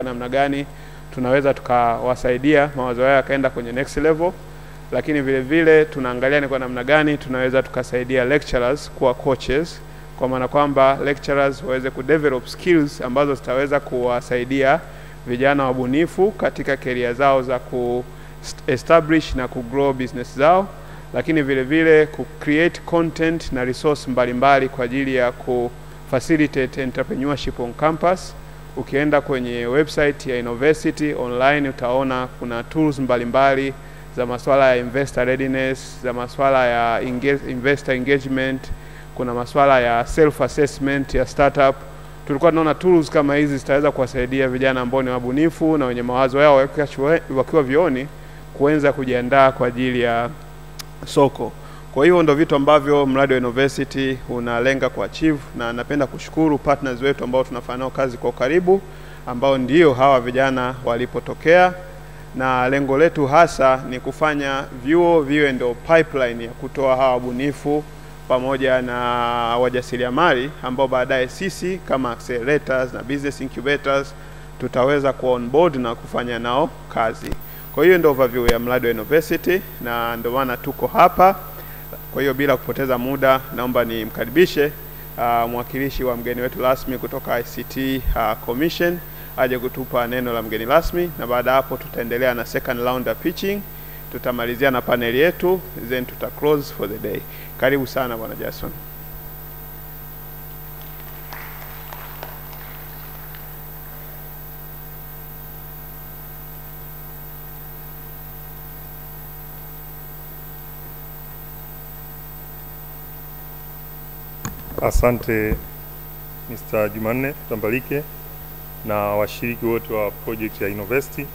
namna gani tunaweza tukawasaidia mawazo yao yakaenda kwenye next level, lakini vile vile tunaangalia ni kwa namna gani tunaweza tukasaidia lecturers kuwa coaches, kwa maana kwamba lecturers waweze kudevelop skills ambazo zitaweza kuwasaidia vijana wabunifu katika career zao za establish na grow business zao, lakini vile vile create content na resource mbalimbali kwa ajili ya facilitate entrepreneurship on campus. Ukienda kwenye website ya university online utaona kuna tools mbalimbali za masuala ya investor readiness, za masuala ya investor engagement, kuna masuala ya self assessment ya startup. Tulikuwa tunaona tools kama hizi zitaweza kuwasaidia vijana ambao ni wabunifu na wenye mawazo yao wakiwa vioni kuanza kujiandaa kwa ajili ya soko. Kwa hiyo ndio vitu ambavyo mradi wa university unalenga kuachieve, na napenda kushukuru partners wetu ambao tunafanya nao kazi kwa karibu, ambao ndio hawa vijana walipotokea, na lengo letu hasa ni kufanya vyuo viwe ndio pipeline ya kutoa hawa wabunifu pamoja na wajasiriamali ambao baadaye sisi kama accelerators na business incubators tutaweza ku onboard na kufanya nao kazi. Kwa hiyo ndio overview ya mradi wa university, na ndio maana tuko hapa. Kwa hiyo bila kupoteza muda, naomba nimkaribishe mwakilishi wa mgeni wetu rasmi kutoka ICT Commission aje kutupa neno la mgeni rasmi, na baada hapo tutaendelea na second round of pitching, tutamalizia na panel yetu, then tuta close for the day. Karibu sana Bwana Jason. Asante Mr. Jumanne Tambalike na washiriki wote wa project ya university.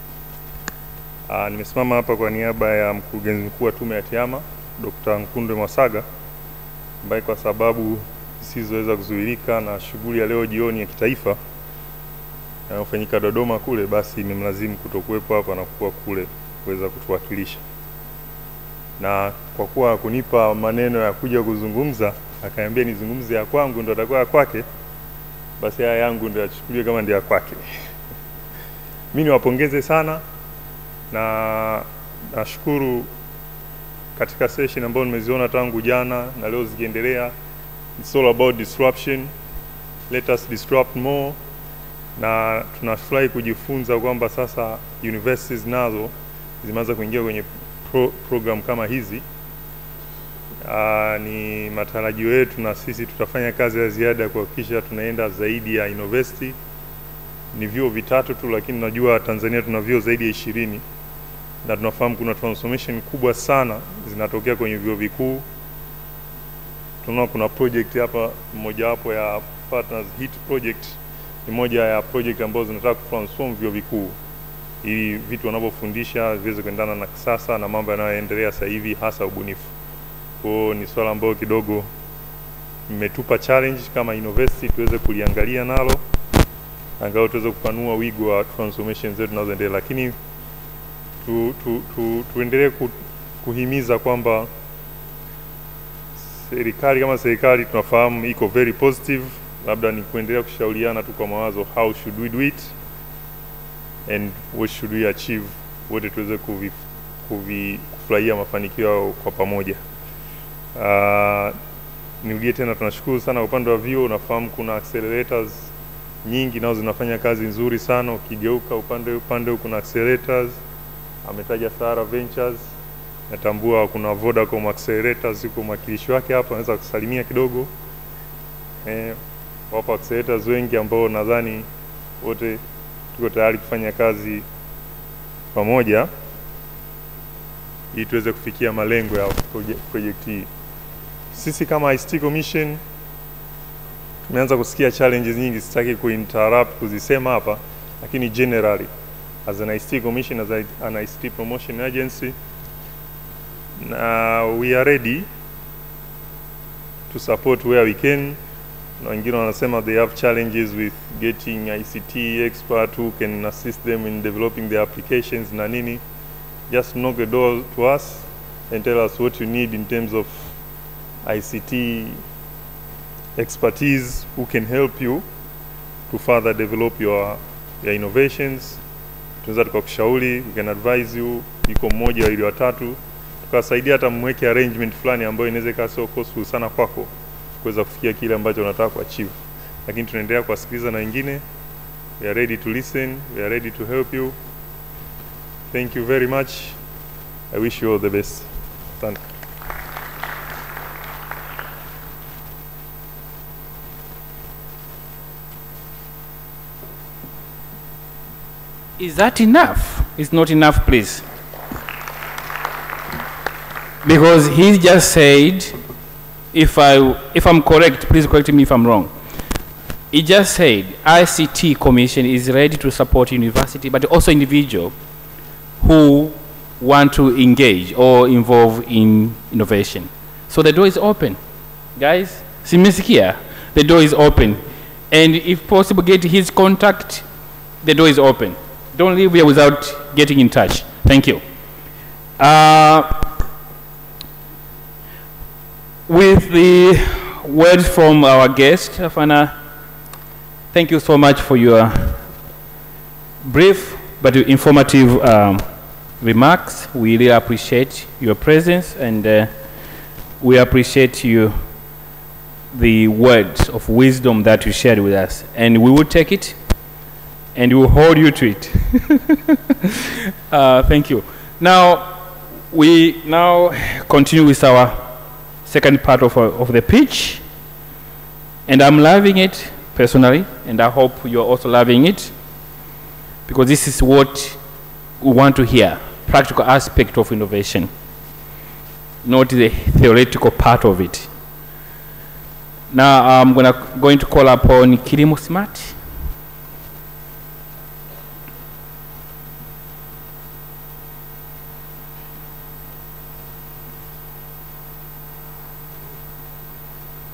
Nimesimama hapa kwa niaba ya mkurugenzi mkuu wa tume ya TEHAMA Dr. Nkundwe Mwasaga, ambaye kwa sababu zisizoweza kuzuilika na shughuli ya leo jioni ya kitaifa inayofanyika Dodoma kule, basi imemlazimu kutokuwepo hapa na kuwa kule kuweza kutuwakilisha. Na kwa kuwa kunipa maneno ya kuja kuzungumza, akaniambia nizungumze ya kwangu ndio atakuwa ya kwake, basi haya yangu ndio achukulie kama ndio ya kwake. Mimi niwapongeze sana na nashukuru katika session ambayo nimeziona tangu jana na leo zikiendelea. It's all about disruption. Let us disrupt more. Na tunafurahi kujifunza kwamba sasa universities nazo zimeanza kuingia kwenye program kama hizi. Ni matarajio yetu na sisi tutafanya kazi ya ziada kuhakikisha tunaenda zaidi ya university. Ni vyuo vitatu tu, lakini najua Tanzania tuna vyuo zaidi ya 20, na tunafahamu kuna transformation kubwa sana zinatokea kwenye vyuo vikuu. Tunaona kuna project hapa, mmoja wapo ya partners hit project ni moja ya project ambazo zinataka kutransform vyuo vikuu ili vitu wanavyofundisha viweze kuendana na kisasa na mambo yanayoendelea sasa hivi, hasa ubunifu. Kwa ni swala ambalo kidogo mmetupa challenge kama university tuweze kuliangalia nalo, angalau tuweze kupanua wigo wa transformation zetu zinazoendelea, lakini tuendelee kuhimiza kwamba serikali kama serikali tunafahamu iko very positive, labda ni kuendelea kushauriana tu kwa mawazo, how should we do it and what should we achieve, wote tuweze kufurahia mafanikio kwa pamoja. Nirudie tena, tunashukuru sana upande wa vyuo. Unafahamu kuna accelerators nyingi nazo zinafanya kazi nzuri sana. Ukigeuka upande kuna accelerators, ametaja Sahara Ventures, natambua kuna Vodacom accelerators, yuko mwakilishi wake hapa, anaweza kusalimia kidogo. Wapo accelerators wengi ambao nadhani wote tuko tayari kufanya kazi pamoja ili tuweze kufikia malengo ya project hii. Sisi kama ICT Commission tumeanza kusikia challenges nyingi, sitaki kuinterrupt kuzisema hapa, lakini generally as an ICT Commission, as an ICT promotion agency, we are ready to support where we can. Na wengine wanasema they have challenges with getting ICT expert who can assist them in developing their applications na nini. Just knock the door to us and tell us what you need in terms of ICT expertise who can help you to further develop your ya innovations, tunaweza tukakushauri, we can advise you, iko mmoja ili watatu, tukasaidia hata mweke arrangement fulani ambayo inaweza ikawa sio costful sana kwako kuweza kufikia kile ambacho unataka kuachieve. Lakini tunaendelea kuwasikiliza na wengine. We are ready to listen, we are ready to help you. Thank you very much. I wish you all the best. Thank you. Is that enough? It's not enough, please. Because he just said, if I'm correct, please correct me if I'm wrong. He just said ICT Commission is ready to support university, but also individual who want to engage or involve in innovation. So the door is open. Guys, simesikia, the door is open. And if possible, get his contact, the door is open. Don't leave here without getting in touch. Thank you. With the words from our guest, Afana, thank you so much for your brief but informative remarks. We really appreciate your presence, and we appreciate the words of wisdom that you shared with us. And we will take it and we will hold you to it. Thank you. Now, we continue with our second part of the pitch. And I'm loving it personally, and I hope you're also loving it, because this is what we want to hear, practical aspect of innovation, not the theoretical part of it. Now I'm going to call upon Kilimo Smart.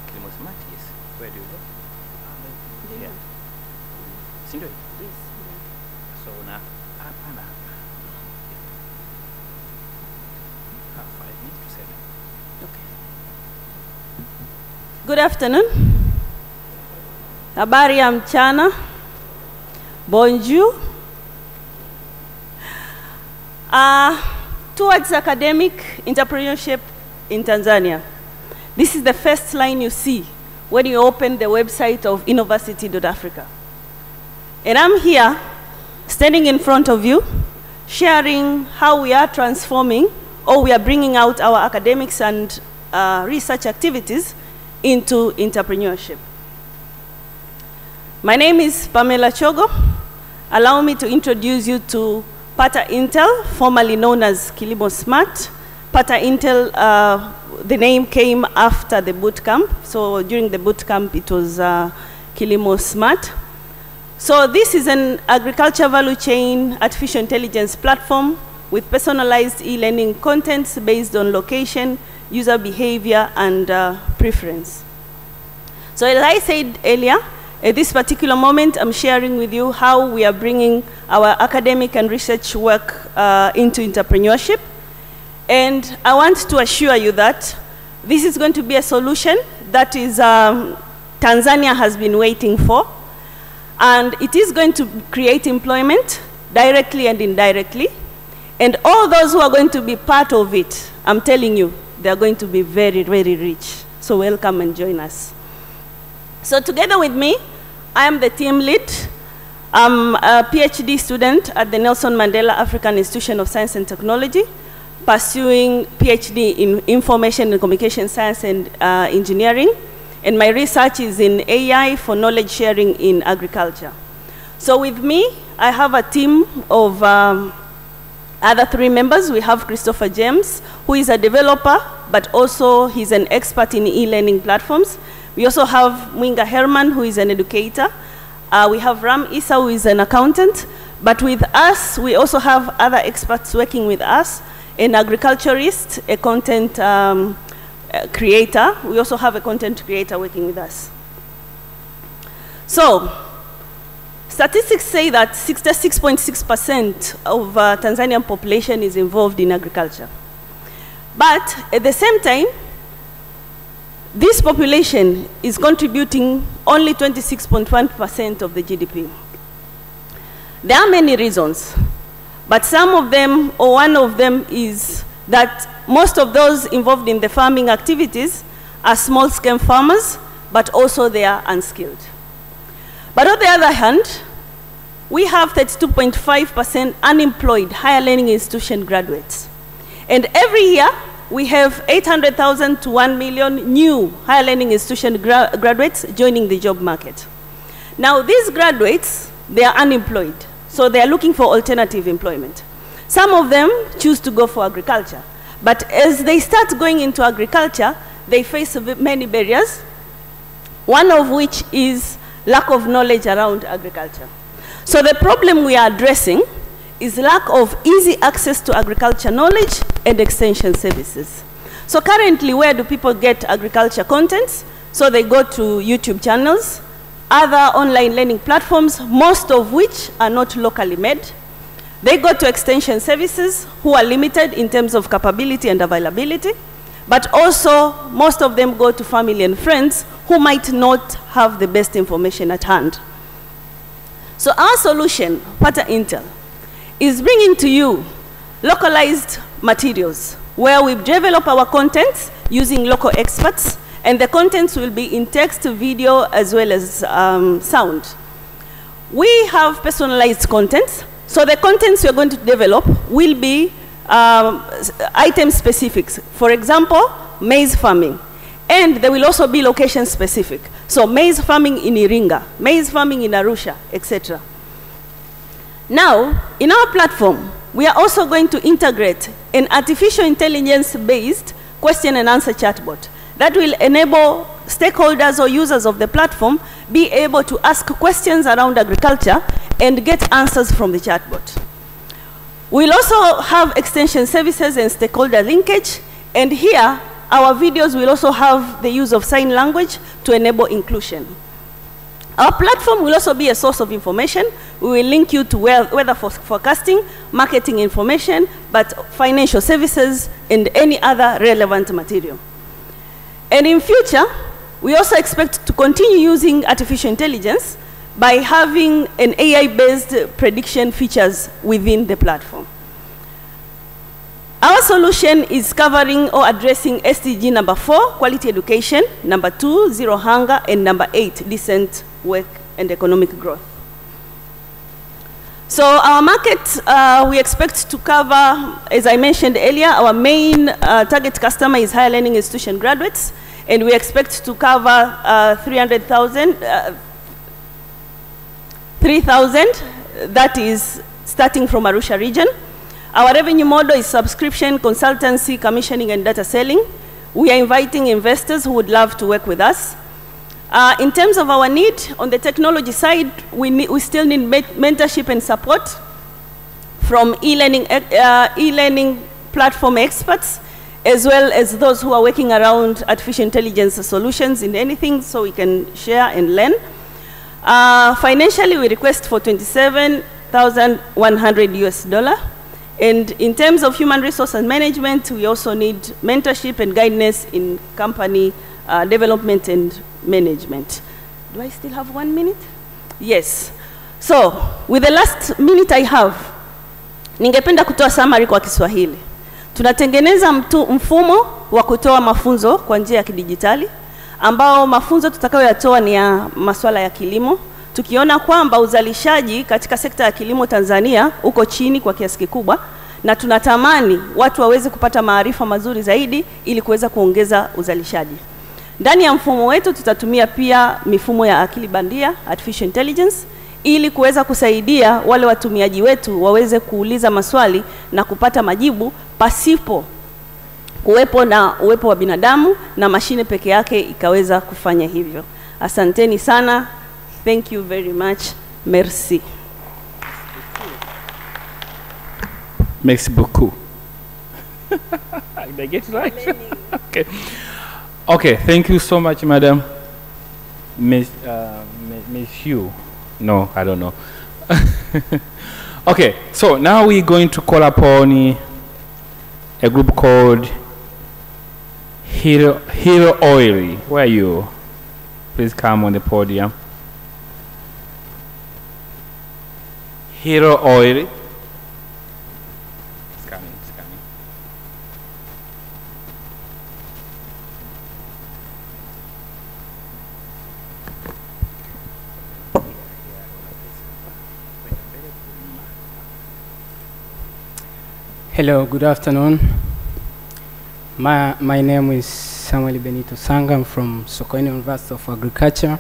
Kilimo Smart, yes. Where do you go? Yeah. Sindo? Yes. So now, hapana. Have 5 minutes to 7. Okay. Good afternoon. Habari ya mchana. Bonjour. Towards academic entrepreneurship in Tanzania. This is the first line you see when you open the website of Innovacy.Africa. And I'm here, standing in front of you, sharing how we are transforming, or we are bringing out our academics and research activities into entrepreneurship. My name is Pamela Chogo. Allow me to introduce you to Pata Intel, formerly known as Kilimo Smart. Pata Intel, the name came after the boot camp. So during the boot camp, it was Kilimo Smart. So this is an agriculture value chain artificial intelligence platform with personalized e-learning contents based on location, user behavior, and preference. So as I said earlier, at this particular moment, I'm sharing with you how we are bringing our academic and research work into entrepreneurship. And I want to assure you that this is going to be a solution that is Tanzania has been waiting for. And it is going to create employment directly and indirectly. And all those who are going to be part of it, I'm telling you, they are going to be very, very rich. So welcome and join us. So together with me, I am the team lead. I'm a PhD student at the Nelson Mandela African Institution of Science and Technology, pursuing PhD in Information and Communication Science and Engineering. And my research is in AI for knowledge sharing in agriculture. So with me, I have a team of other 3 members. We have Christopher James, who is a developer, but also he's an expert in e-learning platforms. We also have Mwinga Herman, who is an educator. We have Ram Issa, who is an accountant. But with us, we also have other experts working with us, an agriculturist, a content creator. We also have a content creator working with us. So, statistics say that 66.6% of Tanzanian population is involved in agriculture. But at the same time, this population is contributing only 26.1% of the GDP. There are many reasons, but some of them, or one of them, is that most of those involved in the farming activities are small-scale farmers, but also they are unskilled. But on the other hand, we have 32.5% unemployed higher learning institution graduates. And every year, we have 800,000 to 1 million new higher learning institution graduates joining the job market. Now, these graduates, they are unemployed, so they are looking for alternative employment. Some of them choose to go for agriculture, but as they start going into agriculture, they face many barriers, one of which is lack of knowledge around agriculture. So the problem we are addressing is lack of easy access to agriculture knowledge and extension services. So currently, where do people get agriculture contents? So they go to YouTube channels, other online learning platforms, most of which are not locally made. They go to extension services who are limited in terms of capability and availability, but also most of them go to family and friends who might not have the best information at hand. So our solution, Pata Intel, is bringing to you localized materials where we develop our contents using local experts, and the contents will be in text, video, as well as sound. We have personalized contents, so the contents we're going to develop will be item specifics. For example, maize farming. And they will also be location specific. So maize farming in Iringa, maize farming in Arusha, etc. Now, in our platform, we are also going to integrate an artificial intelligence-based question and answer chatbot that will enable stakeholders or users of the platform be able to ask questions around agriculture and get answers from the chatbot. We'll also have extension services and stakeholder linkage, and here, our videos will also have the use of sign language to enable inclusion. Our platform will also be a source of information. We will link you to weather forecasting, marketing information, but financial services, and any other relevant material. And in future, we also expect to continue using artificial intelligence by having an AI-based prediction features within the platform. Our solution is covering or addressing SDG number 4, quality education, number 2, zero hunger, and number 8, decent work and economic growth. So our market, we expect to cover, as I mentioned earlier, our main target customer is higher learning institution graduates, and we expect to cover 3,000, that is starting from Arusha region. Our revenue model is subscription, consultancy, commissioning, and data selling. We are inviting investors who would love to work with us. In terms of our need, on the technology side, we still need mentorship and support from e-learning platform experts, as well as those who are working around artificial intelligence solutions in anything, so we can share and learn. Financially, we request for $27,100 US. And in terms of human resource and management, we also need mentorship and guidance in company development and management. Do I still have 1 minute? Yes. So, with the last minute I have, ningependa kutoa summary kwa Kiswahili. Tunatengeneza mfumo wa kutoa mafunzo kwa njia ya kidijitali, ambao mafunzo tutakayoyatoa ni ya masuala ya kilimo. Tukiona kwamba uzalishaji katika sekta ya kilimo Tanzania uko chini kwa kiasi kikubwa, na tunatamani watu waweze kupata maarifa mazuri zaidi ili kuweza kuongeza uzalishaji. Ndani ya mfumo wetu tutatumia pia mifumo ya akili bandia, artificial intelligence, ili kuweza kusaidia wale watumiaji wetu waweze kuuliza maswali na kupata majibu pasipo kuwepo na uwepo wa binadamu, na mashine peke yake ikaweza kufanya hivyo. Asanteni sana. Thank you very much. Merci. Merci beaucoup. Did I get it right? Okay. Okay, thank you so much, madam. Miss Hugh. No, I don't know. Okay, so now we're going to call upon a group called Hero Oil. Where are you? Please come on the podium. Hero Oil. Scanning. Hello, good afternoon. My name is Samuel Benito Sanga. I'm from Sokoine University of Agriculture,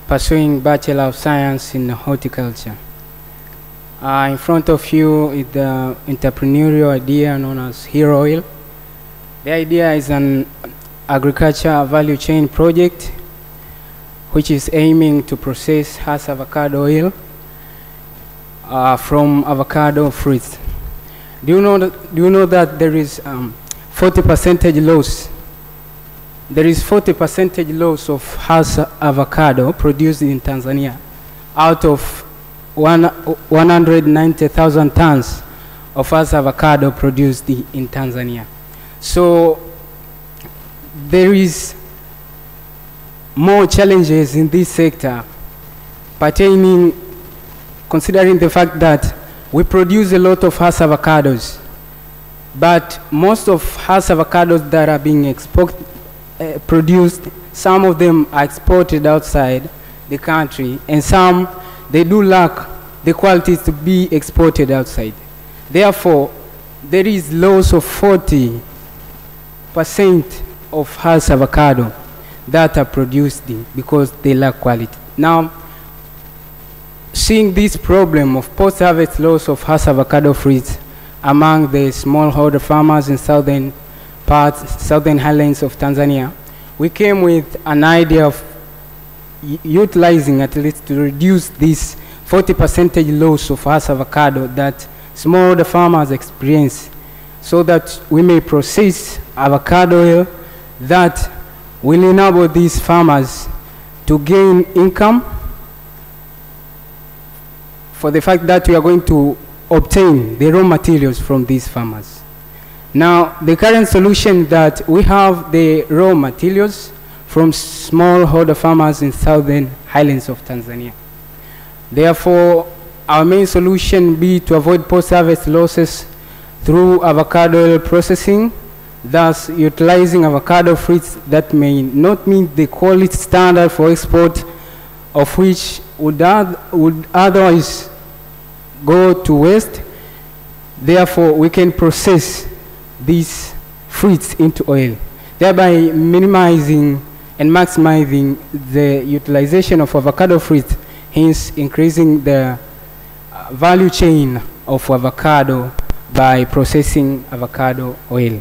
pursuing Bachelor of Science in Horticulture. In front of you is the entrepreneurial idea known as Hero Oil. The idea is an agriculture value chain project which is aiming to process Hass avocado oil from avocado fruits. Do you know that there is 40% loss? There is 40% loss of Hass avocado produced in Tanzania out of 190,000 tons of Hass avocado produced in Tanzania. So there is more challenges in this sector pertaining, considering the fact that we produce a lot of Hass avocados, but most of Hass avocados that are being produced, some of them are exported outside the country, and some, they do lack the qualities to be exported outside. Therefore, there is loss of 40% of Hass avocado that are produced because they lack quality. Now, seeing this problem of post-harvest loss of Hass avocado fruits among the smallholder farmers in southern highlands of Tanzania, we came with an idea of utilizing, at least to reduce this 40% loss of Hass avocado that smallholder farmers experience, so that we may process avocado oil that will enable these farmers to gain income for the fact that we are going to obtain the raw materials from these farmers. Now, the current solution that we have the raw materials from smallholder farmers in southern highlands of Tanzania. Therefore, our main solution be to avoid post-harvest losses through avocado oil processing, thus utilizing avocado fruits that may not meet the quality standard for export, of which would otherwise go to waste. Therefore, we can process these fruits into oil, thereby minimizing and maximizing the utilization of avocado fruit, hence increasing the value chain of avocado by processing avocado oil.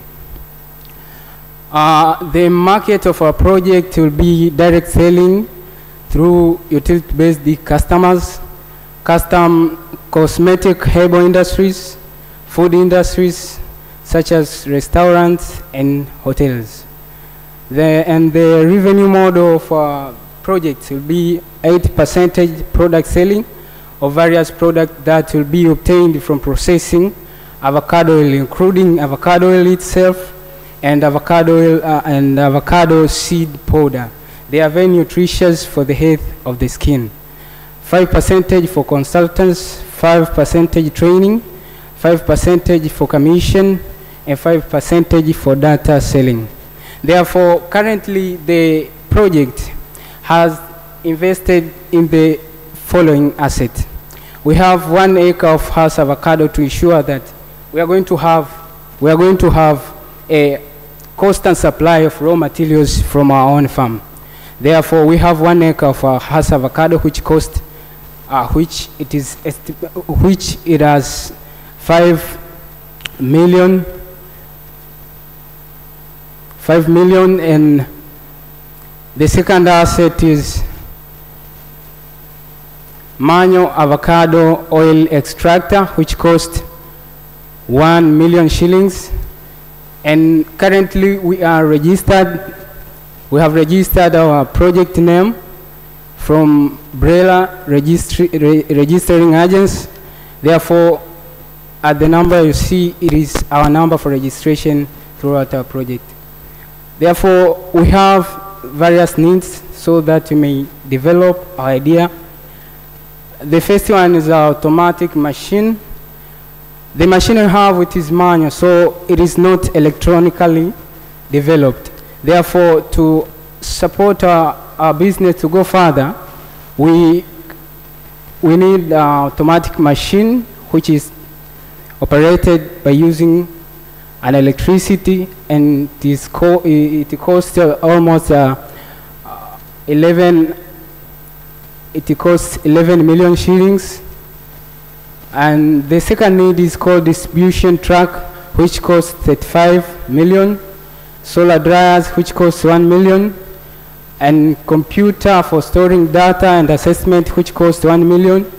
The market of our project will be direct selling through utility-based customers, custom cosmetic herbal industries, food industries, such as restaurants and hotels. The revenue model of our project will be 80% product selling of various products that will be obtained from processing avocado oil, including avocado oil itself and avocado oil and avocado seed powder. They are very nutritious for the health of the skin. 5% for consultants, 5% training, 5% for commission, and 5% for data selling. Therefore, currently the project has invested in the following asset. We have 1 acre of Hass avocado to ensure that we are going to have a constant supply of raw materials from our own farm. Therefore, we have 1 acre of our Hass avocado, which it has 5 million, and the second asset is manual avocado oil extractor, which costs 1 million shillings. And currently we have registered our project name from BRELA registering agents. Therefore, at the number you see, it is our number for registration throughout our project. Therefore, we have various needs so that we may develop our idea. The first one is an automatic machine. The machine I have, it is manual, so it is not electronically developed. Therefore, to support our business to go further, we need an automatic machine which is operated by using an electricity, and it costs almost 11 million shillings. And the second need is called distribution truck, which costs 35 million. Solar dryers, which costs 1 million. And computer for storing data and assessment, which costs 1 million.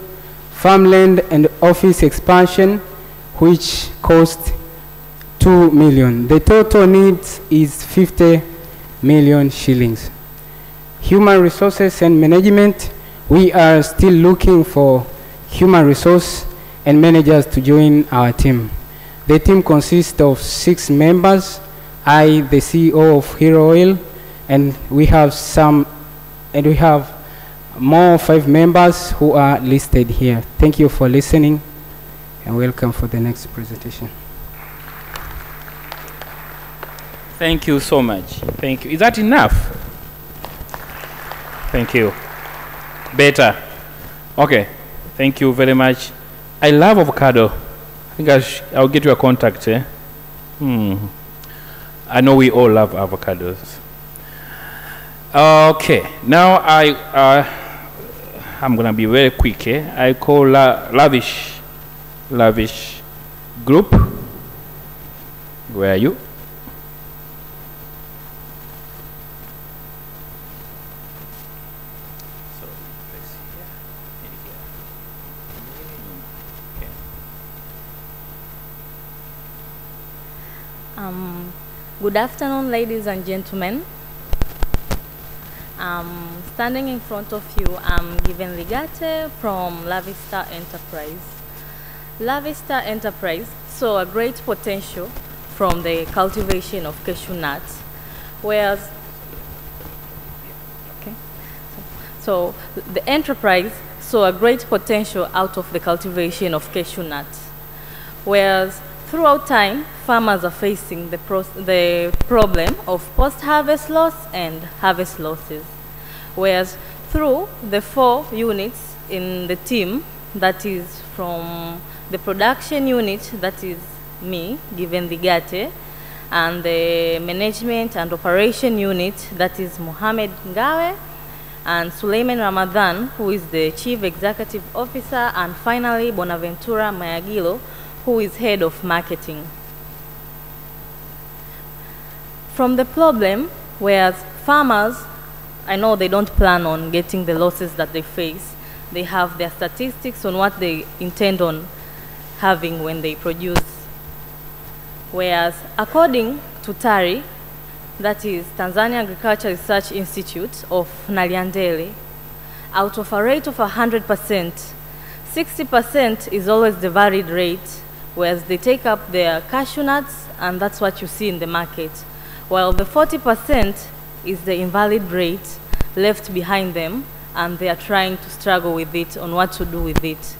Farmland and office expansion, which costs 2 million. The total needs is 50 million shillings. Human resources and management, we are still looking for human resource and managers to join our team. The team consists of 6 members, I, the CEO of Hero Oil, and we have more 5 members who are listed here. Thank you for listening, and welcome for the next presentation. Thank you so much. Thank you. Is that enough? Thank you. Better. Okay. Thank you very much. I love avocado. I think I'll get your contact. I know we all love avocados. Okay. Now I'm gonna be very quick. I call Lavish Group. Where are you? Good afternoon, ladies and gentlemen. Standing in front of you, I'm Given Ligate from Lavista Enterprise. Lavista Enterprise saw a great potential from the cultivation of cashew nuts, whereas so the enterprise saw a great potential out of the cultivation of cashew nuts, whereas throughout time, farmers are facing the problem of post-harvest loss and harvest losses. Whereas through the 4 units in the team, that is from the production unit, that is me, Given Ligate, and the management and operation unit, that is Mohamed Ngawe, and Suleiman Ramadan, who is the Chief Executive Officer, and finally Bonaventura Mayagilo, who is head of marketing. From the problem, whereas farmers, I know they don't plan on getting the losses that they face. They have their statistics on what they intend on having when they produce. Whereas according to TARI, that is Tanzania Agriculture Research Institute of Naliandele, out of a rate of 100%, 60% is always the varied rate, whereas they take up their cashew nuts, and that's what you see in the market. While the 40% is the invalid rate left behind them, and they are trying to struggle with it on what to do with it,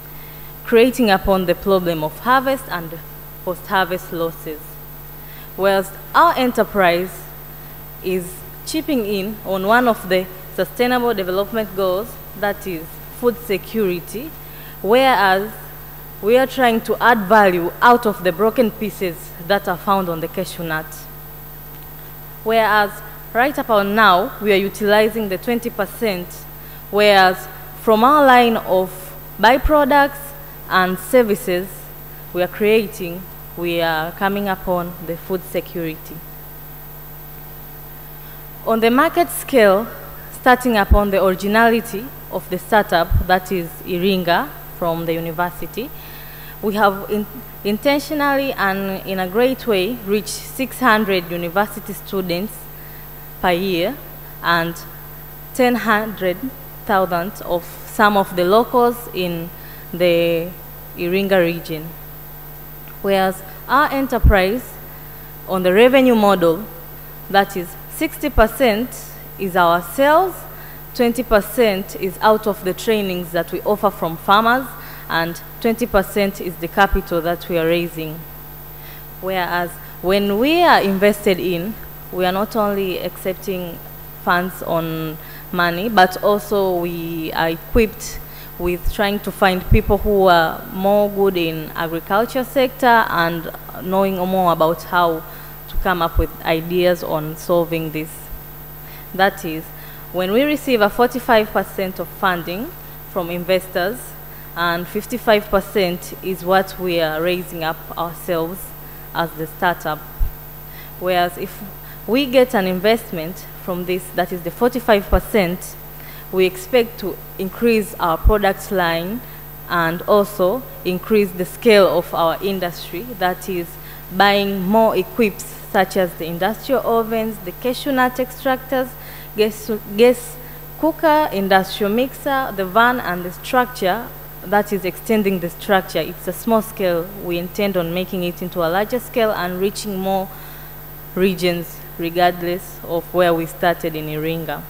creating upon the problem of harvest and post-harvest losses. Whereas our enterprise is chipping in on one of the Sustainable Development Goals, that is food security, whereas we are trying to add value out of the broken pieces that are found on the cashew nut. Whereas right about now, we are utilizing the 20%, whereas from our line of byproducts and services we are creating, we are coming upon the food security. On the market scale, starting upon the originality of the startup, that is Iringa from the university, we have intentionally and in a great way reached 600 university students per year and 100,000 of some of the locals in the Iringa region. Whereas our enterprise on the revenue model, that is 60% is our sales 20% is out of the trainings that we offer from farmers, and 20% is the capital that we are raising. Whereas when we are invested in, we are not only accepting funds on money, but also we are equipped with trying to find people who are more good in agriculture sector and knowing more about how to come up with ideas on solving this. That is, when we receive a 45% of funding from investors, and 55% is what we are raising up ourselves as the startup. Whereas if we get an investment from this, that is the 45%, we expect to increase our product line and also increase the scale of our industry, that is buying more equips such as the industrial ovens, the cashew nut extractors, gas cooker, industrial mixer, the van, and the structure, that is extending the structure. It's a small scale. We intend on making it into a larger scale and reaching more regions regardless of where we started in Iringa.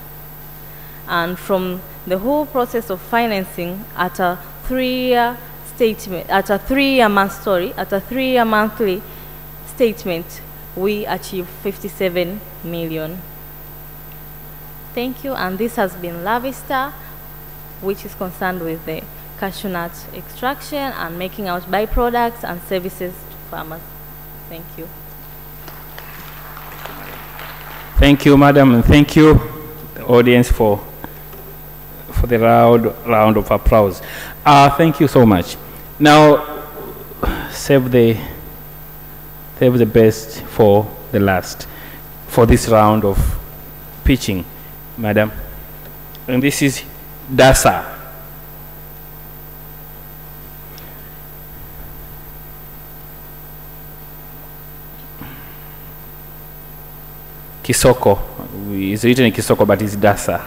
And from the whole process of financing at a 3-year statement, at a 3-year monthly statement, we achieved 57 million. Thank you, and this has been La Vista, which is concerned with the cashew nut extraction and making out byproducts and services to farmers. Thank you. Thank you, madam, and thank you, the audience, for the round of applause. Thank you so much. Now, save the best for the last, for this round of pitching, madam. And this is DASA. Kisoko. It's written in Kisoko, but it's DASA.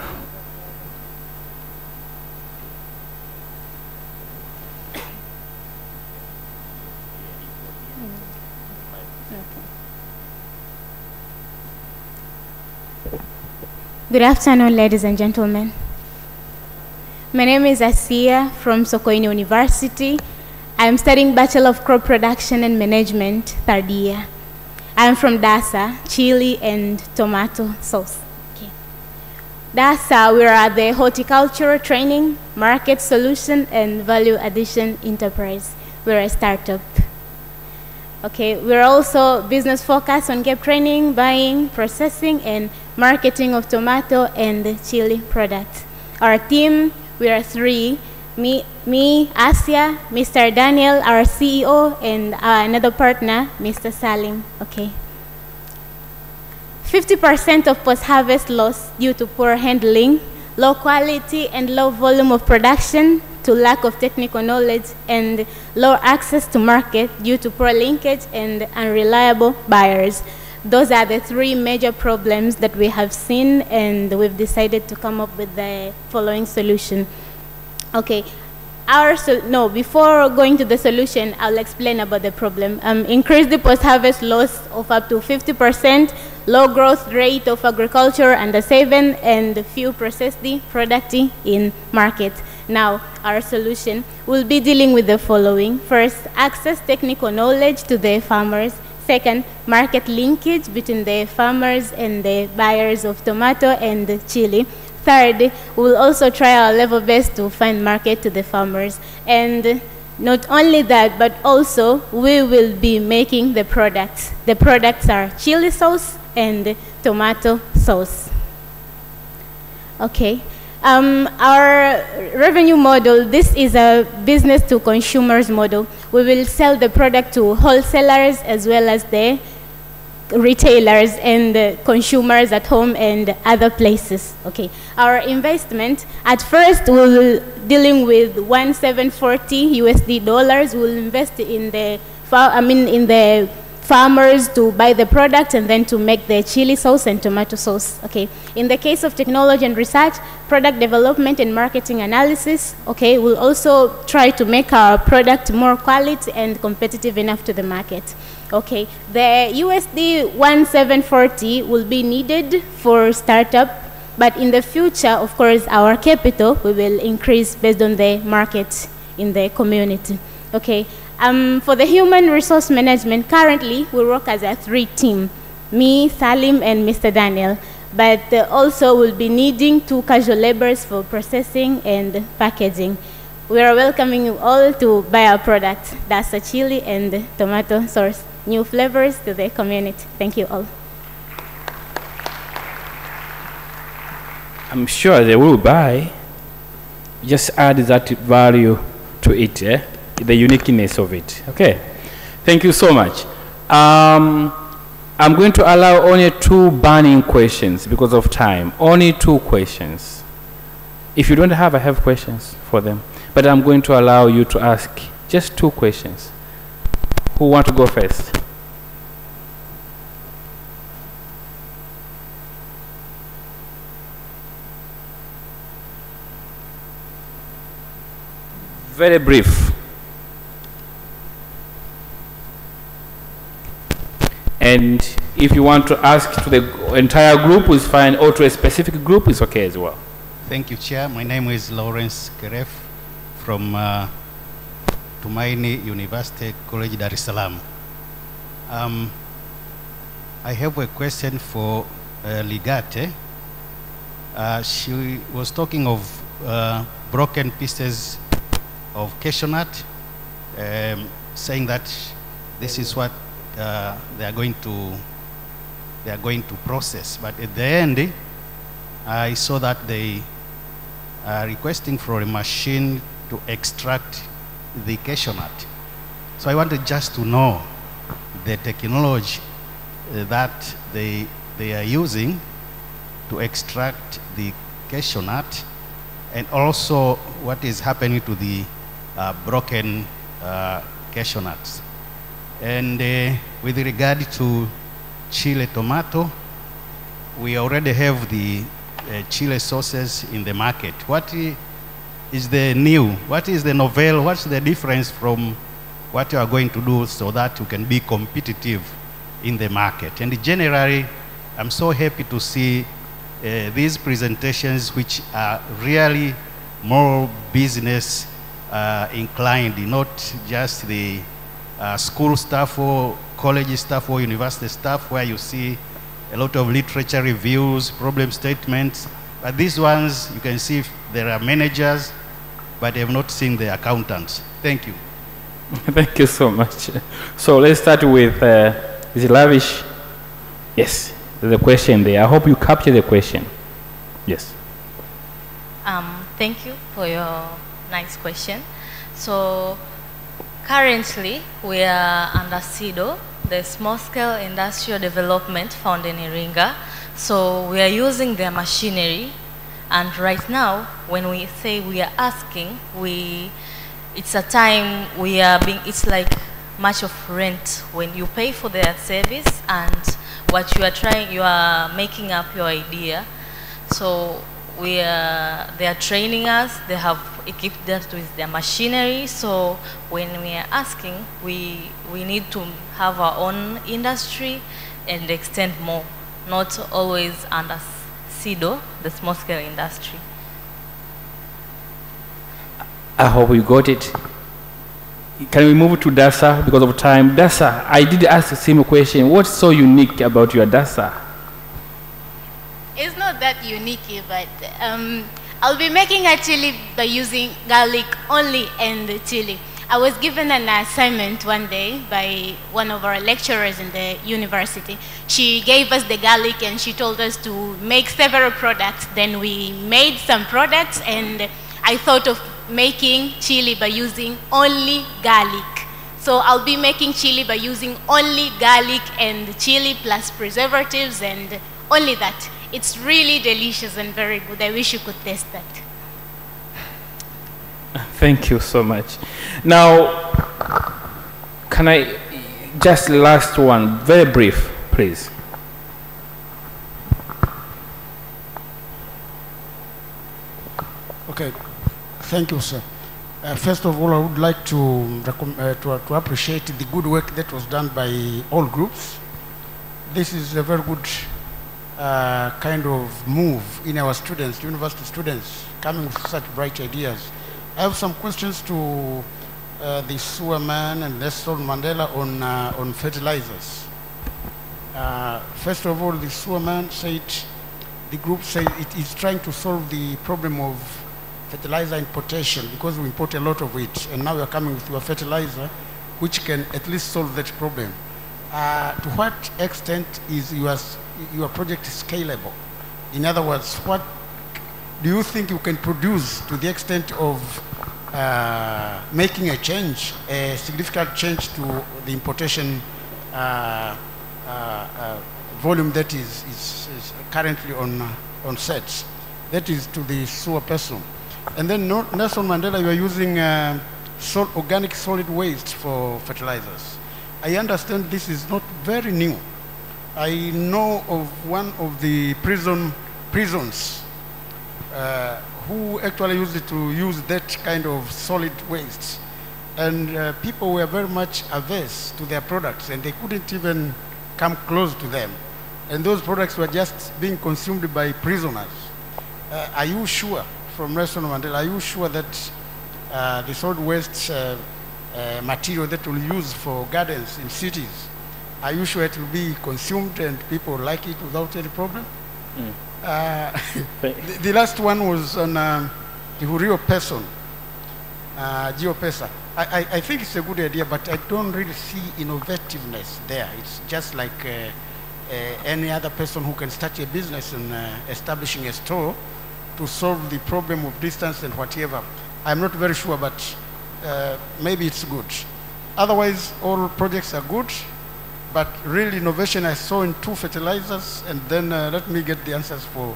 Good afternoon, ladies and gentlemen. My name is Asia from Sokoine University. I am studying Bachelor of Crop Production and Management, 3rd year. I am from DASA, chili and tomato sauce. Okay. DASA, we are the Horticultural Training, Market Solution, and Value Addition Enterprise. We're a startup. Okay, we're also business focused on gap training, buying, processing, and marketing of tomato and chili products. Our team, we are 3, me, Asia, Mr. Daniel, our CEO, and another partner, Mr. Salim. Okay. 50% of post-harvest loss due to poor handling, low quality and low volume of production, to lack of technical knowledge, and low access to market due to poor linkage and unreliable buyers. Those are the 3 major problems that we have seen, and we've decided to come up with the following solution. Okay, before going to the solution, I'll explain about the problem. Increase the post-harvest loss of up to 50%, low growth rate of agriculture under 7, and few process the product in market. Now, our solution will be dealing with the following. First, access technical knowledge to the farmers. Second, market linkage between the farmers and the buyers of tomato and chili. Third, we'll also try our level best to find market to the farmers. And not only that, but also we will be making the products. The products are chili sauce and tomato sauce. Okay. Our revenue model, this is a business to consumers model. We will sell the product to wholesalers as well as the retailers and the consumers at home and other places. Okay. Our investment, at first we'll dealing with $1,740 USD. We'll invest in the farmers to buy the product and then to make the chili sauce and tomato sauce. Okay. In the case of technology and research, product development and marketing analysis, okay, we'll also try to make our product more quality and competitive enough to the market. Okay, the USD 1,740 will be needed for startup But in the future, of course, our capital we will increase based on the market in the community. Okay. For the human resource management, currently we work as a 3-team, me, Salim, and Mr. Daniel. But also we'll be needing 2 casual laborers for processing and packaging. We are welcoming you all to buy our products. That's the chili and tomato sauce, new flavors to the community. Thank you all. I'm sure they will buy. Just add that value to it, the uniqueness of it. Okay, thank you so much. I'm going to allow only 2 burning questions because of time. Only 2 questions. If you don't have, I have questions for them. But I'm going to allow you to ask just 2 questions. Who want to go first? Very brief. And if you want to ask to the entire group, it's fine, or to a specific group, it's okay as well. Thank you, Chair. My name is Lawrence Keref from Tumaini University College, Dar es Salaam. I have a question for Ligate. She was talking of broken pieces of cashew nut, saying that this is what they are going to process. But at the end, I saw that they are requesting for a machine to extract the cashew nut. So I wanted just to know the technology that they are using to extract the cashew nut, and also what is happening to the broken cashew nuts. And with regard to chile tomato, we already have the chile sauces in the market. What is the new? What is the novel? What's the difference from what you are going to do so that you can be competitive in the market? And generally, I'm so happy to see these presentations, which are really more business inclined, not just the school stuff or college stuff or university stuff where you see a lot of literature reviews, problem statements. But these ones, you can see there are managers, but they have not seen the accountants. Thank you. Thank you so much. So let's start with, is it Lavish? Yes, there's a question there. I hope you capture the question. Yes. Thank you for your nice question. So currently we are under SIDO, the Small Scale Industrial Development found in Iringa. So we are using their machinery, and right now when we say we are asking, it's a time we are being, it's like much of rent when you pay for their service and what you are trying, you are making up your idea. So they are training us, they have equipped us with their machinery. So when we are asking, we need to have our own industry and extend more, not always under SIDO, the small scale industry. I hope you got it. Can we move to DASA because of time? DASA, I did ask the same question. What's so unique about your DASA? It's not that unique, but I'll be making a chili by using garlic only and chili. I was given an assignment one day by one of our lecturers in the university. She gave us the garlic and she told us to make several products. Then we made some products, and I thought of making chili by using only garlic. So I'll be making chili by using only garlic and chili plus preservatives and only that. It's really delicious and very good. I wish you could taste that. Thank you so much. Now, can I just last one, very brief, please. Okay, thank you, sir. First of all, I would like to appreciate the good work that was done by all groups. This is a very good kind of move in our students, university students, coming with such bright ideas. I have some questions to the sewer man and Nelson Mandela on fertilizers. First of all, the sewer man said, the group said it is trying to solve the problem of fertilizer importation because we import a lot of it, and now we are coming with your fertilizer which can at least solve that problem. To what extent is your project scalable? In other words, what do you think you can produce to the extent of making a change, a significant change to the importation volume that is currently on set? That is to the sewer person. And then Nelson Mandela, you are using organic solid waste for fertilizers. I understand this is not very new. I know of one of the prisons who actually used to use that kind of solid waste. And people were very much averse to their products, and they couldn't even come close to them. And those products were just being consumed by prisoners. Are you sure, from Nelson Mandela, are you sure that the solid waste material that we'll use for gardens in cities, are you sure it will be consumed and people like it without any problem? The last one was on the real person, GeoPesa. I think it's a good idea, but I don't really see innovativeness there. It's just like any other person who can start a business and establishing a store to solve the problem of distance and whatever. I'm not very sure, but maybe it's good. Otherwise, all projects are good, but real innovation I saw in 2 fertilizers, and then let me get the answers for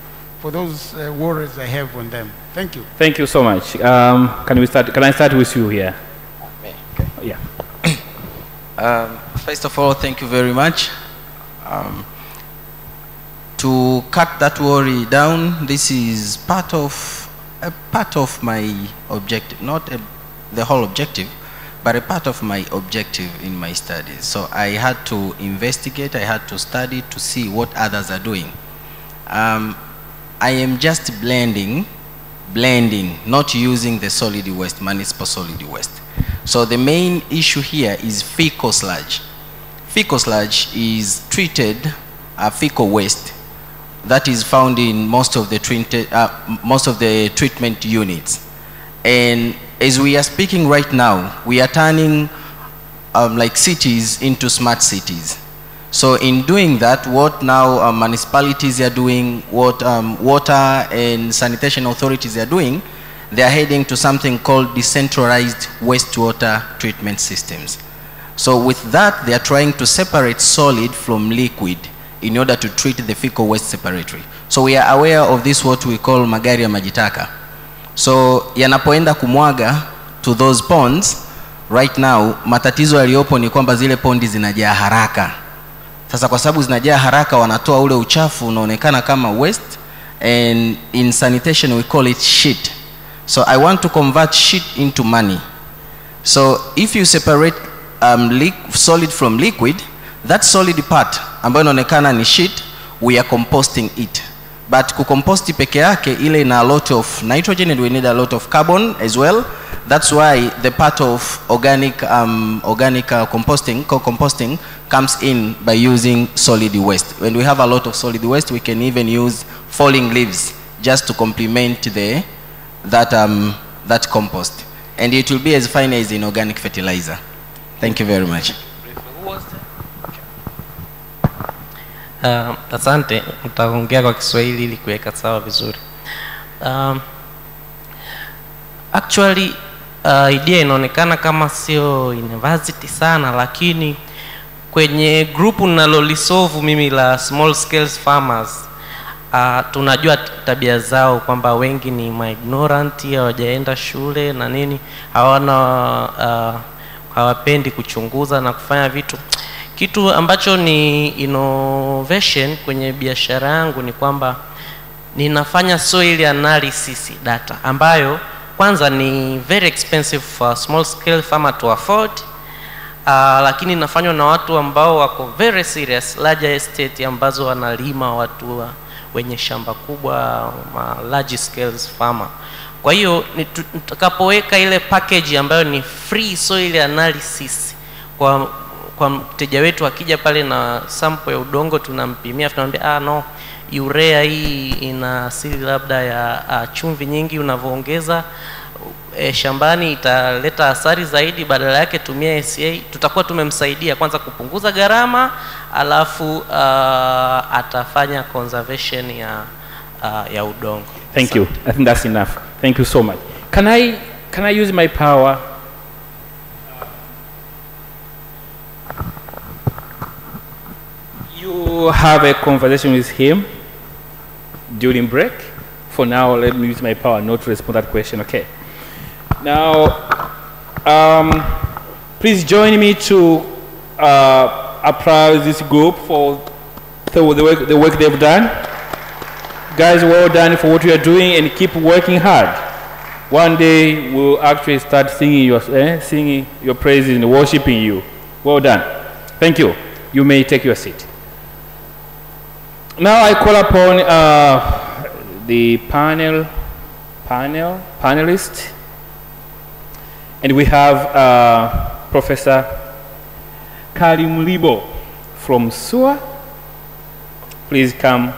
those worries I have on them. Thank you. Thank you so much. Can I start with you here? Okay. Yeah. First of all, thank you very much. To cut that worry down, this is part of my objective, not the whole objective, but a part of my objective in my studies. So I had to investigate, I had to study to see what others are doing. I am just blending, not using the solid waste, municipal solid waste. So the main issue here is fecal sludge. Fecal sludge is treated fecal waste that is found in most of the treatment units. And as we are speaking right now, we are turning like cities into smart cities. So in doing that, what now municipalities are doing, what water and sanitation authorities are doing, they are heading to something called decentralized wastewater treatment systems. So with that, they are trying to separate solid from liquid in order to treat the fecal waste separately. So we are aware of this, what we call magari ya majitaka. So yanapoenda kumwaga to those ponds, right now matatizo yaliyopo ni kwamba zile pondi zinajaa haraka. Sasa kwa sababu zinajaa haraka, wanatoa ule uchafu unaonekana kama waste, and in sanitation we call it shit. So I want to convert shit into money. So if you separate solid from liquid, that solid part ambayo inaonekana ni shit, we are composting it. But kucomposti peke yake ile ina a lot of nitrogen, and we need a lot of carbon as well. That's why the part of organic composting, co-composting, comes in by using solid waste. When we have a lot of solid waste, we can even use falling leaves just to complement that compost, and it will be as fine as in organic fertilizer. Thank you very much. Asante, nitaongea kwa Kiswahili ili kuweka sawa vizuri. Actually idea inaonekana kama sio university sana, lakini kwenye grupu ninalolisolve mimi la small scale farmers, tunajua tabia zao kwamba wengi ni ignorant, hawajaenda shule na nini, hawapendi kuchunguza na kufanya vitu. Kitu ambacho ni innovation kwenye biashara yangu ni kwamba ninafanya soil analysis data, ambayo kwanza ni very expensive for small scale farmer to afford. lakini inafanywa na watu ambao wako very serious, large estate ambazo wanalima watu wenye shamba kubwa, large scales farmer. Kwa hiyo tutakapoweka ile package ambayo ni free soil analysis kwa mteja wetu, akija pale na sample ya udongo tunampimia, tunamwambia no, urea hii ina asili labda ya chumvi nyingi, unavyoongeza shambani italeta athari zaidi, badala yake tumia SA. Tutakuwa tumemsaidia kwanza kupunguza gharama, alafu atafanya conservation ya udongo. Thank you. I think that's enough. Thank you so much. Can I use my power? You have a conversation with him during break. For now, let me use my power not to respond to that question. Okay. Now, please join me to applaud this group for the work they've done. Guys, well done for what you are doing, and keep working hard. One day we'll actually start singing your praises and worshiping you. Well done. Thank you. You may take your seat. Now I call upon the panelists, and we have Professor Kalimulibo from SUA. Please come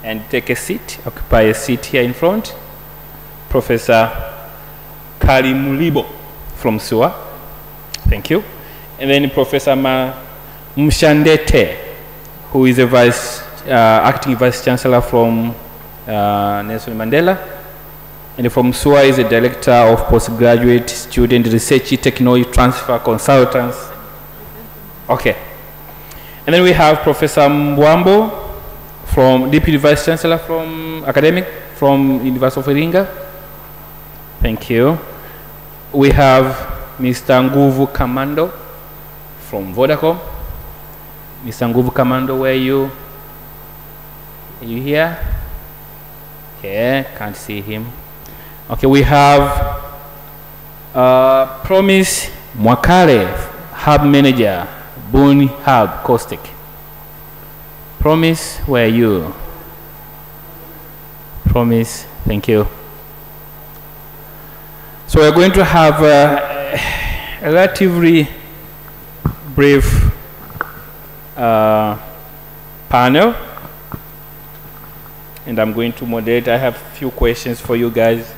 and take a seat, occupy a seat here in front. Professor Kalimulibo from SUA. Thank you. And then Professor Mshandete, who is a acting Vice Chancellor from Nelson Mandela. And from SUA is the Director of Postgraduate Student Research Technology Transfer Consultants. Okay. And then we have Professor Mbwambo, from Deputy Vice Chancellor from Academic from University of Iringa. Thank you. We have Mr. Nguvu Kamando from Vodacom. Mr. Nguvu Kamando, where are you? Are you here? Okay, can't see him. Okay, we have Promise Mwakale, Hub Manager, Boone Hub, Caustic. Promise, where are you? Promise, thank you. So we're going to have a relatively brief panel, and I'm going to moderate. I have a few questions for you guys.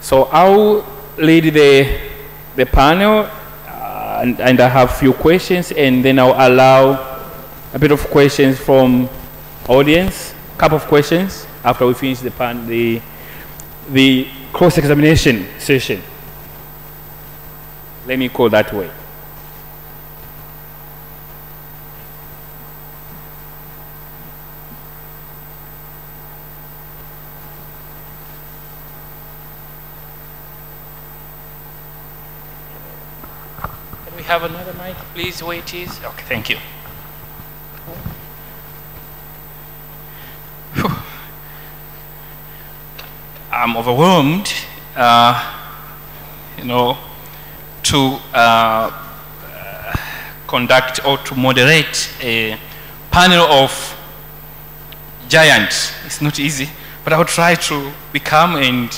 So I'll lead the panel, and I have a few questions, and then I'll allow a bit of questions from audience, a couple of questions after we finish the cross-examination session. Let me call that way. Have another mic, please, where it is. Okay, thank you. Whew. I'm overwhelmed, to conduct or to moderate a panel of giants. It's not easy, but I'll try to be calm and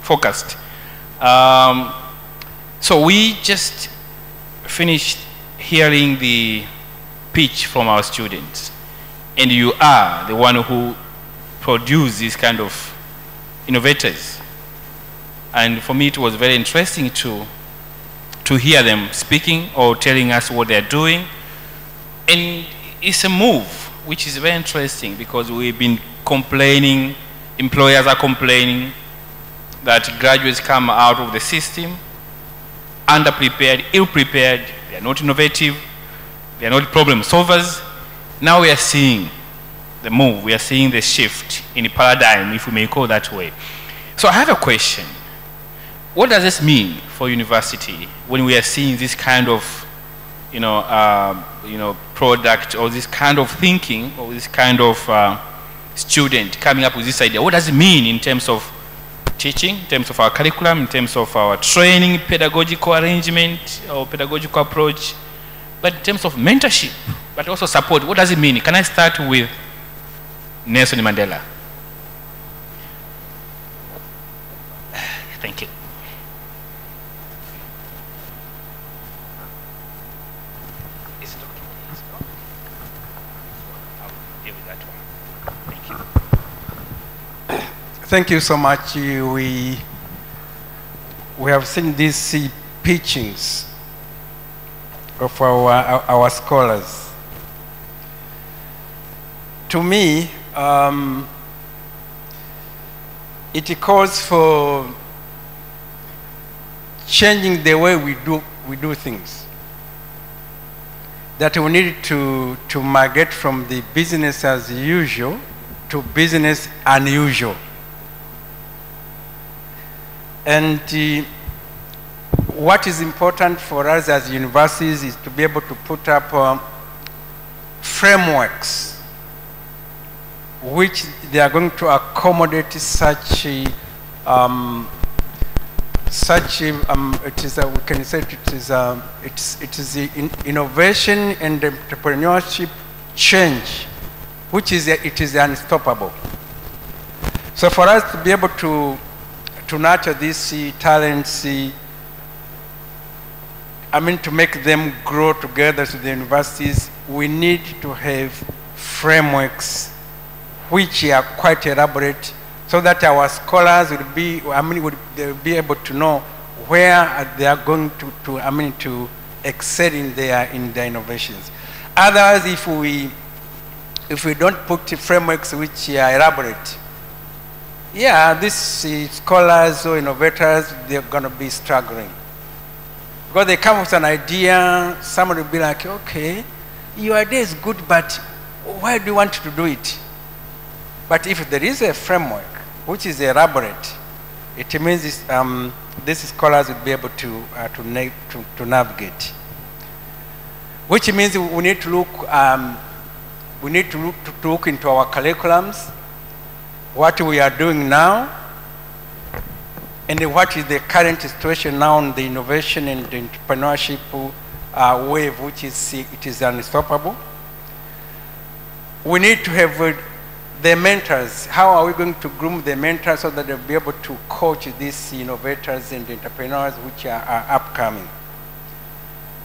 focused. So we just finished hearing the pitch from our students, and you are the one who produced these kind of innovators. And for me, it was very interesting to hear them speaking or telling us what they're doing. And it's a move which is very interesting, because we've been complaining, employers are complaining that graduates come out of the system underprepared, ill-prepared, they are not innovative, they are not problem solvers. Now we are seeing the move, we are seeing the shift in the paradigm, if we may call that way. So I have a question. what does this mean for university when we are seeing this kind of, product, or this kind of thinking, or this kind of student coming up with this idea? What does it mean in terms of teaching, in terms of our curriculum, in terms of our training, pedagogical arrangement, or pedagogical approach, but in terms of mentorship, but also support? What does it mean? Can I start with Nelson Mandela? Thank you. Thank you so much. We have seen these pitchings of our scholars. To me, it calls for changing the way we do things. That we need to migrate from the business as usual to business unusual. And what is important for us as universities is to be able to put up frameworks which they are going to accommodate such we can say it is innovation and entrepreneurship change, which is it is unstoppable. So for us to be able to nurture these talents, to make them grow together to the universities, we need to have frameworks which are quite elaborate, so that our scholars will be, they'll be able to know where they are going to excel in their innovations. Otherwise, if we don't put frameworks which are elaborate, these scholars or innovators, they're going to be struggling. Because they come with an idea, somebody will be like, okay, your idea is good, but why do you want to do it? But if there is a framework which is elaborate, it means these scholars will be able to navigate. Which means we need to look look into our curriculums, what we are doing now, and what is the current situation now in the innovation and the entrepreneurship wave, which is unstoppable. We need to have the mentors. How are we going to groom the mentors so that they'll be able to coach these innovators and entrepreneurs which are upcoming?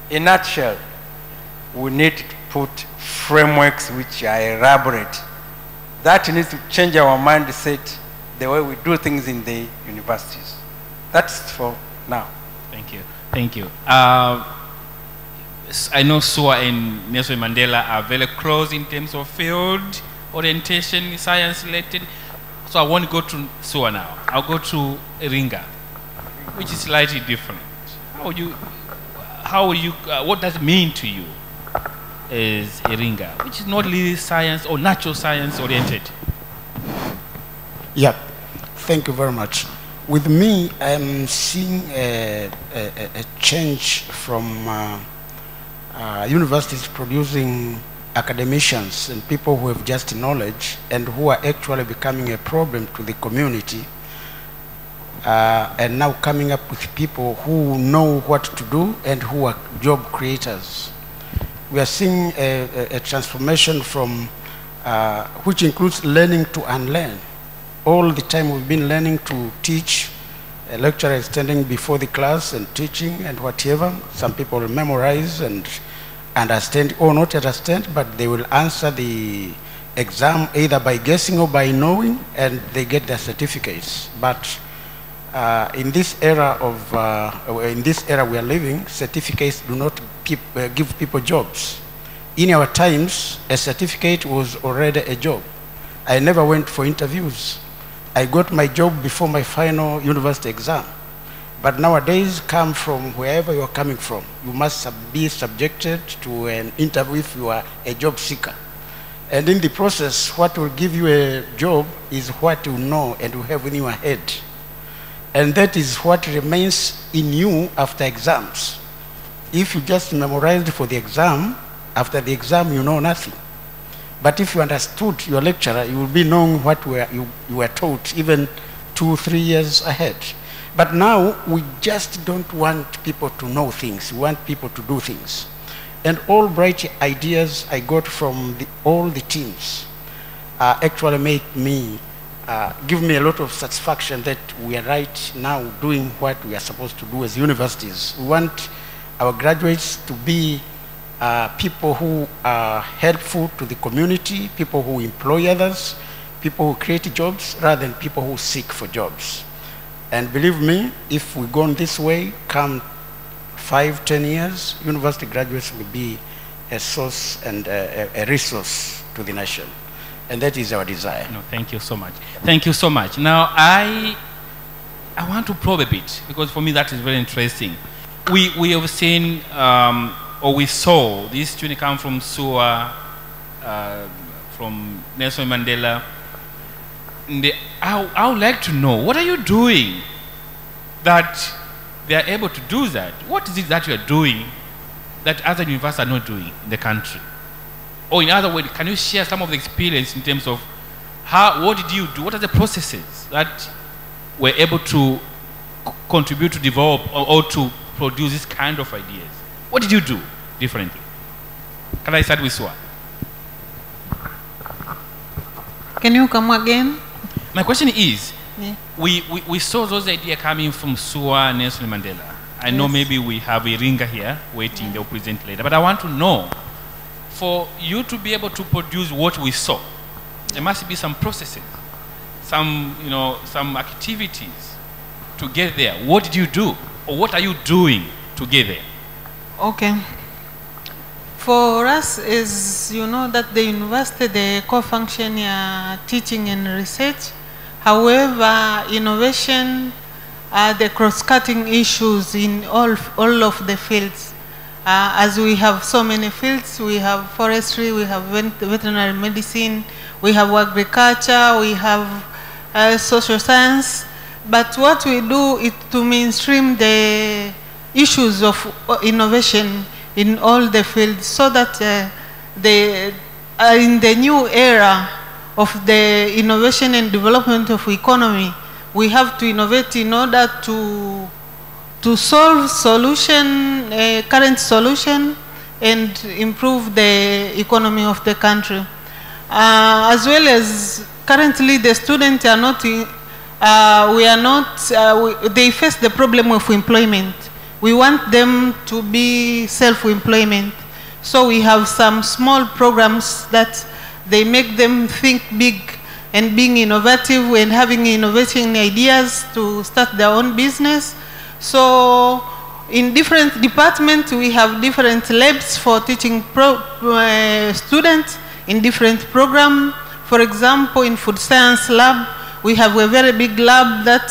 In a nutshell, we need to put frameworks which are elaborate. That needs to change our mindset, the way we do things in the universities. That's for now. Thank you. Thank you. I know SUA and Nelson Mandela are very close in terms of field orientation, science related. So I won't go to SUA now. I'll go to Iringa, which is slightly different. What does it mean to you as Iringa, which is not really science or natural science oriented? Yeah, thank you very much. With me, I'm seeing a change from universities producing academicians and people who have just knowledge and who are actually becoming a problem to the community, and now coming up with people who know what to do and who are job creators. We are seeing a transformation from which includes learning to unlearn. All the time we've been learning to teach, a lecturer standing before the class and teaching and whatever. Some people will memorize and understand or not understand, but they will answer the exam either by guessing or by knowing, and they get their certificates. But in this era we are living, certificates do not give people jobs. In our times, a certificate was already a job. I never went for interviews. I got my job before my final university exam. But nowadays, come from wherever you are coming from. You must be subjected to an interview if you are a job seeker. And in the process, what will give you a job is what you know and you have in your head. And that is what remains in you after exams. If you just memorized for the exam, after the exam you know nothing. But if you understood your lecturer, you will be knowing what you were taught even 2-3 years ahead. But now we just don't want people to know things. We want people to do things. And all bright ideas I got from all the teams actually make me, give me a lot of satisfaction that we are right now doing what we are supposed to do as universities. We want our graduates to be people who are helpful to the community, people who employ others, people who create jobs rather than people who seek for jobs. And believe me, if we go on this way, come 5-10 years, university graduates will be a source and a resource to the nation. And that is our desire. No, thank you so much. Thank you so much. Now, I want to probe a bit, because for me that is very interesting. We have seen, or we saw, this student come from SUA, from Nelson Mandela. I would like to know, what are you doing that they are able to do that? What is it that you are doing that other universities are not doing in the country? Or in other words, can you share some of the experience in terms of what did you do? What are the processes that were able to contribute to develop or to produce this kind of ideas? What did you do differently? Can I start with Sua? Can you come again? My question is, Yeah. we saw those ideas coming from SUA and Nelson Mandela. I know Yes. maybe we have a ringer here waiting, they'll present later, but I want to know, for you to be able to produce what we saw, there must be some processes, some activities to get there. What did you do, or what are you doing to get there? Okay. For us, is you know that the university, the core function, teaching and research. However, innovation, the cross-cutting issues in all of the fields. As we have so many fields, we have forestry, we have veterinary medicine, we have agriculture, we have social science. But what we do is to mainstream the issues of innovation in all the fields, so that in the new era of the innovation and development of economy, we have to innovate in order to solve current solution and improve the economy of the country. As well as currently the students are not, they face the problem of employment. We want them to be self-employment. So we have some small programs that they make them think big and being innovative and having innovating ideas to start their own business. So in different departments, we have different labs for teaching students in different programs. For example, in food science lab, we have a very big lab that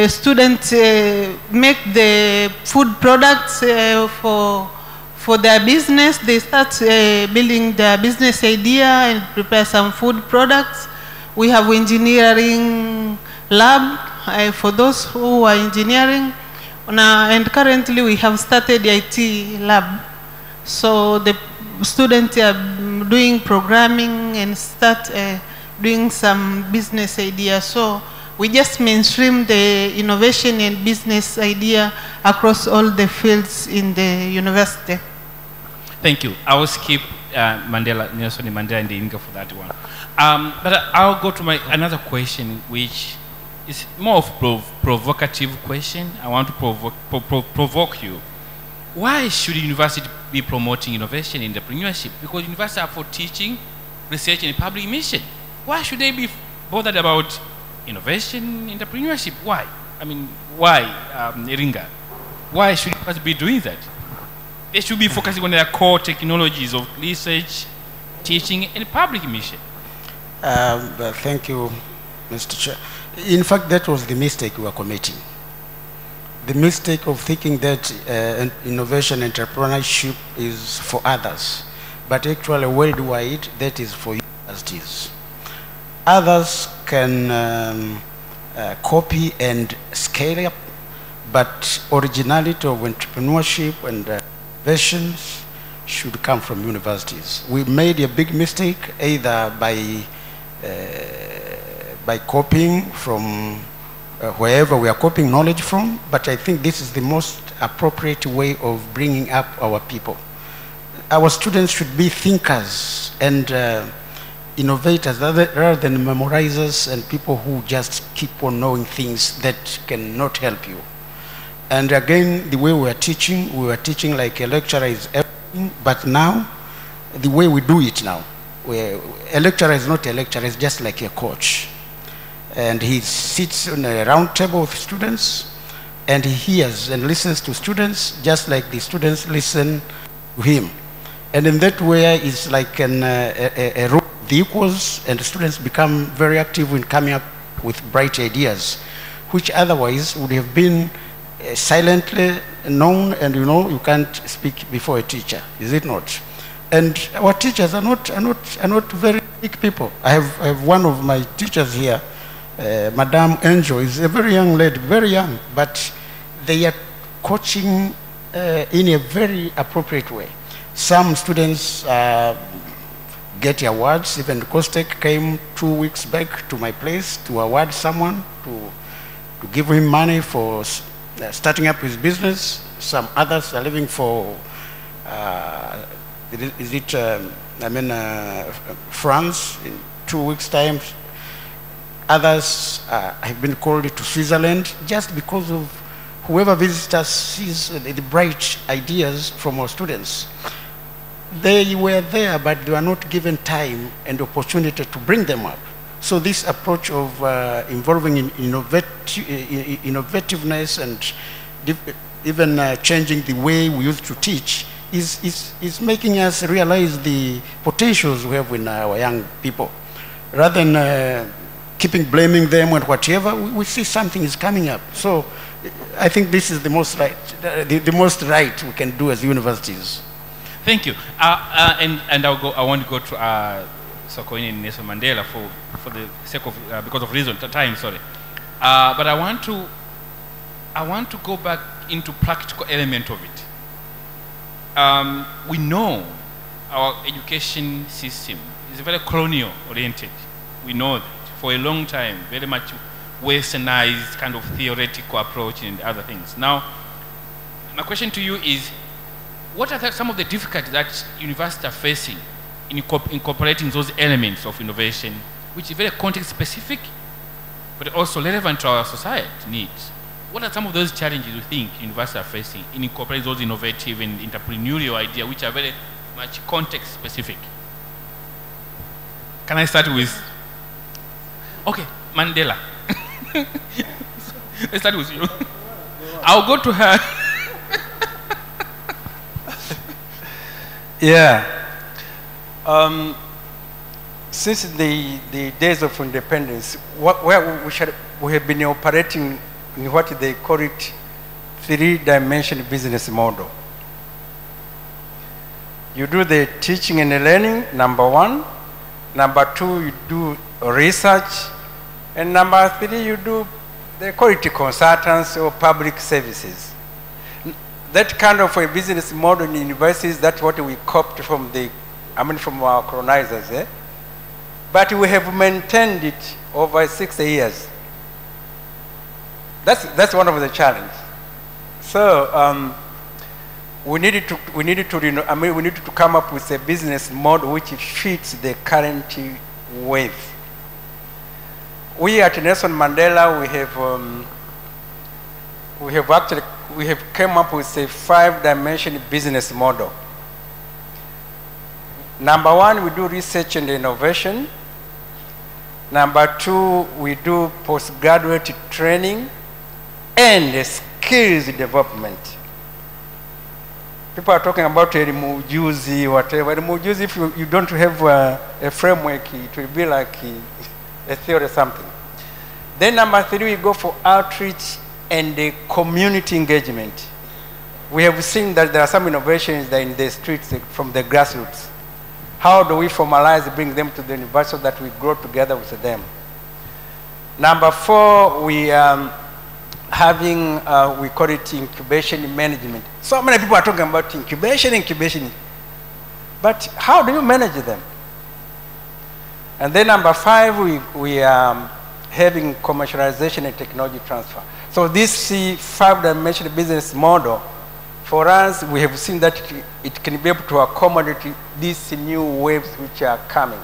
students make the food products for their business. They start building their business idea and prepare some food products. We have engineering lab for those who are engineering. And currently we have started the IT lab. So the students are doing programming and start doing some business ideas. So we just mainstream the innovation and business idea across all the fields in the university. Thank you. I will skip Nelson Mandela and the Inga for that one. But I'll go to another question, which is more of provocative question. I want to provoke you. Why should university be promoting innovation and entrepreneurship? Because universities are for teaching, research, and public mission. Why should they be bothered about innovation, entrepreneurship? Why? I mean, why, Iringa? Why should you be doing that? They should be focusing on their core technologies of research, teaching, and public mission. Thank you, Mr. Chair. In fact, that was the mistake we were committing. The mistake of thinking that innovation entrepreneurship is for others, but actually worldwide, that is for universities. Others can copy and scale up, but originality of entrepreneurship and innovations should come from universities. We made a big mistake either by copying from wherever we are copying knowledge from, but I think this is the most appropriate way of bringing up our people. Our students should be thinkers and innovators rather than memorizers and people who just keep on knowing things that cannot help you. And again, the way we were teaching like a lecturer is everything, but now, the way we do it now, a lecturer is not a lecturer, it's just like a coach. And he sits on a round table with students, and he hears and listens to students just like the students listen to him. And in that way, it's like a room of equals, and the students become very active in coming up with bright ideas, which otherwise would have been silently known, and you can't speak before a teacher, is it not? And our teachers are not very big people. I have one of my teachers here, Madame Angel, is a very young lady, very young, but they are coaching in a very appropriate way. Some students get awards. Even Kostek came 2 weeks back to my place to award someone, to give him money for starting up his business. Some others are living for, France in 2 weeks' time. Others have been called to Switzerland just because of whoever visits us sees the bright ideas from our students. They were there, but they were not given time and opportunity to bring them up. So this approach of involving in innovativeness and even changing the way we used to teach is making us realize the potentials we have in our young people. Rather than keeping blaming them and whatever, we see something is coming up. So I think this is the most right, the most right we can do as universities. Thank you. And I want to go to Sokoine and Nelson Mandela for the sake of because of reason time. Sorry, but I want to go back into practical element of it. We know our education system is very colonial oriented. We know that for a long time, very much westernized kind of theoretical approach and other things. Now, my question to you is, what are some of the difficulties that universities are facing in incorporating those elements of innovation, which is very context specific, but also relevant to our society needs? What are some of those challenges you think universities are facing in incorporating those innovative and entrepreneurial ideas, which are very much context specific? Can I start with? Okay, Mandela. Let's start with you. I'll go to her. Yeah. Since the days of independence, where we have been operating in what they call it three-dimensional business model. You do the teaching and the learning, number one. Number two, you do research. And number three, you do the quality consultants or public services. That kind of a business model in universities, that's what we copied from from our colonizers. But we have maintained it over 60 years. That's one of the challenges. So we needed to come up with a business model which fits the current wave. We at Nelson Mandela, we have come up with a 5-dimensional business model. Number one, we do research and innovation. Number two, we do postgraduate training and skills development. People are talking about elimu ujuzi, whatever. Elimu ujuzi, if you don't have a framework, it will be like a theory or something. Then number three, we go for outreach and the community engagement. We have seen that there are some innovations that in the streets from the grassroots. How do we formalize, bring them to the university so that we grow together with them? Number 4, we having, we call it incubation management. So many people are talking about incubation. But how do you manage them? And then number 5, we are having commercialization and technology transfer. So this 5-dimensional business model, for us, we have seen that it can be able to accommodate these new waves which are coming.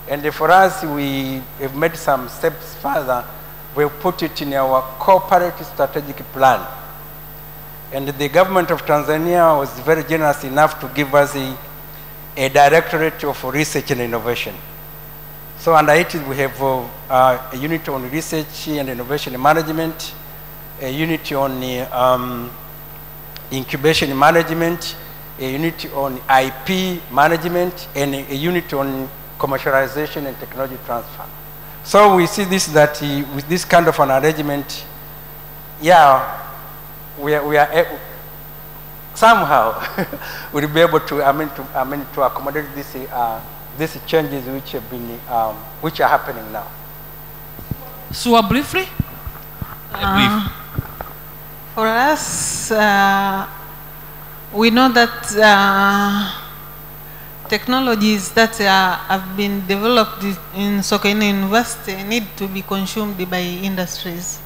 And for us, we have made some steps further. We've put it in our corporate strategic plan. And the government of Tanzania was very generous enough to give us a directorate of research and innovation. So under it, we have a unit on research and innovation management, a unit on incubation management, a unit on IP management, and a unit on commercialization and technology transfer. So we see this, that with this kind of an arrangement, yeah, we are somehow we'll be able to, to accommodate this, these changes which have been, which are happening now. So briefly? For us, we know that technologies that have been developed in Sokoine University need to be consumed by industries.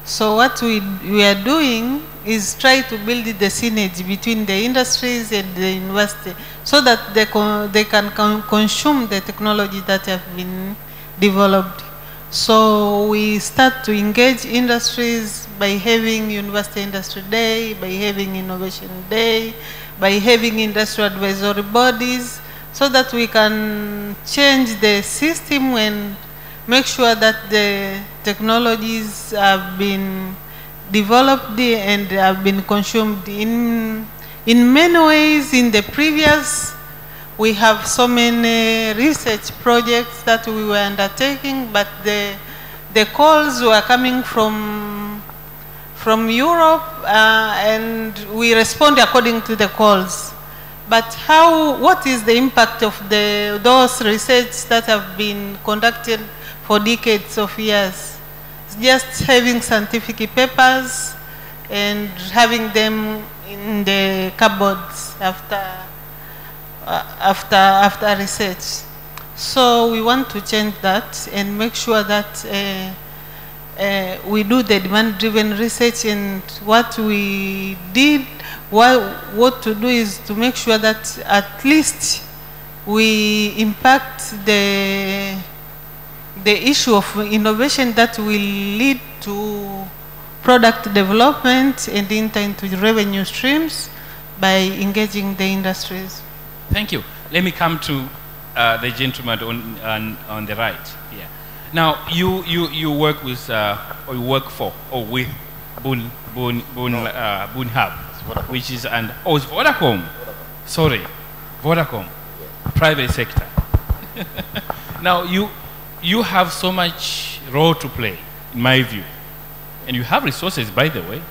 So what we are doing is try to build the synergy between the industries and the university so that they can consume the technology that have been developed. So we start to engage industries by having University Industry Day, by having Innovation Day, by having industrial advisory bodies, so that we can change the system and make sure that the technologies have been developed and have been consumed. In many ways, in the previous, we have so many research projects that we were undertaking, but the calls were coming from Europe, and we respond according to the calls. But what is the impact of those research that have been conducted for decades of years? It's just having scientific papers and having them in the cupboards after research. So we want to change that and make sure that we do the demand-driven research, and what we did, what to do is to make sure that at least we impact the issue of innovation that will lead to product development and into revenue streams by engaging the industries. Thank you. Let me come to the gentleman on the right here. Now, you work with, or you work for, or with Boon Hub, which is it's Vodacom. Sorry, Vodacom, private sector. Now, you have so much role to play, in my view, and you have resources, by the way.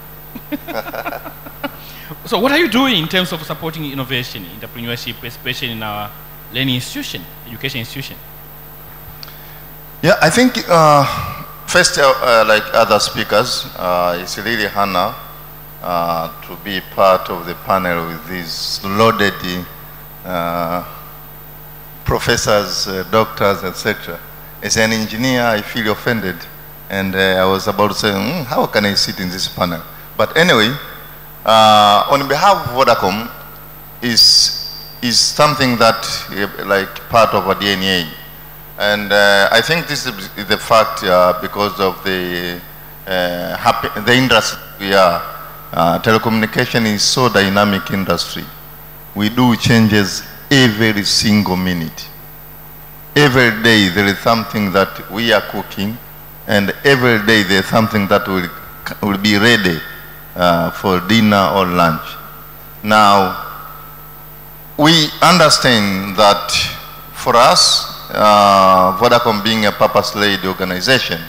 So what are you doing in terms of supporting innovation, entrepreneurship, especially in our learning institution, education institution? Yeah, I think first, like other speakers, it's really honor to be part of the panel with these loaded professors, doctors, etc. As an engineer, I feel offended, and I was about to say, how can I sit in this panel? But anyway, on behalf of Vodacom, is something that like part of our DNA. And I think this is the fact because of the industry we are. Telecommunication is so dynamic industry. We do changes every single minute. Every day there is something that we are cooking, and every day there is something that will be ready for dinner or lunch. Now, we understand that for us, Vodacom being a purpose-led organization,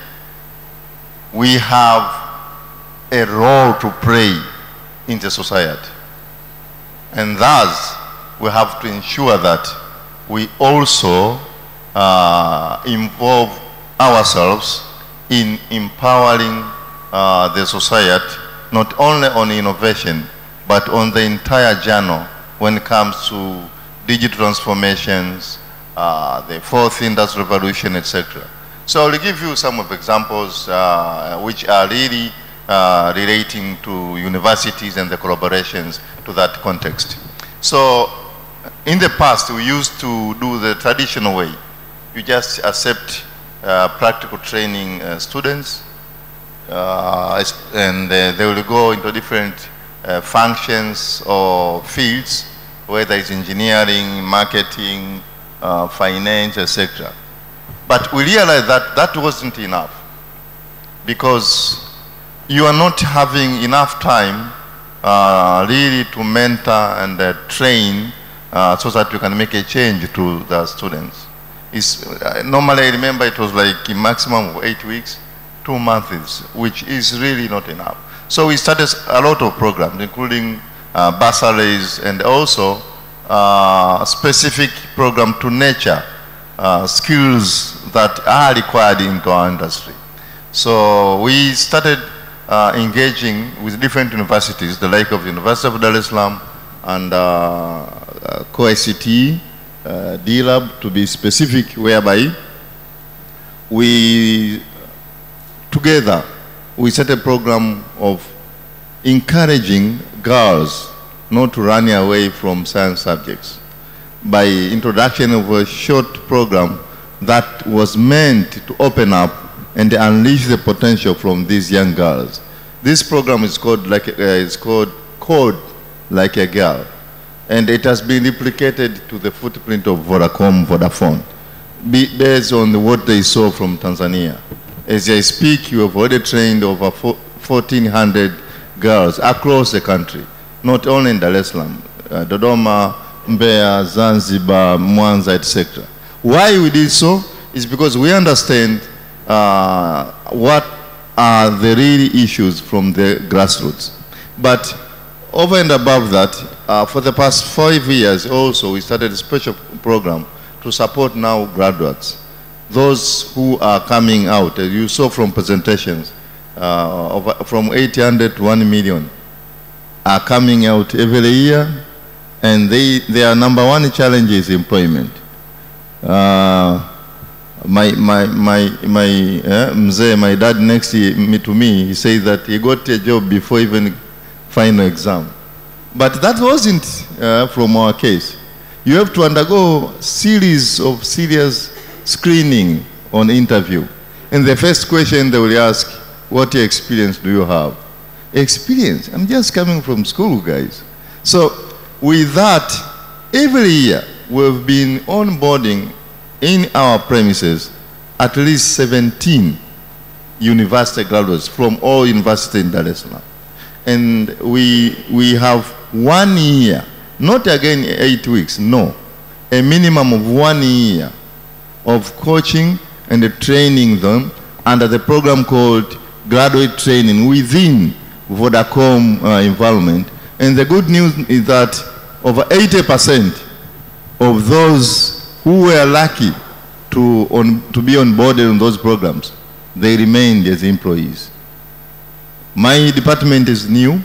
we have a role to play in the society. And thus, we have to ensure that we also involve ourselves in empowering the society, not only on innovation, but on the entire journey when it comes to digital transformations, the fourth industrial revolution, etc. So I'll give you some of examples which are really relating to universities and the collaborations to that context. So in the past, we used to do the traditional way. You just accept practical training students, and they will go into different functions or fields, whether it's engineering, marketing, finance, etc. But we realized that that wasn't enough, because you are not having enough time really to mentor and train so that you can make a change to the students. Normally, I remember it was like a maximum of 8 weeks, 2 months, which is really not enough. So we started a lot of programs, including bursaries and also specific program to nurture skills that are required into our industry. So we started engaging with different universities, the like of the University of Dar es Salaam and Co-ICT, D-Lab to be specific, whereby we together we set a program of encouraging girls not to run away from science subjects by introduction of a short program that was meant to open up and unleash the potential from these young girls. This program is called Code Like a Girl, and it has been replicated to the footprint of Vodafone, based on what they saw from Tanzania. As I speak, you have already trained over 1,400 girls across the country, not only in Dar es Salaam, Dodoma, Mbeya, Zanzibar, Mwanza, etc. Why we did so is because we understand what are the real issues from the grassroots. But over and above that, for the past 5 years also, we started a special program to support now graduates. Those who are coming out, as you saw from presentations, from 800 to 1 million are coming out every year, and their number one challenge is employment. My dad next to me, he said that he got a job before even final exam. But that wasn't from our case. You have to undergo series of serious screening on interview. And the first question they will ask, what experience do you have? Experience? I'm just coming from school, guys. So with that, every year we've been onboarding in our premises at least 17 university graduates from all universities in Dar es Salaam. And we have 1 year, not again 8 weeks, no, a minimum of 1 year of coaching and training them under the program called graduate training within Vodacom environment. And the good news is that over 80% of those who were lucky to be onboarded on those programs, they remained as employees. My department is new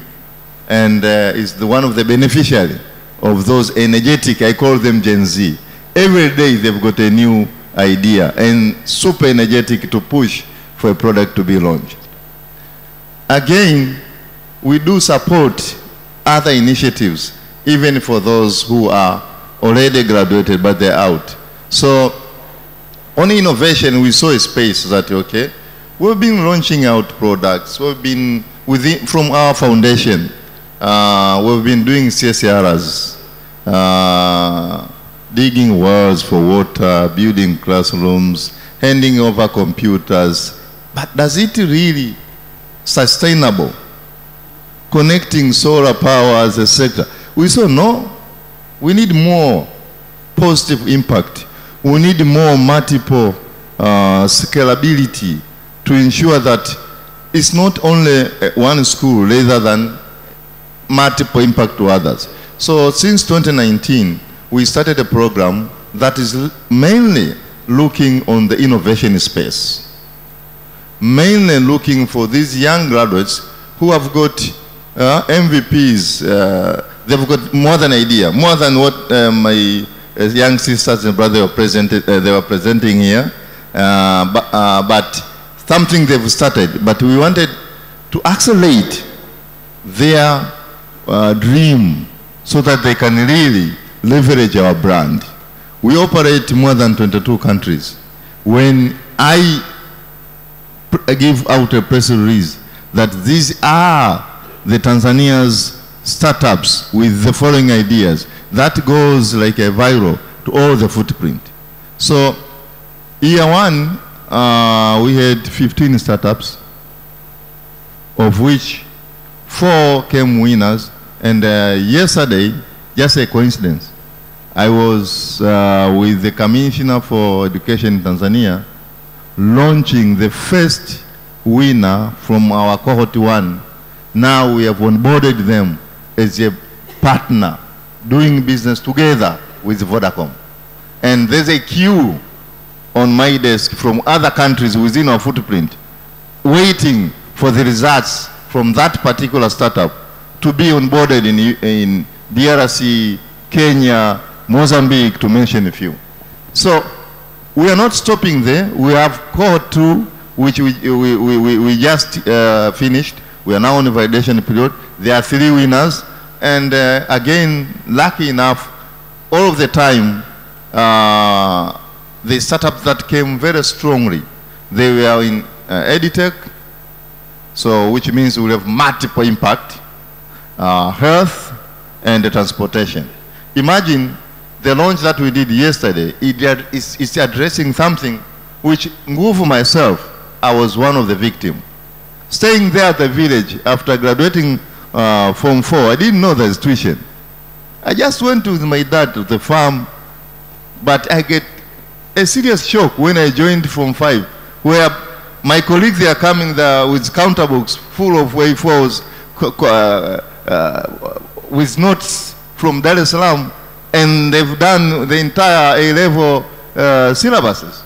and is one of the beneficiaries of those energetic, I call them Gen Z. Every day they've got a new idea and super energetic to push for a product to be launched. Again, we do support other initiatives, even for those who are already graduated but they're out. So on innovation, we saw a space that, okay, we've been launching out products. We've been from our foundation. We've been doing CSRs, digging wells for water, building classrooms, handing over computers. But does it really sustainable? Connecting solar powers, etc. We saw no. We need more positive impact. We need more multiple scalability to ensure that it's not only one school rather than multiple impact to others. So since 2019, we started a program that is mainly looking on the innovation space. mainly looking for these young graduates who have got MVPs. They've got more than idea, more than what my young sisters and brothers they were presenting here. But something they've started. But we wanted to accelerate their dream so that they can really leverage our brand. We operate more than 22 countries. When I give out a press release that these are the Tanzania's startups with the following ideas, that goes like a viral to all the footprint. So year one, we had 15 startups, of which 4 came winners. And yesterday, just a coincidence, I was with the Commissioner for Education in Tanzania launching the first winner from our cohort 1. Now we have onboarded them as a partner doing business together with Vodacom. And there's a queue on my desk from other countries within our footprint waiting for the results from that particular startup to be onboarded in DRC, Kenya, Mozambique, to mention a few. So we are not stopping there. We have cohort 2, which we just finished. We are now on a validation period. There are 3 winners. And again, lucky enough, all of the time, the startups that came very strongly, they were in EdTech, so which means we will have multiple impact, health, and transportation. Imagine the launch that we did yesterday. It's addressing something which, Nguvu myself, I was one of the victims. Staying there at the village after graduating Form 4, I didn't know there's tuition. I just went with my dad to the farm, but I get a serious shock when I joined Form 5, where my colleagues, they are coming there with counter books full of way fours, with notes from Dar es Salaam, and they've done the entire A-level syllabuses.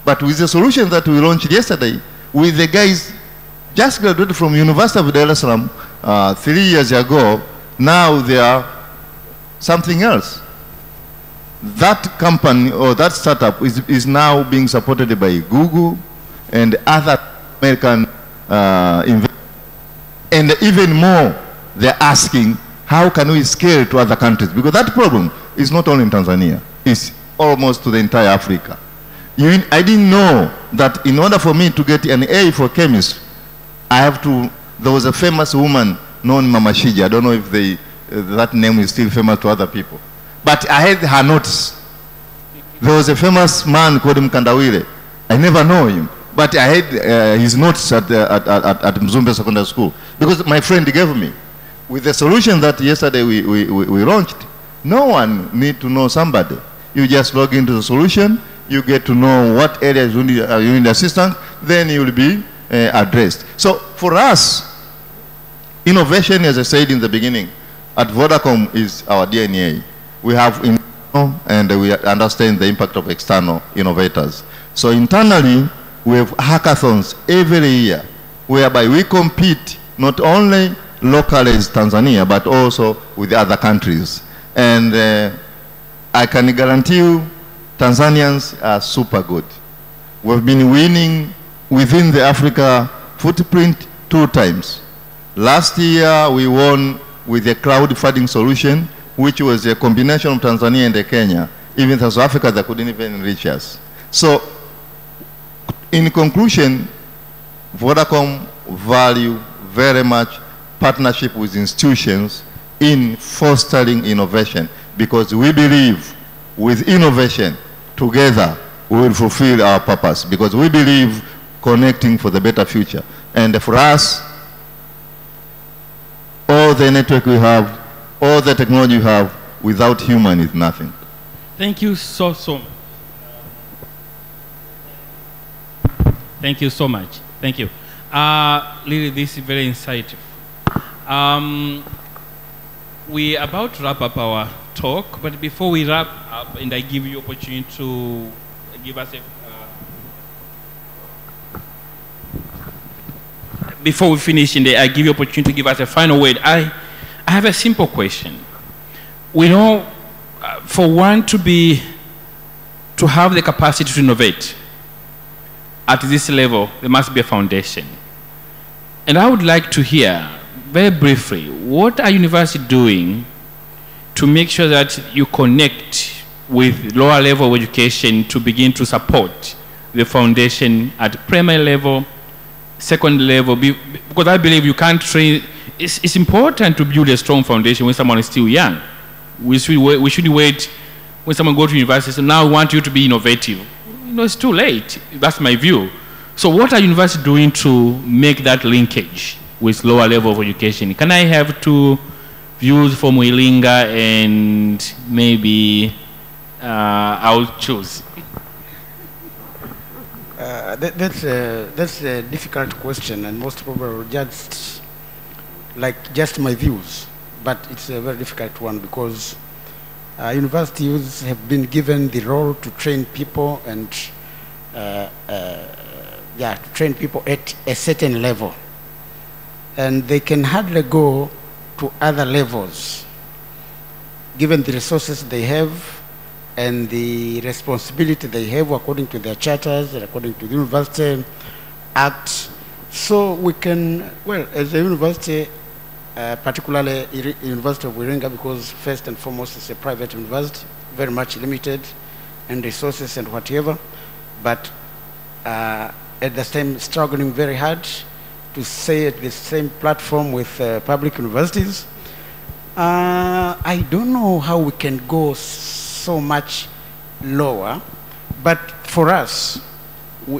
But with the solution that we launched yesterday, with the guys just graduated from University of Dar es Salaam 3 years ago, now they are something else. That company or that startup is now being supported by Google and other American investors. And even more, they're asking, how can we scale to other countries? Because that problem is not only in Tanzania, it's almost to the entire Africa. I didn't know that in order for me to get an A for chemistry, I have to, there was a famous woman known Mama Shija. I don't know if that name is still famous to other people. But I had her notes. There was a famous man called Mkandawile. I never know him. But I had his notes at Mzumbe Secondary School. Because my friend gave me. With the solution that yesterday we launched, no one need to know somebody. You just log into the solution, you get to know what areas you need assistance, then you will be addressed. So for us, innovation, as I said in the beginning, at Vodacom is our DNA. We have internal and we understand the impact of external innovators. So internally, we have hackathons every year, whereby we compete not only locally as Tanzania, but also with other countries. And I can guarantee you, Tanzanians are super good. We've been winning within the Africa footprint 2 times. Last year, we won with a crowdfunding solution, which was a combination of Tanzania and Kenya. Even South Africa, they couldn't even reach us. So, in conclusion, Vodacom value very much partnership with institutions in fostering innovation, because we believe with innovation, together, we will fulfill our purpose, because we believe connecting for the better future. And for us, all the network we have, all the technology we have, without human is nothing. Thank you so much. Thank you so much. Thank you. Really, this is very insightful. We are about to wrap up our talk, but before we wrap up, and I give you opportunity to give us a before we finish and I give you opportunity to give us a final word, I have a simple question. We know for one to have the capacity to innovate at this level, there must be a foundation. And I would like to hear, very briefly, what are universities doing to make sure that you connect with lower level of education to begin to support the foundation at primary level, second level, because I believe you can't train, it's important to build a strong foundation when someone is still young. We should wait when someone goes to university, so now we want you to be innovative. You know, it's too late. That's my view. So what are universities doing to make that linkage with lower level of education? Can I have two views from Ilinga and maybe I'll choose? That's a difficult question, and most probably just my views. But it's a very difficult one because universities have been given the role to train people and to train people at a certain level, and they can hardly go to other levels given the resources they have and the responsibility they have according to their charters and according to the University Act. So we can, well, as a university, particularly University of Iringa, because first and foremost it's a private university, very much limited in resources and whatever, but at the same struggling very hard to stay at the same platform with public universities. I don't know how we can go so much lower, but for us,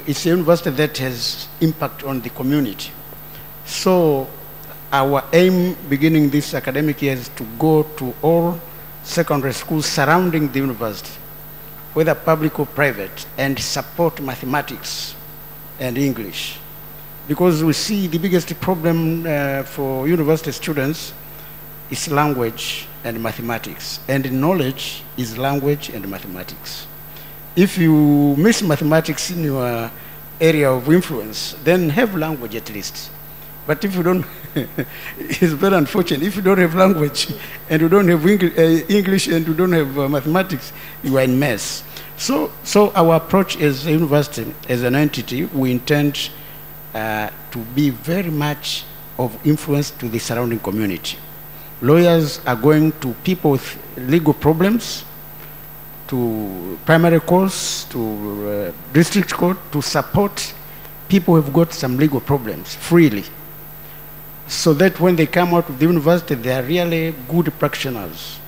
it's a university that has impact on the community. So our aim beginning this academic year is to go to all secondary schools surrounding the university, whether public or private, and support mathematics and English. Because we see the biggest problem for university students is language and mathematics, and knowledge is language and mathematics. If you miss mathematics in your area of influence, then have language at least. But if you don't, it's very unfortunate. If you don't have language and you don't have English and you don't have mathematics, you are in mess. So our approach as a university, as an entity, we intend to be very much of influence to the surrounding community. Lawyers are going to people with legal problems, to primary courts, to district court, to support people who have got some legal problems freely, so that when they come out of the university, they are really good practitioners.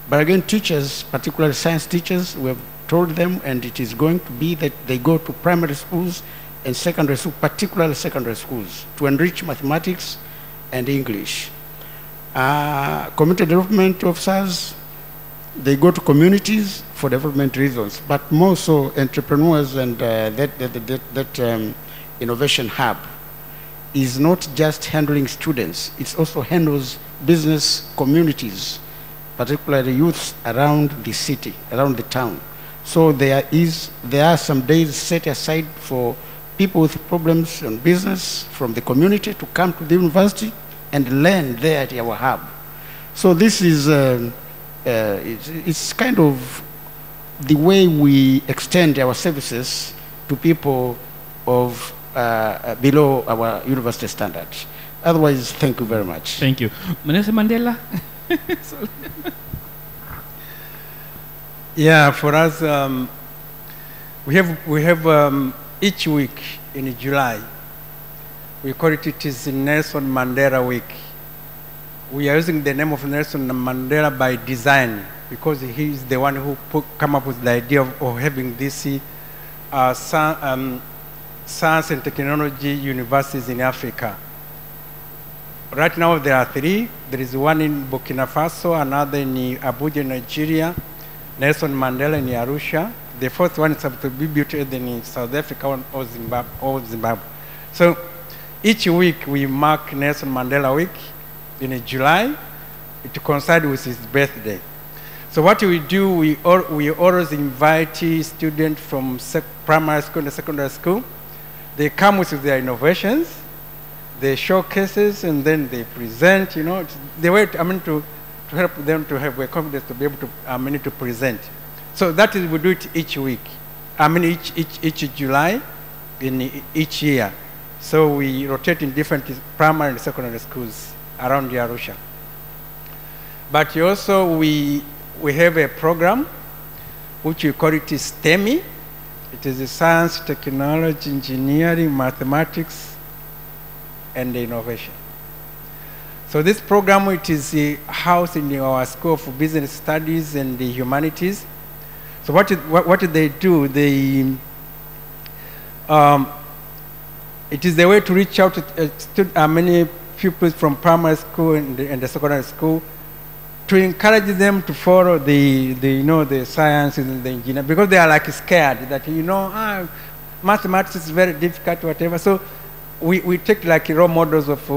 But again, teachers, particularly science teachers, we have told them, and it is going to be that they go to primary schools and secondary schools, particularly secondary schools, to enrich mathematics and English. Community development officers, they go to communities for development reasons, but more so entrepreneurs, and that innovation hub is not just handling students, it also handles business communities, particularly youths around the city, around the town. So there are some days set aside for people with problems in business from the community to come to the university and learn there at our hub. So this is, it's kind of the way we extend our services to people of below our university standards. Otherwise, thank you very much. Thank you. Manese Mandela? Yeah, for us, we have each week in July, we call it is Nelson Mandela Week. We are using the name of Nelson Mandela by design, because he is the one who come up with the idea of having this science and technology universities in Africa. Right now there are 3. There is one in Burkina Faso, another in Abuja, Nigeria, Nelson Mandela in Arusha. The 4th one is to be built in South Africa or Zimbabwe. So each week we mark Nelson Mandela Week in July to coincide with his birthday. So what we do, we always invite students from primary school and secondary school. They come with their innovations. they showcases and then they present, you know, it's the way, to help them to have a confidence to be able to, to present. So that is, we do it each week. Each July in each year. So we rotate in different primary and secondary schools around Arusha. But also we have a program which we call it STEMI. It is the science, technology, engineering, mathematics, and innovation. So this program, it is housed in our School of Business Studies and the Humanities. So what they do, it is the way to reach out to many pupils from primary school and the secondary school to encourage them to follow the science and the engineering, because they are like scared that, mathematics is very difficult, whatever. So we take like role models of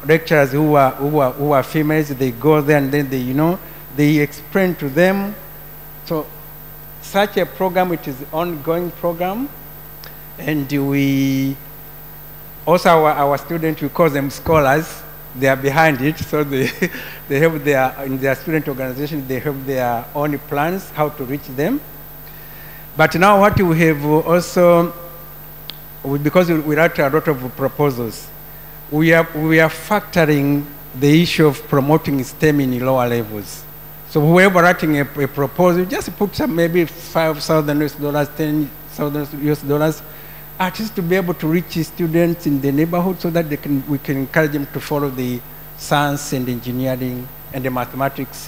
lecturers who are females. They go there and then they explain to them. So such a program, it is an ongoing program, and we also our students, we call them scholars. They are behind it, so they have in their student organization, they have their own plans how to reach them. But now what we have also, because we write a lot of proposals, we are factoring the issue of promoting STEM in lower levels. So whoever writing a proposal, just put some maybe $5,000, $10,000, at least to be able to reach students in the neighborhood, so that we can encourage them to follow the science and engineering and the mathematics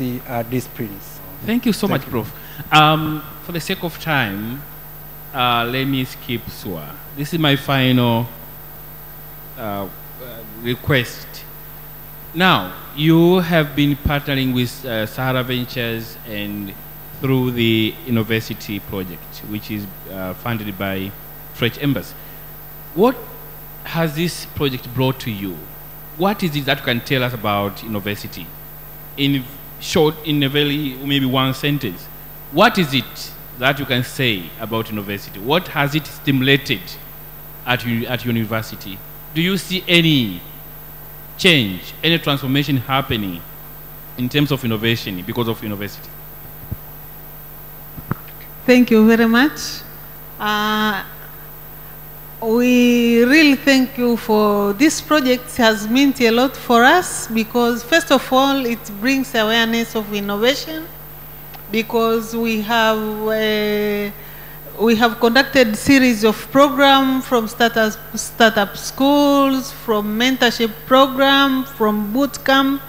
disciplines. Thank you so much, Prof. For the sake of time, let me skip SUA. This is my final request. Now, you have been partnering with Sahara Ventures and through the University project, which is funded by French Embassy. What has this project brought to you? What is it that you can tell us about University? In short, in a very, maybe one sentence, what is it that you can say about University? What has it stimulated at University? Do you see any change, any transformation happening in terms of innovation because of University? Thank you very much. We really thank you for this project. Has meant a lot for us, because first of all, it brings awareness of innovation, because we have conducted series of programs from startup schools, from mentorship program, from boot camp,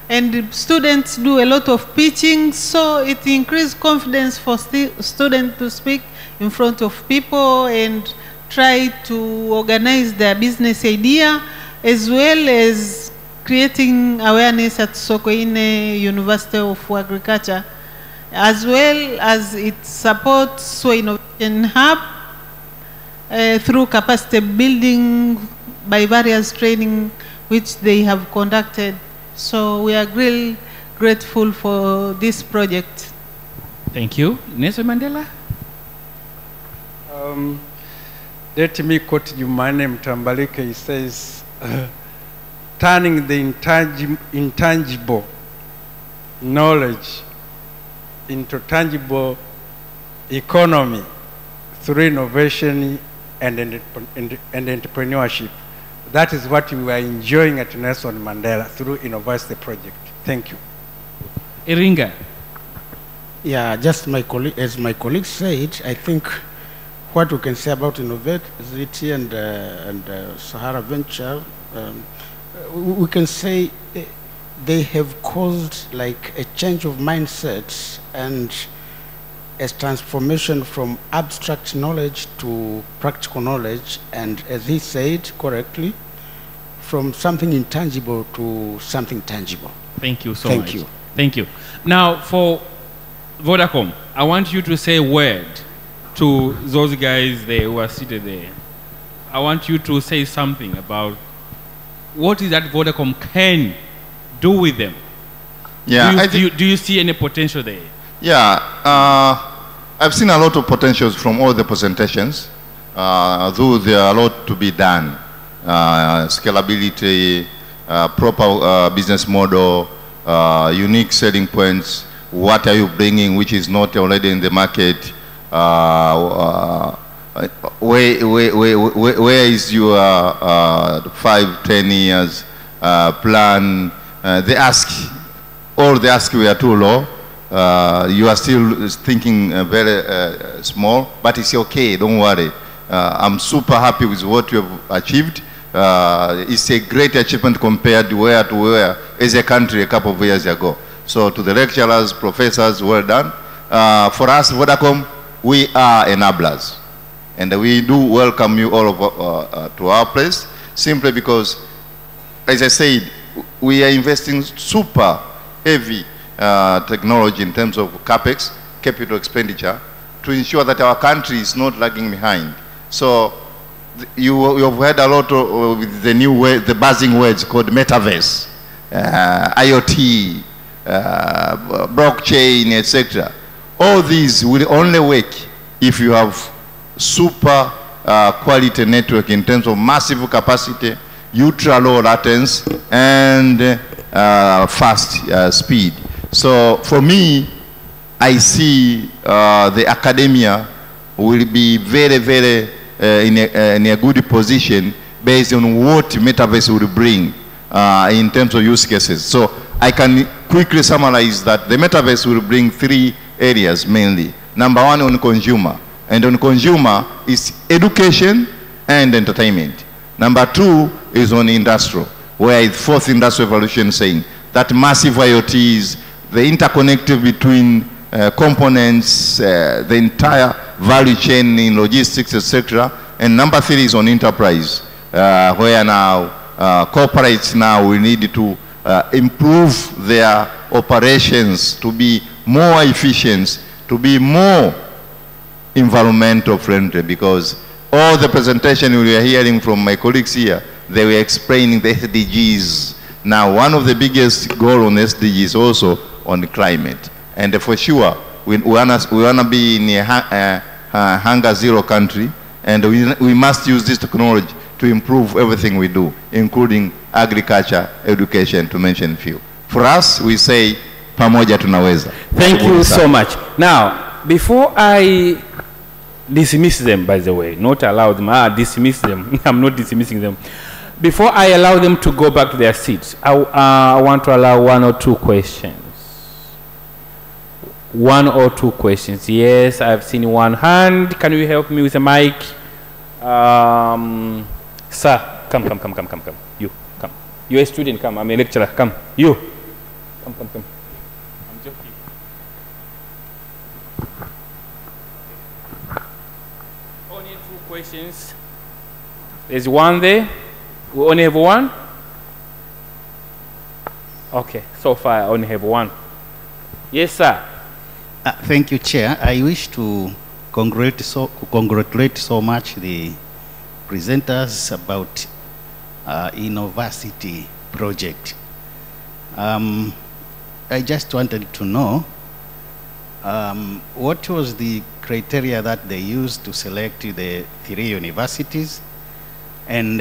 and students do a lot of pitching, so it increased confidence for students to speak in front of people and try to organize their business idea, as well as creating awareness at Sokoine University of Agriculture, as well as it supports SUA Innovation Hub through capacity building by various training which they have conducted. So we are really grateful for this project. Thank you. Nelson Mandela? Let me quote you, my name Tambalike. He says, turning the intangible knowledge into tangible economy through innovation and entrepreneurship. That is what we are enjoying at Nelson Mandela through University Project. Thank you. Iringa. Yeah, just as my colleague said, I think what we can say about University and Sahara Venture, we can say they have caused like a change of mindset and a transformation from abstract knowledge to practical knowledge, and as he said correctly, from something intangible to something tangible. Thank you so much. Thank you. Thank you. Now, for Vodacom, I want you to say a word to those guys there who are seated there. I want you to say something about what is that Vodacom can do with them. Yeah, do you see any potential there? Yeah, I've seen a lot of potentials from all the presentations, though there are a lot to be done. scalability, proper business model, unique selling points. What are you bringing which is not already in the market? Where is your 5-10 years plan? They ask, or they ask we are too low. You are still thinking very small, but it's okay, don't worry. I'm super happy with what you have achieved. It's a great achievement compared to where as a country a couple of years ago. So to the lecturers, professors, well done. For us, Vodacom, we are enablers. And we do welcome you all to our place, simply because, as I said, we are investing super heavy technology in terms of CapEx, capital expenditure, to ensure that our country is not lagging behind. So you have heard a lot of the new word, the buzzing words called metaverse, IoT, blockchain, etc. All these will only work if you have super quality network in terms of massive capacity, ultra low latency, and fast speed. So for me, I see the academia will be very, very in a good position based on what metaverse will bring in terms of use cases. So I can quickly summarize that the metaverse will bring 3 areas mainly. Number 1, on consumer. And on consumer is education and entertainment. Number 2 is on industrial, where the 4th industrial revolution saying that massive IoTs, the interconnective between components, the entire value chain in logistics, etc. And number 3 is on enterprise, where now corporates now will need to improve their operations to be more efficient, to be more environmental friendly, because all the presentation we are hearing from my colleagues here, they were explaining the SDGs. Now, one of the biggest goals on SDGs is also on climate. And for sure, we want to be in a hunger zero country, and we must use this technology to improve everything we do, including agriculture, education, to mention a few. For us, we say, pamoja tunaweza. Thank you so much. Now, before I dismiss them, by the way, not allow them, dismiss them. I'm not dismissing them. Before I allow them to go back to their seats, I want to allow 1 or 2 questions. 1 or 2 questions. Yes, I've seen one hand. Can you help me with a mic? Sir, come. You, come. You're a student, come. I'm a lecturer, come. You. Come. I'm joking. Only 2 questions. There's one there. We only have 1? Okay, so far I only have 1. Yes, sir. Thank you, Chair. I wish to congratulate so much the presenters about Innovacity project. I just wanted to know what was the criteria that they used to select the 3 universities, and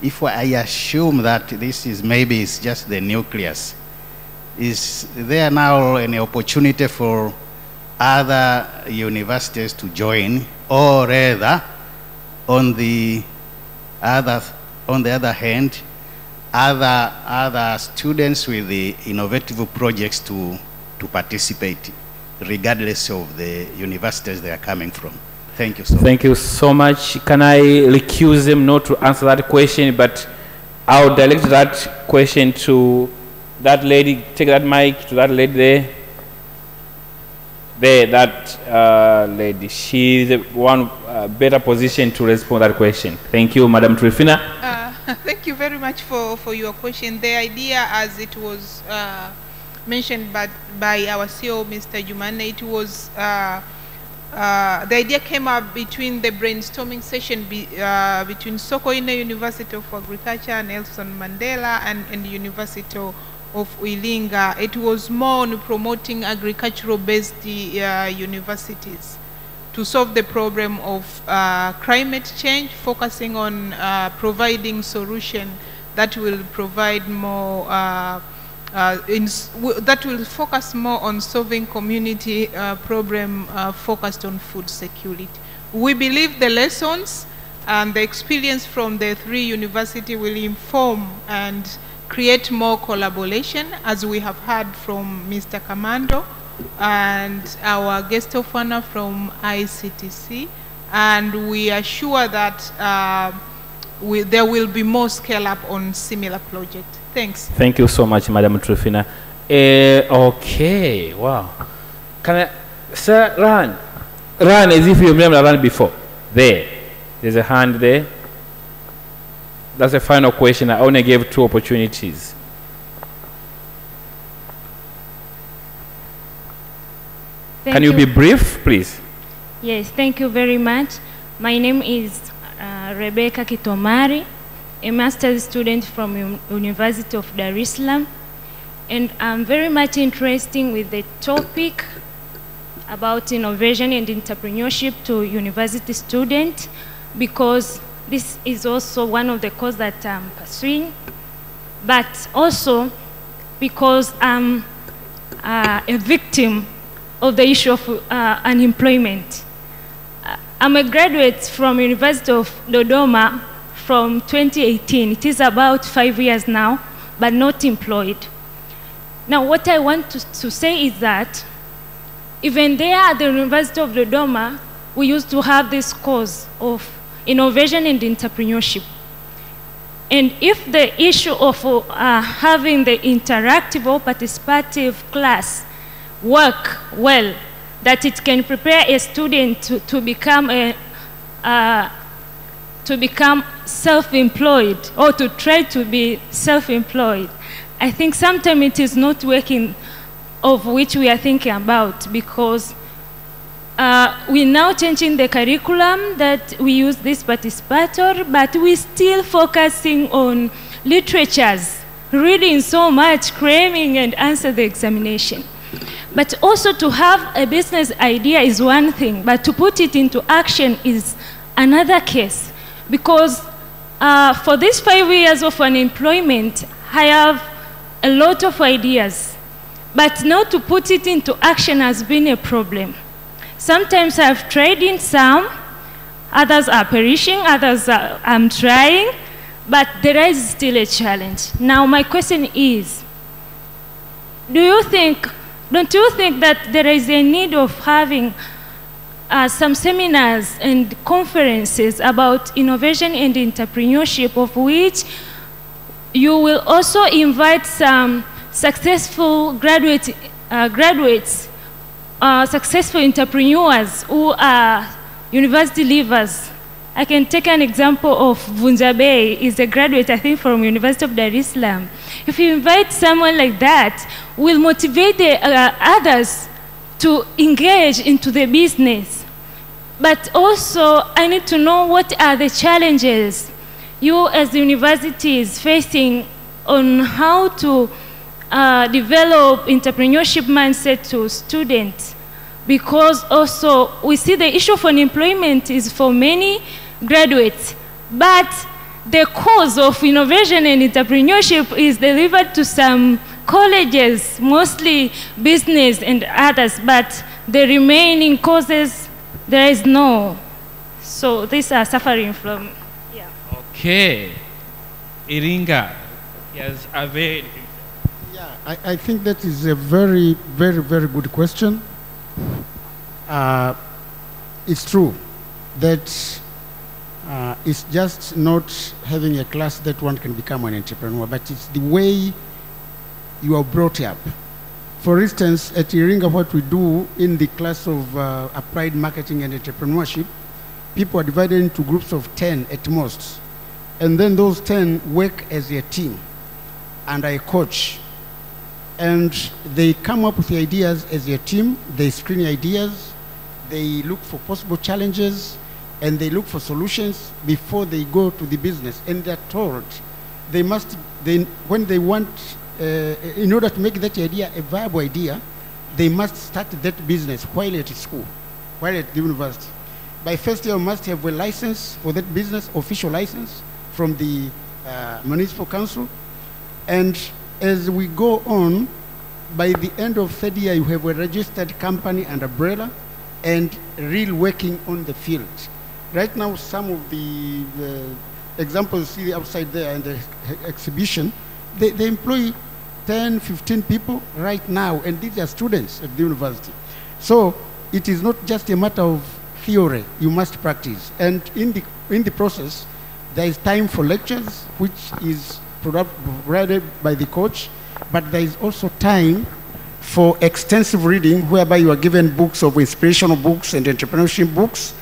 if I assume that this is maybe it's just the nucleus, is there now an opportunity for other universities to join, or rather, on the other hand, other students with the innovative projects to participate, regardless of the universities they are coming from? Thank you so much. Thank you so much. Can I recuse them not to answer that question, but I'll direct that question to that lady. Take that mic to that lady there. That lady. She's the one better positioned to respond to that question. Thank you, Madam Trifina. Thank you very much for your question. The idea, as it was mentioned by our CEO, Mr. Jumane, it was the idea came up between the brainstorming session between Sokoine University of Agriculture and Nelson Mandela and the University of Ilinga. It was more on promoting agricultural-based universities. to solve the problem of climate change, focusing on providing solution that will provide more, that will focus more on solving community problem focused on food security. We believe the lessons and the experience from the 3 universities will inform and create more collaboration, as we have heard from Mr. Kamando and our guest of honor from ICTC, and we are sure that there will be more scale up on similar projects. Thanks. Thank you so much, Madam Trufina. Okay, wow. Can I, sir, run as if you've never run before. There's a hand there. That's the final question. I only gave 2 opportunities. Can you be brief, please? Yes, thank you very much. My name is Rebecca Kitomari, a master's student from University of Dar es Salaam, and I'm very much interested with the topic about innovation and entrepreneurship to university students, because this is also one of the courses that I'm pursuing, but also because I'm a victim of the issue of unemployment. I'm a graduate from University of Dodoma from 2018. It is about 5 years now, but not employed. Now, what I want to say is that even there at the University of Dodoma, we used to have this course of innovation and entrepreneurship. And if the issue of having the interactive or participative class work well, that it can prepare a student to become self-employed, or to try to be self-employed, I think sometimes it is not working, of which we are thinking about, because we're now changing the curriculum that we use this participatory, but we're still focusing on literatures, reading so much, cramming and answer the examination. But also to have a business idea is one thing, but to put it into action is another case. Because for these 5 years of unemployment, I have a lot of ideas, but now to put it into action has been a problem. Sometimes I've tried in some, others are perishing, others I'm trying, but there is still a challenge. Now my question is, don't you think that there is a need of having some seminars and conferences about innovation and entrepreneurship, of which you will also invite some successful graduates, successful entrepreneurs who are university leavers? I can take an example of Vunjabe, is a graduate, I think, from University of Dar es Salaam. If you invite someone like that, will motivate the others to engage into the business. But also, I need to know what are the challenges you as the university is facing on how to develop entrepreneurship mindset to students. Because also, we see the issue of unemployment is for many graduates, but the cause of innovation and entrepreneurship is delivered to some colleges, mostly business and others, but the remaining causes, there is no. So these are suffering from, yeah. Okay. Iringa, yes, Aved. Yeah, I think that is a very, very, very good question. It's true that it's just not having a class that one can become an entrepreneur, but it's the way you are brought up. For instance, at Iringa, what we do in the class of applied marketing and entrepreneurship, people are divided into groups of 10 at most. And then those 10 work as a team under a coach. And they come up with the ideas as a team, they screen ideas, they look for possible challenges, and they look for solutions before they go to the business. And they're told they must, when they want, in order to make that idea a viable idea, they must start that business while at school. while at the university. By first year, you must have a license for that business, official license from the municipal council. And as we go on, by the end of third year, you have a registered company and umbrella and real working on the field. Right now, some of the examples you see outside there in the exhibition, they employ 10, 15 people right now, and these are students at the university. So it is not just a matter of theory, you must practice. And in the process, there is time for lectures, which is provided by the coach, but there is also time for extensive reading, whereby you are given books of inspirational books and entrepreneurship books.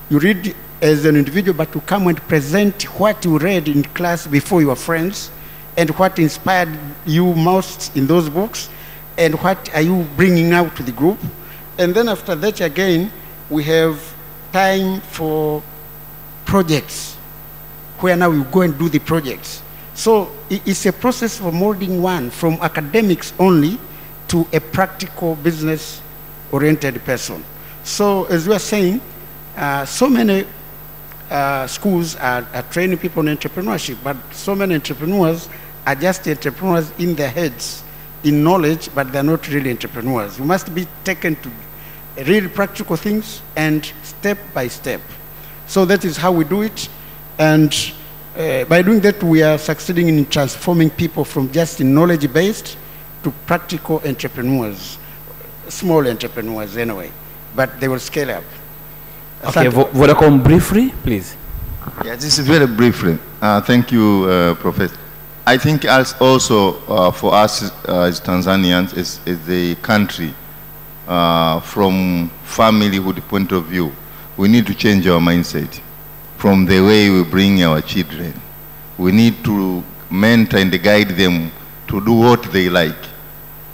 You read as an individual, but to come and present what you read in class before your friends, and what inspired you most in those books, and what are you bringing out to the group. And then after that, again, we have time for projects, where now you go and do the projects. So it's a process for molding one from academics only to a practical business-oriented person. So as we are saying, so many schools are training people in entrepreneurship, but so many entrepreneurs are just entrepreneurs in their heads, in knowledge, but they're not really entrepreneurs. You must be taken to real practical things and step by step. So that is how we do it. And by doing that, we are succeeding in transforming people from just knowledge-based to practical entrepreneurs, small entrepreneurs anyway, but they will scale up. Okay, Vodacom, briefly, please. Yeah, this is very briefly. Thank you, Professor. I think also for us as Tanzanians, as the country, from familyhood point of view, we need to change our mindset from the way we bring our children. We need to mentor and guide them to do what they like.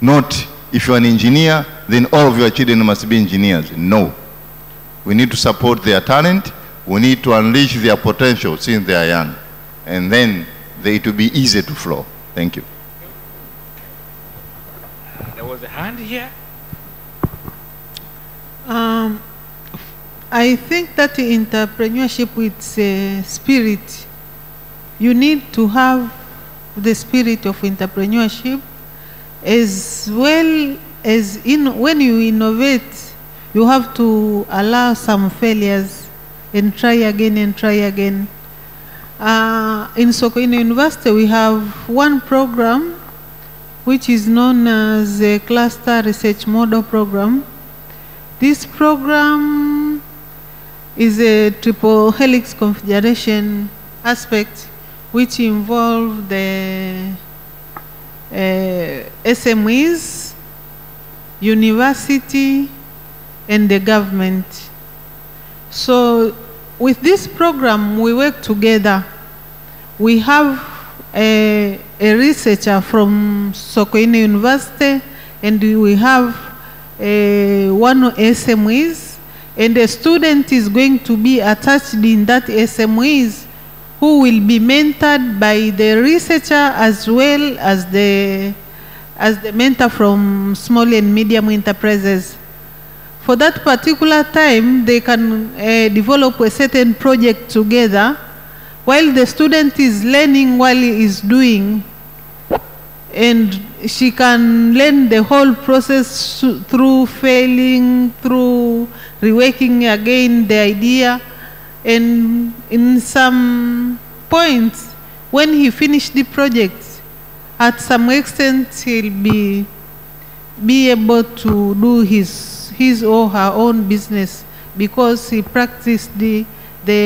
Not, if you're an engineer, then all of your children must be engineers. No. We need to support their talent. We need to unleash their potential since they are young. And then it will be easy to flow. Thank you. There was a hand here. I think that entrepreneurship with spirit, you need to have the spirit of entrepreneurship, as well as when you innovate, you have to allow some failures and try again and try again. In Sokoine University, we have one program which is known as a Cluster Research Model Program. This program is a triple helix configuration aspect which involve the SMEs, university, and the government. So with this program, we work together. We have a researcher from Sokoine University, and we have one SMEs, and the student is going to be attached in that SMEs, who will be mentored by the researcher as well as the mentor from small and medium enterprises. For that particular time, they can develop a certain project together while the student is learning while he is doing, and she can learn the whole process through failing, through reworking again the idea, and in some points, when he finished the project, at some extent he'll be able to do his or her own business, because he practiced the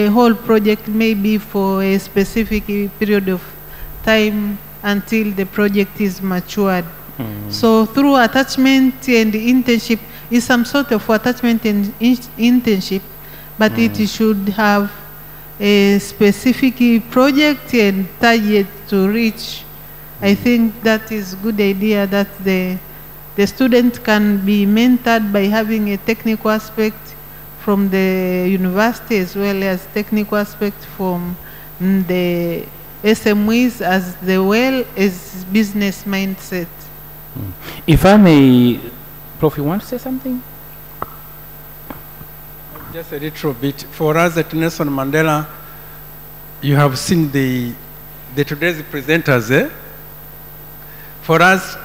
whole project maybe for a specific period of time until the project is matured. So through attachment and internship, is some sort of attachment and internship, but it should have a specific project and target to reach. I think that is a good idea, that the student can be mentored by having a technical aspect from the university, as well as technical aspect from the SMEs, as well as business mindset. If I may, Prof, you want to say something? Just a little bit. For us at Nelson Mandela, you have seen the today's presenters, eh? For us,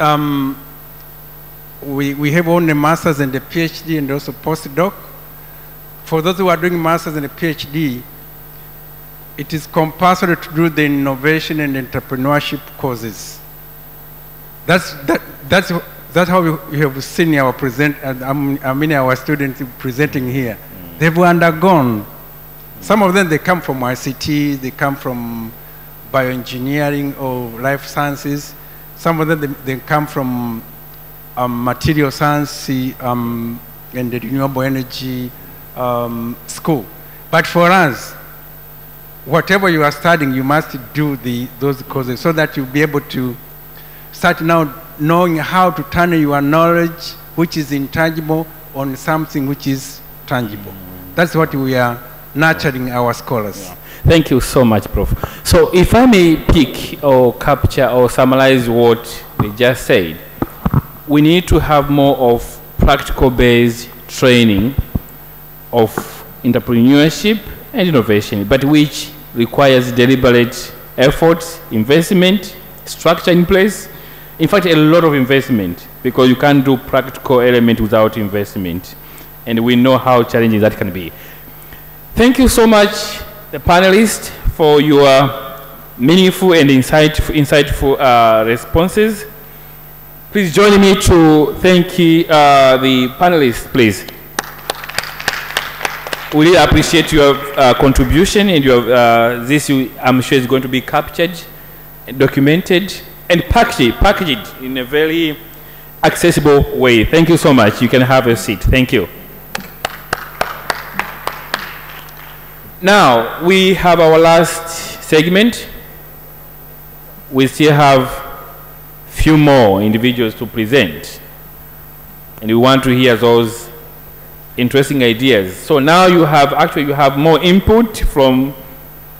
we have only masters and a PhD and also postdoc. For those who are doing masters and a PhD, it is compulsory to do the innovation and entrepreneurship courses. That's how we have seen our our students presenting here. They've undergone. Some of them, they come from ICT, they come from bioengineering or life sciences. Some of them, they come from material science and the renewable energy school. But for us, whatever you are studying, you must do those courses so that you'll be able to start now knowing how to turn your knowledge, which is intangible, on something which is tangible. That's what we are nurturing our scholars. Yeah. Thank you so much, Prof. So if I may pick or capture or summarize what they just said, we need to have more of practical-based training of entrepreneurship and innovation, but which requires deliberate effort, investment, structure in place. In fact, a lot of investment, because you can't do practical element without investment. And we know how challenging that can be. Thank you so much, the panelists, for your meaningful and insightful responses. Please join me to thank the panelists, please. We really appreciate your contribution, and your, I'm sure is going to be captured, and documented, and packaged in a very accessible way. Thank you so much. You can have a seat. Thank you. Now, we have our last segment. We still have few more individuals to present, and we want to hear those interesting ideas. So now you have more input from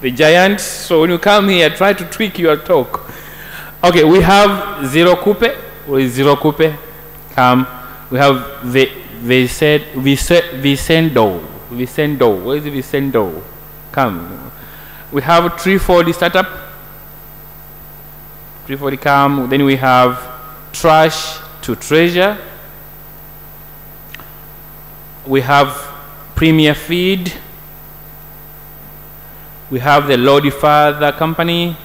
the giants. So when you come here, try to tweak your talk. Okay, we have Zero Coupe. Where is Zero Coupe? Come. We have Vicendo. Where is Vicendo? Come. We have 340 startup. 340 come. Then we have Trash to Treasure. We have Premier Feed. We have the Lordy Father Company.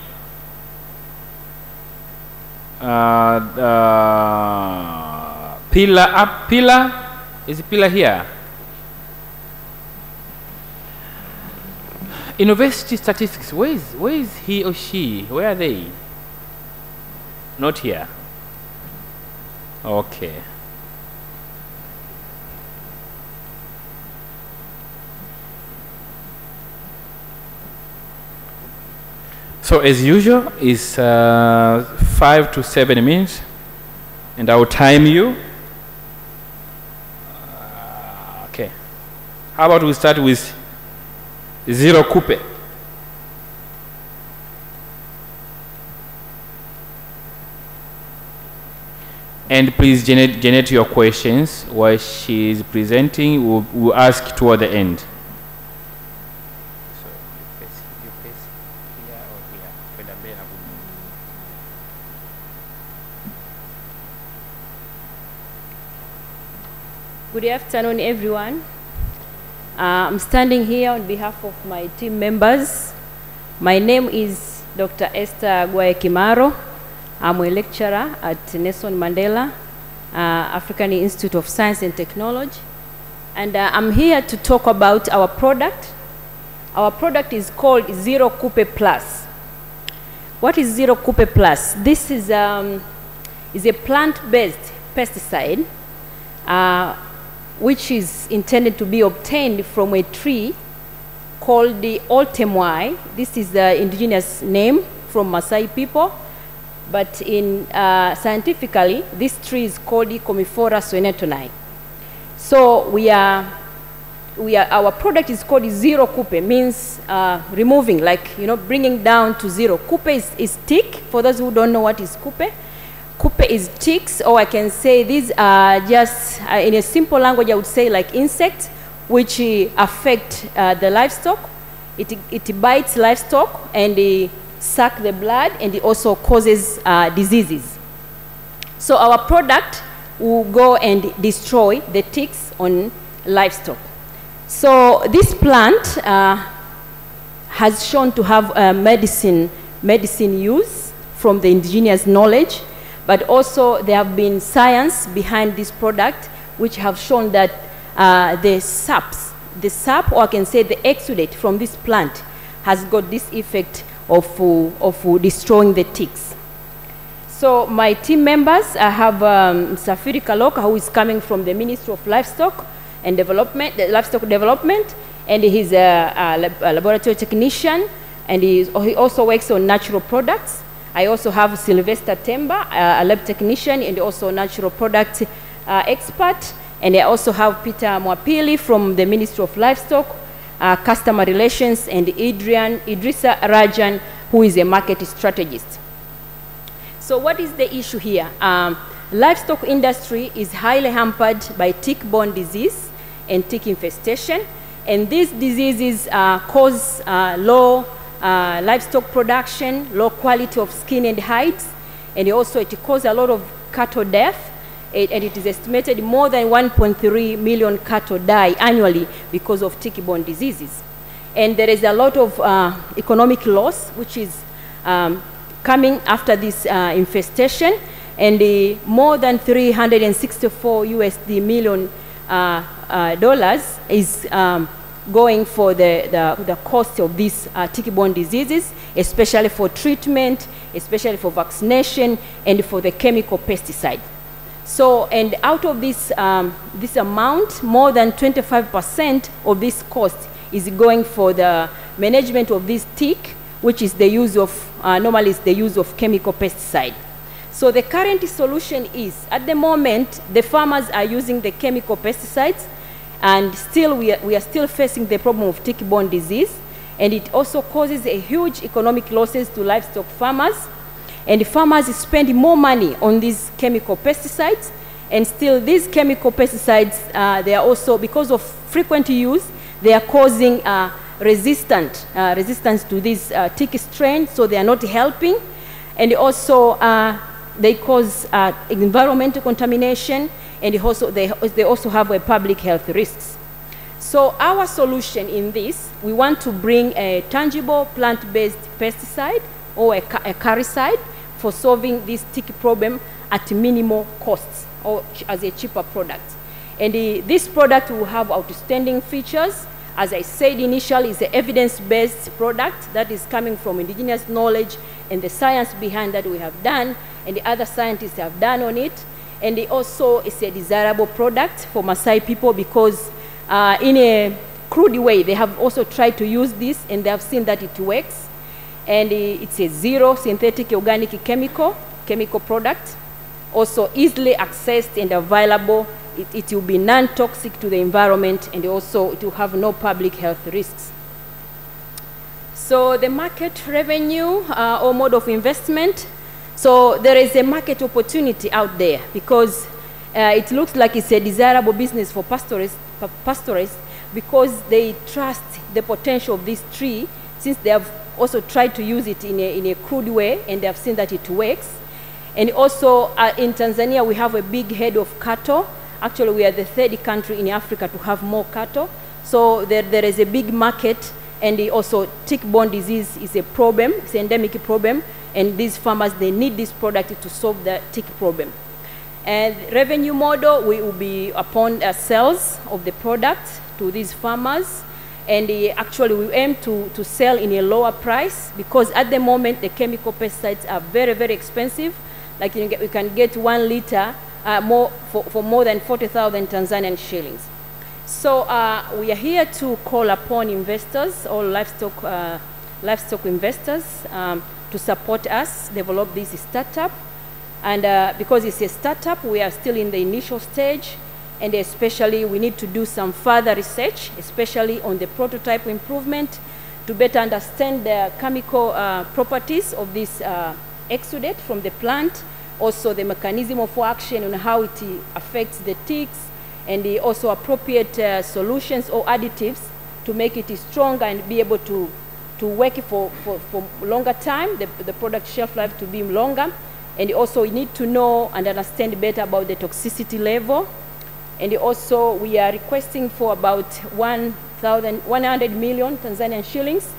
Pillar up. Pillar. Is it Pillar here? University statistics. Where is he or she? Where are they? Not here. Okay. So as usual, it's 5 to 7 minutes, and I will time you. Okay. How about we start with Zero Coupe? And please generate your questions while she is presenting. We'll ask toward the end. Good afternoon, everyone. I'm standing here on behalf of my team members. My name is Dr. Esther Gwaye Kimaro. I'm a lecturer at Nelson Mandela African Institute of Science and Technology. And I'm here to talk about our product. Our product is called Zero Coupe Plus. What is Zero Coupe Plus? This is a plant-based pesticide which is intended to be obtained from a tree called the Oltemwai. This is the indigenous name from Maasai people, but in scientifically, this tree is called the Commiphora soenetonai. So our product is called Zero Coupe, means removing, like, bringing down to zero. Coupe is tick. For those who don't know what is coupe, coupe is ticks, or I can say these are just, in a simple language, I would say like insects which affect the livestock. It bites livestock and suck the blood, and it also causes diseases. So our product will go and destroy the ticks on livestock. So this plant has shown to have medicine use from the indigenous knowledge, but also there have been science behind this product which have shown that the sap, or I can say the exudate from this plant, has got this effect of destroying the ticks. So my team members, I have Safiri Kaloka, who is coming from the Ministry of Livestock and Development, Livestock Development, and he's a laboratory technician, and he also works on natural products. I also have Sylvester Temba, a lab technician and also natural product expert, and I also have Peter Mwapili from the Ministry of Livestock, Customer Relations, and Idrissa Rajan, who is a market strategist. So what is the issue here? Livestock industry is highly hampered by tick-borne disease and tick infestation, and these diseases cause low livestock production, low quality of skin and hides, and also it causes a lot of cattle death, and it is estimated more than 1.3 million cattle die annually because of tick-borne diseases. And there is a lot of economic loss which is coming after this infestation, and more than 364 USD million dollars is going for the cost of these tick-borne diseases, especially for treatment, especially for vaccination, and for the chemical pesticide. So, and out of this, this amount, more than 25% of this cost is going for the management of this tick, which is the use of, normally it's the use of chemical pesticide. So the current solution is, at the moment, the farmers are using the chemical pesticides, and still we are still facing the problem of tick-borne disease, and it also causes a huge economic losses to livestock farmers, and farmers spend more money on these chemical pesticides, and still these chemical pesticides, they are also, because of frequent use, they are causing resistance to this tick strain, so they are not helping, and also they cause environmental contamination, and they also have a public health risks. So our solution in this, we want to bring a tangible plant-based pesticide or a caricide for solving this tick problem at minimal costs or as a cheaper product. And this product will have outstanding features. As I said initially, it's an evidence-based product that is coming from indigenous knowledge and the science behind that we have done, and the other scientists have done on it. And also, it's a desirable product for Maasai people because in a crude way, they have also tried to use this, and they have seen that it works. And it's a zero synthetic organic chemical product, also easily accessed and available. It will be non-toxic to the environment, and also it will have no public health risks. So the market revenue or mode of investment. So there is a market opportunity out there because it looks like it's a desirable business for pastoralists because they trust the potential of this tree, since they have also tried to use it in a crude way, and they have seen that it works. And also in Tanzania, we have a big head of cattle. Actually, we are the third country in Africa to have more cattle. So there is a big market, and also tick-borne disease is a problem, it's an endemic problem, and these farmers, they need this product to solve the tick problem. And revenue model, we will be upon sales of the product to these farmers, and actually we aim to sell in a lower price because at the moment the chemical pesticides are very, very expensive. Like we can get 1 liter for more than 40,000 Tanzanian shillings. So we are here to call upon investors, all livestock investors, to support us develop this startup. And because it's a startup, we are still in the initial stage, and especially we need to do some further research, especially on the prototype improvement, to better understand the chemical properties of this exudate from the plant, also the mechanism of action and how it affects the ticks, and also appropriate solutions or additives to make it stronger and be able to work for longer time, the product shelf life to be longer. And also we need to know and understand better about the toxicity level. And also we are requesting for about 100 million Tanzanian shillings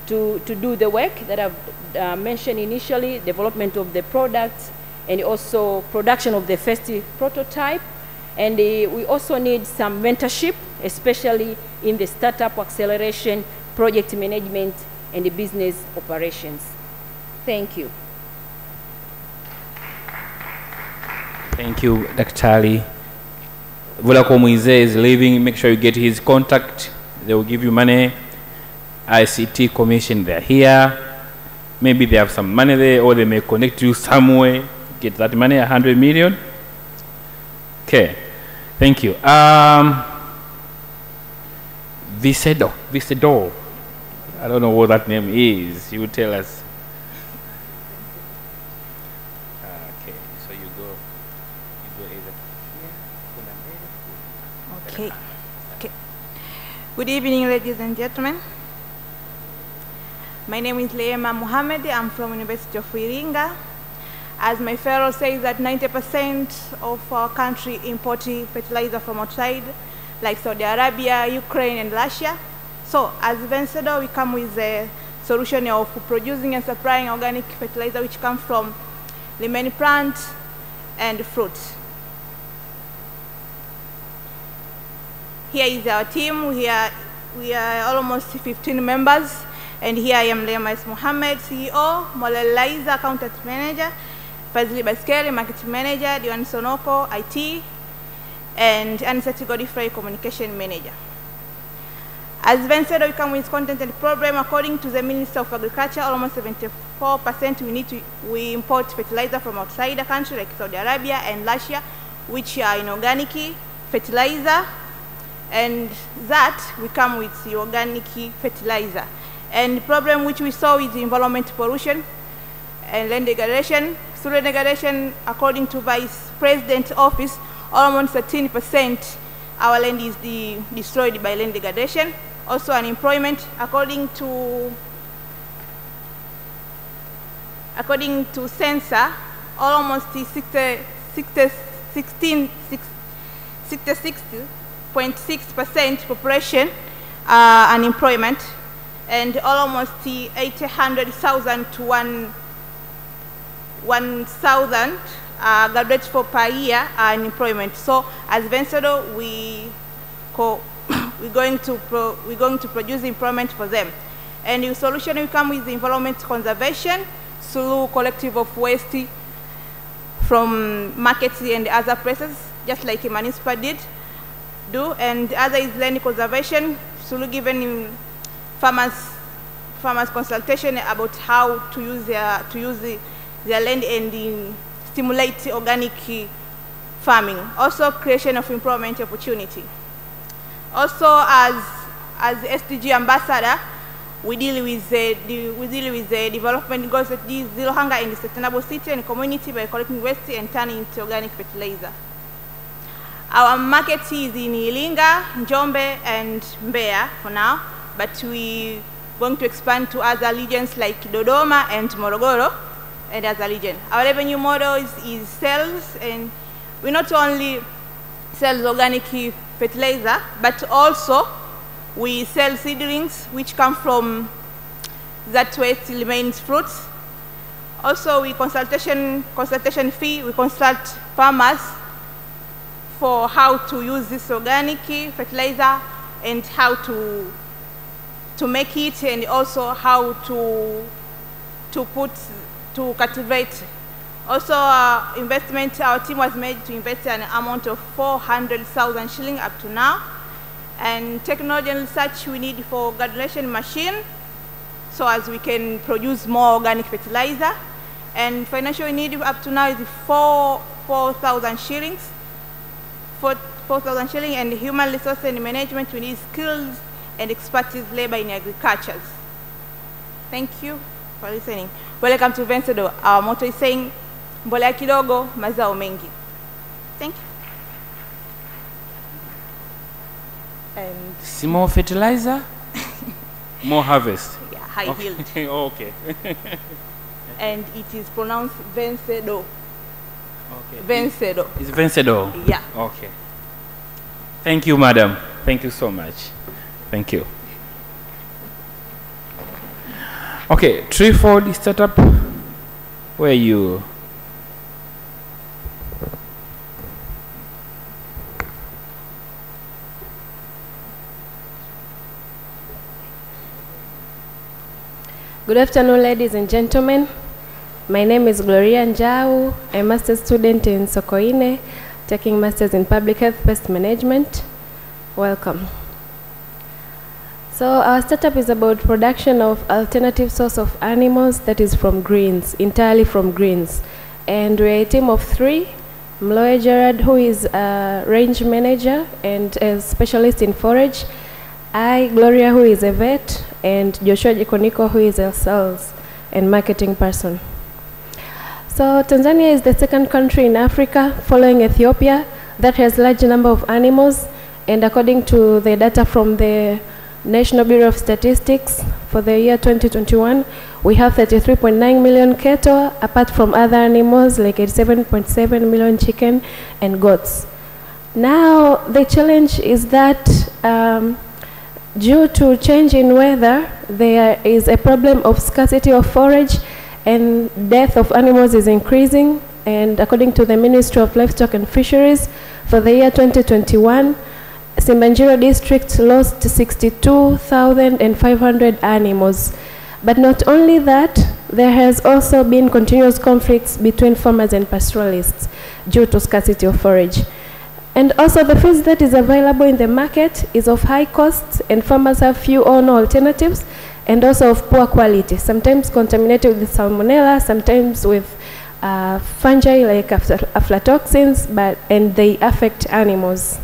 to do the work that I've mentioned initially, development of the product, and also production of the first prototype. And we also need some mentorship, especially in the startup acceleration, project management, and the business operations. Thank you. Thank you, Daktari. Vodacom is leaving. Make sure you get his contact. They will give you money. ICT Commission, they're here. Maybe they have some money there, or they may connect you somewhere. Get that money, 100 million. Okay, thank you. Vicedo. I don't know what that name is. You will tell us. Okay, so you go either here. Okay. Okay. Good evening, ladies and gentlemen. My name is Leema Mohammed. I'm from University of Iringa. As my fellow says that 90% of our country import fertilizer from outside, like Saudi Arabia, Ukraine, and Russia. So as Vencedo, we come with a solution of producing and supplying organic fertilizer which come from the main plant and fruits. Here is our team. We are almost 15 members. And here I am Leema Mohammed, CEO, Molel Liza, Accountant Manager, Fazli Baskeli, Marketing Manager, Diwan Sonoko, IT, and Anisati Godfrey, Communication Manager. As Ben said, we come with content and program. According to the Minister of Agriculture, almost 74% we import fertilizer from outside the country, like Saudi Arabia and Russia, which are in organic fertilizer, and that we come with the organic fertilizer. And the problem which we saw is the environment pollution and land degradation. Through land degradation, according to Vice President's office, almost 13% our land is destroyed by land degradation. Also unemployment, according to census, almost 66.6% population unemployment, and almost 800,000 to 1,000 graduates for per year unemployment. So as Vencedo, we're going to produce employment for them. And the solution will come with the environment conservation through collective of waste from markets and other places, just like a municipal do. And other is land conservation through giving farmers consultation about how to use their land and stimulate organic farming. Also creation of employment opportunity. Also as SDG ambassador, we deal with the development goals that is zero hunger in the sustainable city and community by collecting waste and turning into organic fertilizer. Our market is in Iringa, Njombe, and Mbeya for now, but we're going to expand to other regions like Dodoma and Morogoro and other regions. Our revenue model is sales, and we not only sell organic fertilizer, but also we sell seedlings which come from that waste remains fruits. Also, we consultation fee, we consult farmers for how to use this organic fertilizer and how to make it, and also how to cultivate. Also, investment, our team was made to invest an amount of 400,000 shillings up to now. And technology and research we need for granulation machine, so as we can produce more organic fertilizer. And financial we need up to now is 4,000 shillings. 4,000 shillings, and human resource and management we need skills and expertise labor in agriculture. Thank you for listening. Welcome to Vencedo. Our motto is saying, mbolea kidogo, mazao mengi. Thank you. And more fertilizer, more harvest. Yeah, high okay. yield. Okay. And it is pronounced Vencedo. Okay. Vencedo. It's Vencedo? Yeah. Okay. Thank you, madam. Thank you so much. Thank you. Okay, Treeford startup. Where are you? Good afternoon, ladies and gentlemen. My name is Gloria Njau, a master's student in Sokoine, taking masters in public health pest management. Welcome. So our startup is about production of alternative source of animals that is from greens, entirely from greens. And we're a team of 3. Mloe Gerard, who is a range manager and a specialist in forage. I, Gloria, who is a vet, and Joshua Jikoniko, who is a sales and marketing person. So Tanzania is the second country in Africa, following Ethiopia, that has large number of animals. And according to the data from the National Bureau of Statistics for the year 2021, we have 33.9 million cattle, apart from other animals like 87.7 million chicken and goats. Now, the challenge is that due to change in weather, there is a problem of scarcity of forage, and death of animals is increasing. And according to the Ministry of Livestock and Fisheries, for the year 2021, Simanjiro district lost 62,500 animals. But not only that, there has also been continuous conflicts between farmers and pastoralists due to scarcity of forage. And also the feed that is available in the market is of high cost, and farmers have few or no alternatives, and also of poor quality, sometimes contaminated with salmonella, sometimes with fungi like aflatoxins, and they affect animals.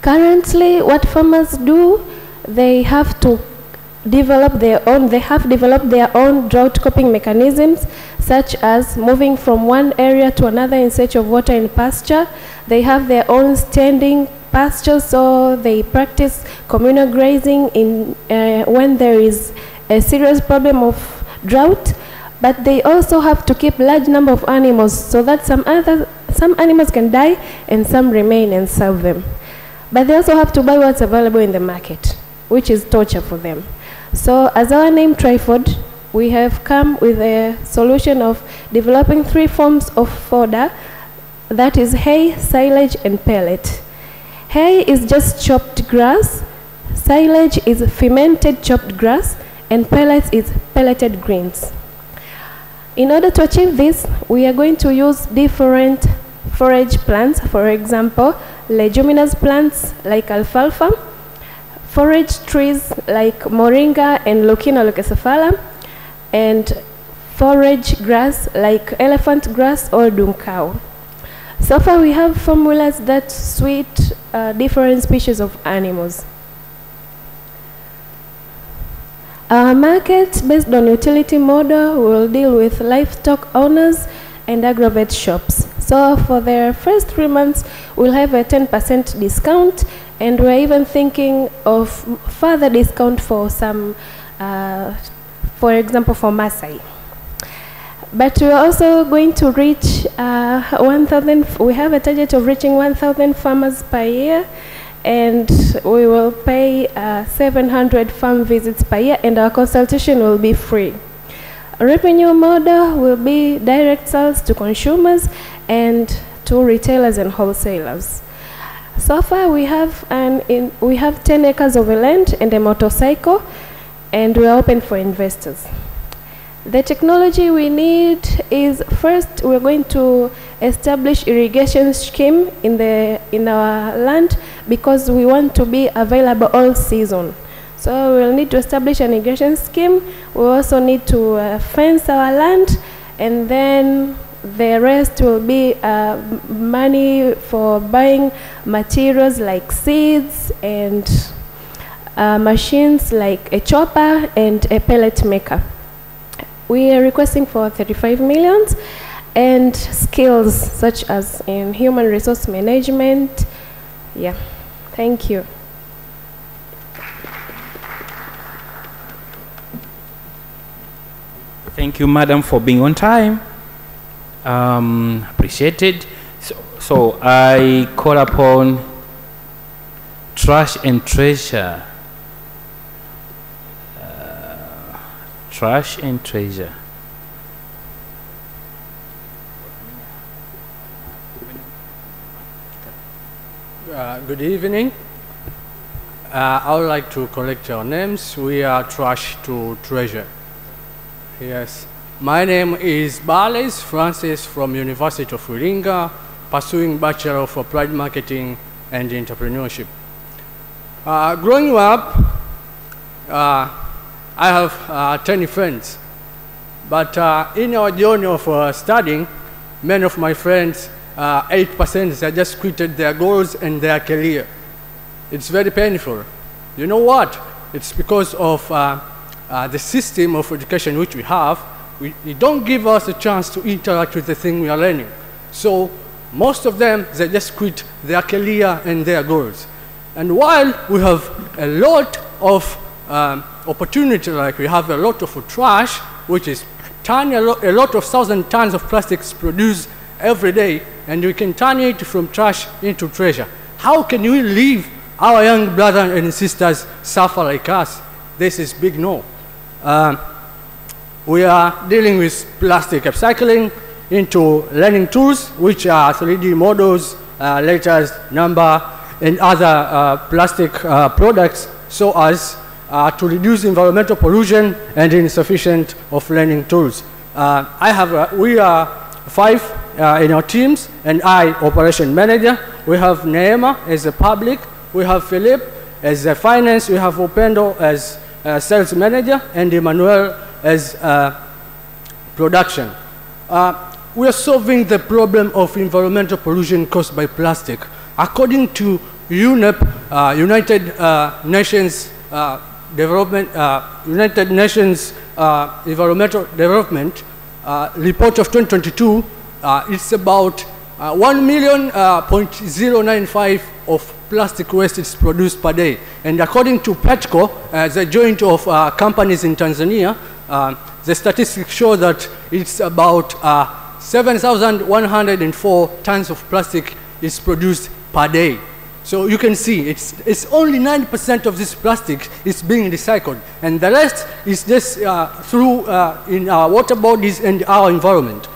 Currently, what farmers do, they have to develop their own, developed their own drought coping mechanisms, such as moving from one area to another in search of water and pasture. They have their own standing pastures, so they practice communal grazing in, when there is a serious problem of drought. But they also have to keep large number of animals, so that some animals can die and some remain and serve them. But they also have to buy what's available in the market, which is torture for them. So as our name Treeford, we have come with a solution of developing 3 forms of fodder, that is hay, silage, and pellet. Hay is just chopped grass, silage is fermented chopped grass, and pellets is pelleted greens. In order to achieve this, we are going to use different forage plants, for example, leguminous plants like alfalfa, forage trees like moringa and Leucaena leucocephala, and forage grass like elephant grass or dunkau. So far we have formulas that suit different species of animals. Our market, based on utility model, will deal with livestock owners and agrovet shops. So for the first 3 months, we'll have a 10% discount, and we're even thinking of further discount for some, for example, for Maasai. But we're also going to reach 1,000, we have a target of reaching 1,000 farmers per year, and we will pay 700 farm visits per year, and our consultation will be free. A revenue model will be direct sales to consumers and to retailers and wholesalers. So far we have 10 acres of land and a motorcycle, and we are open for investors. The technology we need is, first we're going to establish irrigation scheme in our land, because we want to be available all season. So we'll need to establish an irrigation scheme. We also need to fence our land, and then the rest will be money for buying materials like seeds and machines like a chopper and a pellet maker. We are requesting for 35 million and skills such as in human resource management. Yeah, thank you. Thank you, madam, for being on time. Appreciated. So I call upon Trash and Treasure. Trash and Treasure. Good evening. I would like to collect your names. We are Trash to Treasure. Yes. My name is Bales Francis from University of Iringa, pursuing Bachelor of Applied Marketing and Entrepreneurship. Growing up, I have 10 friends. But in our journey of studying, many of my friends, 8% they just quitted their goals and their career. It's very painful. You know what? It's because of the system of education which we have. It don't give us a chance to interact with the thing we are learning. So most of them, they just quit their career and their goals. And while we have a lot of opportunity, like we have a lot of trash, which is turning a lot of 1,000 tons of plastics produced every day, and we can turn it from trash into treasure. How can we leave our young brothers and sisters suffer like us? This is big no. We are dealing with plastic upcycling into learning tools, which are 3D models, letters, number, and other plastic products, so as to reduce environmental pollution and insufficient of learning tools. We are 5 in our teams, and I, operation manager. We have Neema as a public, we have Philip as a finance, we have Upendo as a sales manager, and Emmanuel as production. We are solving the problem of environmental pollution caused by plastic. According to UNEP, United Nations Environmental Development report of 2022, it's about 1,000,095 of plastic waste is produced per day. And according to PETCO, the joint of companies in Tanzania, the statistics show that it's about 7,104 tons of plastic is produced per day. So you can see it's only 9% of this plastic is being recycled, and the rest is just through in our water bodies and our environment.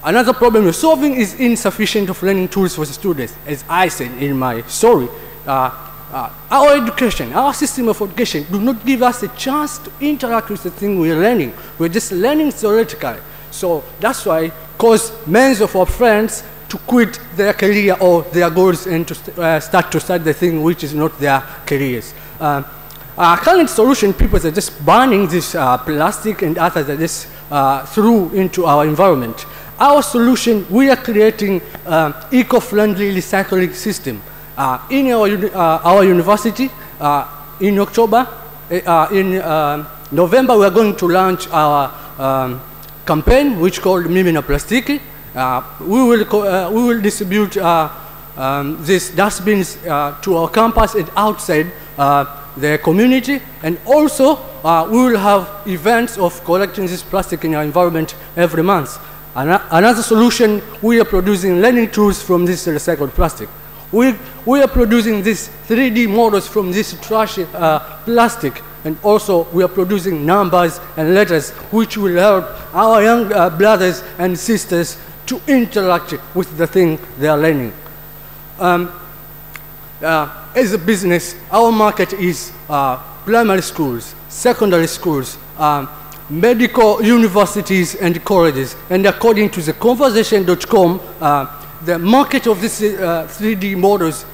Another problem we're solving is insufficient of learning tools for the students. As I said in my story, our education, our system of education do not give us a chance to interact with the thing we're learning. We're just learning theoretically. So that's why cause many of our friends to quit their career or their goals and to start the thing which is not their careers. Current solution, people are just burning this plastic and others are just through into our environment. Our solution, we are creating eco-friendly recycling system. In our university, in October, in November, we are going to launch our campaign, which is called Mimi na Plastiki. We will distribute these dustbins to our campus and outside the community, and also we will have events of collecting this plastic in our environment every month. Another solution, we are producing learning tools from this recycled plastic. We are producing these 3D models from this trash plastic, and also we are producing numbers and letters which will help our young brothers and sisters to interact with the thing they are learning. As a business, our market is primary schools, secondary schools, medical universities and colleges. And according to the conversation.com, the market of these 3D models,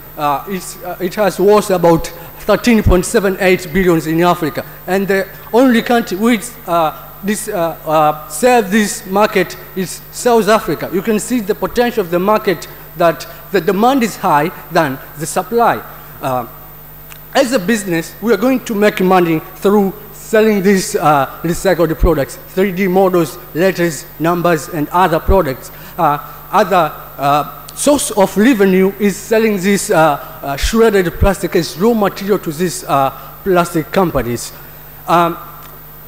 it has worth about 13.78 billion in Africa. And the only country which serve this market is South Africa. You can see the potential of the market, that the demand is high than the supply. As a business, we are going to make money through selling these recycled products, 3D models, letters, numbers, and other products. Other source of revenue is selling this shredded plastic as raw material to these plastic companies.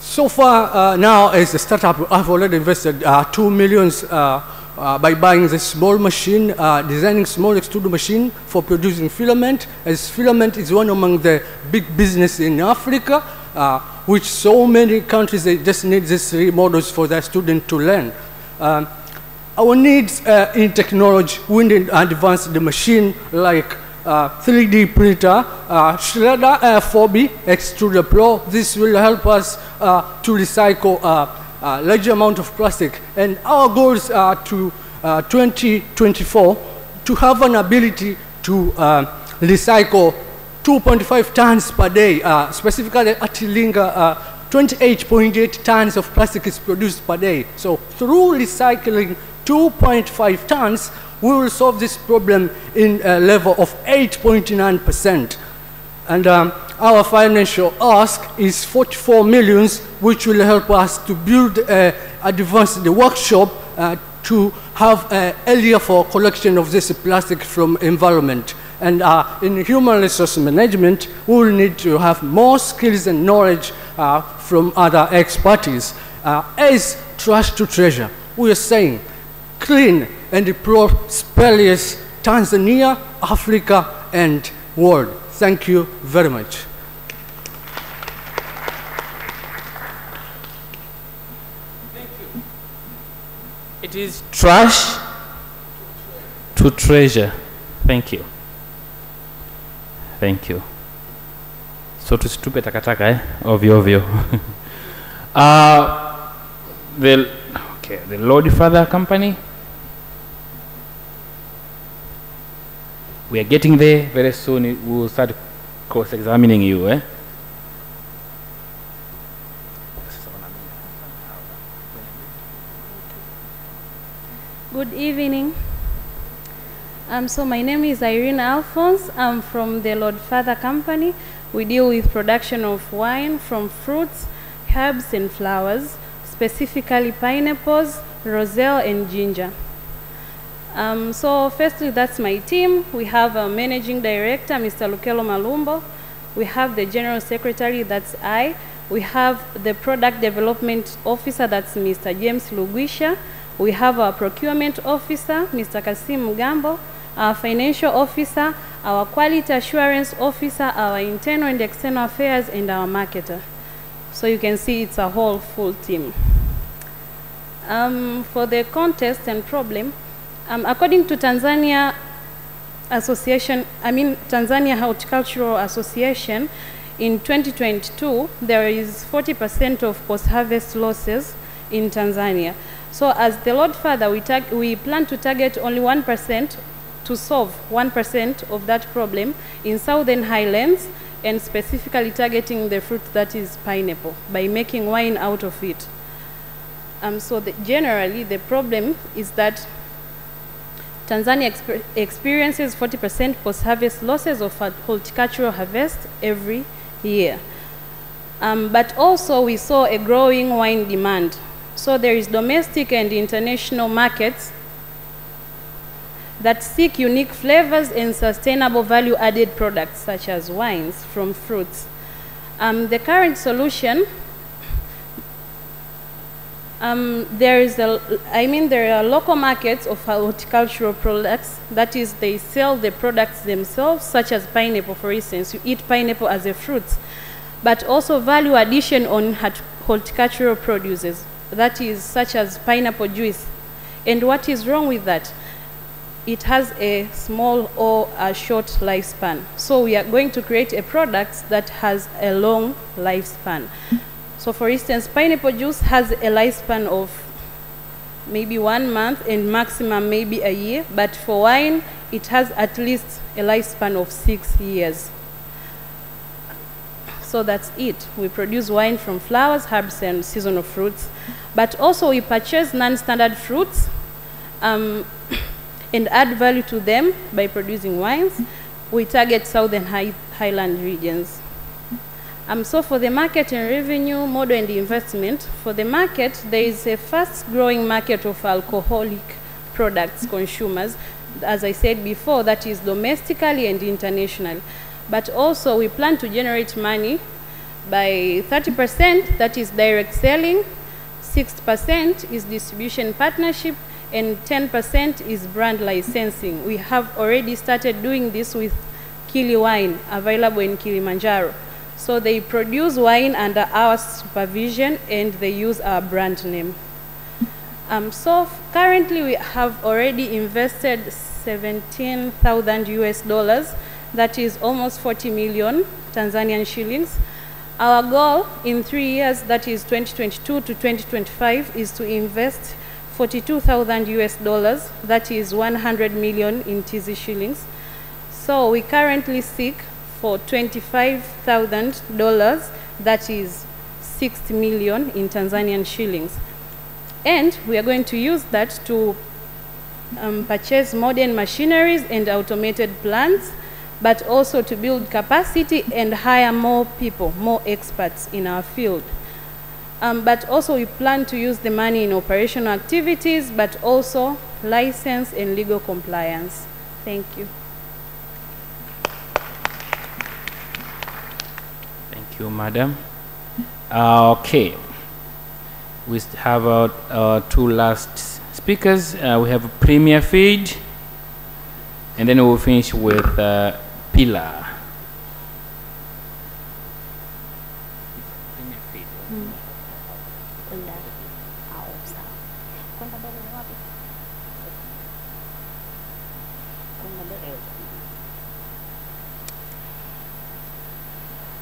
So far now, as a startup, I've already invested 2 million by buying this small machine, designing small extruder machine for producing filament, as filament is one among the big business in Africa, which so many countries, they just need these 3 models for their students to learn. Our needs in technology, we need advanced the machine like 3D printer, shredder 4B, extruder pro. This will help us to recycle a large amount of plastic. And our goals are to 2024 to have an ability to recycle 2.5 tons per day. Specifically at Ilinga, 28.8 tons of plastic is produced per day. So through recycling 2.5 tons, we will solve this problem in a level of 8.9%. And our financial ask is 44 million, which will help us to build advanced workshop to have an area for collection of this plastic from environment. And in human resource management, we will need to have more skills and knowledge from other expertise. As trash to treasure, we are saying clean and prosperous Tanzania, Africa, and world. Thank you very much. Thank you. It is trash to treasure. Thank you. Thank you. So tusitupe takataka ovyo ovyo. The Lord Father Company. We are getting there very soon. We will start cross-examining you. Good evening. So my name is Irene Alphonse. I'm from the Lord Father Company. We deal with production of wine from fruits, herbs, and flowers, specifically pineapples, roselle, and ginger. So firstly, that's my team. We have a managing director, Mr. Lukelo Malumbo. We have the general secretary, that's I. We have the product development officer, that's Mr. James Lugwisha. We have our procurement officer, Mr. Kasim Gambo, our financial officer, our quality assurance officer, our internal and external affairs, and our marketer. So you can see it's a whole full team. For the contest and problem, according to Tanzania Horticultural Association, in 2022, there is 40% of post-harvest losses in Tanzania. So as the Lord Father, we plan to target only 1% to solve 1% of that problem in Southern Highlands, and specifically targeting the fruit that is pineapple by making wine out of it. So generally, the problem is that Tanzania experiences 40% post-harvest losses of horticultural harvest every year. But also we saw a growing wine demand. So there is domestic and international markets that seek unique flavors and sustainable value-added products such as wines from fruits. The current solution, there are local markets of horticultural products. That is, they sell the products themselves, such as pineapple, for instance. You eat pineapple as a fruit, but also value addition on horticultural produces. That is, such as pineapple juice. And what is wrong with that? It has a small or a short lifespan. So we are going to create a product that has a long lifespan. So for instance, pineapple juice has a lifespan of maybe 1 month and maximum maybe a year, but for wine, it has at least a lifespan of 6 years. So that's it. We produce wine from flowers, herbs, and seasonal fruits, but also we purchase non-standard fruits and add value to them by producing wines. We target Southern Highland regions. So for the market and revenue model and investment, for the market, there is a fast-growing market of alcoholic products consumers, as I said before, that is domestically and internationally. But also we plan to generate money By 30%, that is direct selling, 6% is distribution partnership, and 10% is brand licensing. We have already started doing this with Kili Wine, available in Kilimanjaro. So they produce wine under our supervision and they use our brand name. So currently we have already invested 17,000 US dollars, that is almost 40 million Tanzanian shillings. Our goal in 3 years, that is 2022 to 2025, is to invest 42,000 US dollars, that is 100 million in TZ shillings. So we currently seek for $25,000, that is 60 million in Tanzanian shillings. And we are going to use that to purchase modern machineries and automated plants, but also to build capacity and hire more people, more experts in our field. But also we plan to use the money in operational activities, but also license and legal compliance. Thank you. Thank you, madam. Okay. We have two last speakers. We have Premier Feed, and then we'll finish with Pilar.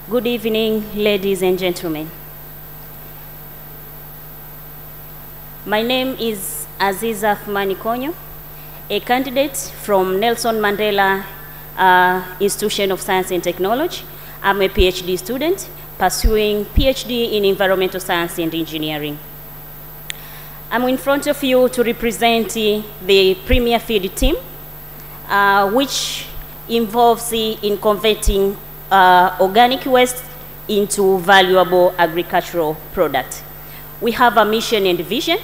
Good evening, ladies and gentlemen. My name is Aziza Thumani Konyo, a candidate from Nelson Mandela Institution of Science and Technology. I'm a PhD student pursuing PhD in Environmental Science and Engineering. I'm in front of you to represent the Premier Feed team, which involves in converting organic waste into valuable agricultural product. We have a mission and vision,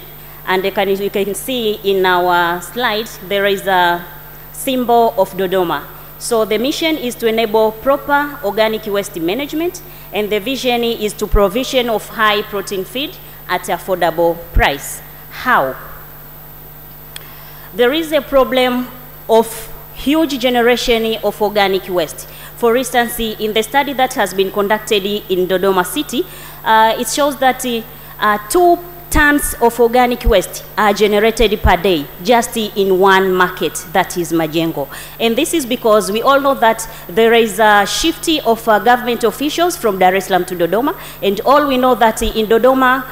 and you can see in our slides there is a symbol of Dodoma. So the mission is to enable proper organic waste management, and the vision is to provision of high protein feed at affordable price. How? There is a problem of huge generation of organic waste. For instance, in the study that has been conducted in Dodoma City, it shows that 2 tons of organic waste are generated per day just in one market, that is Majengo. And this is because we all know that there is a shift of government officials from Dar es Salaam to Dodoma, and all we know that in Dodoma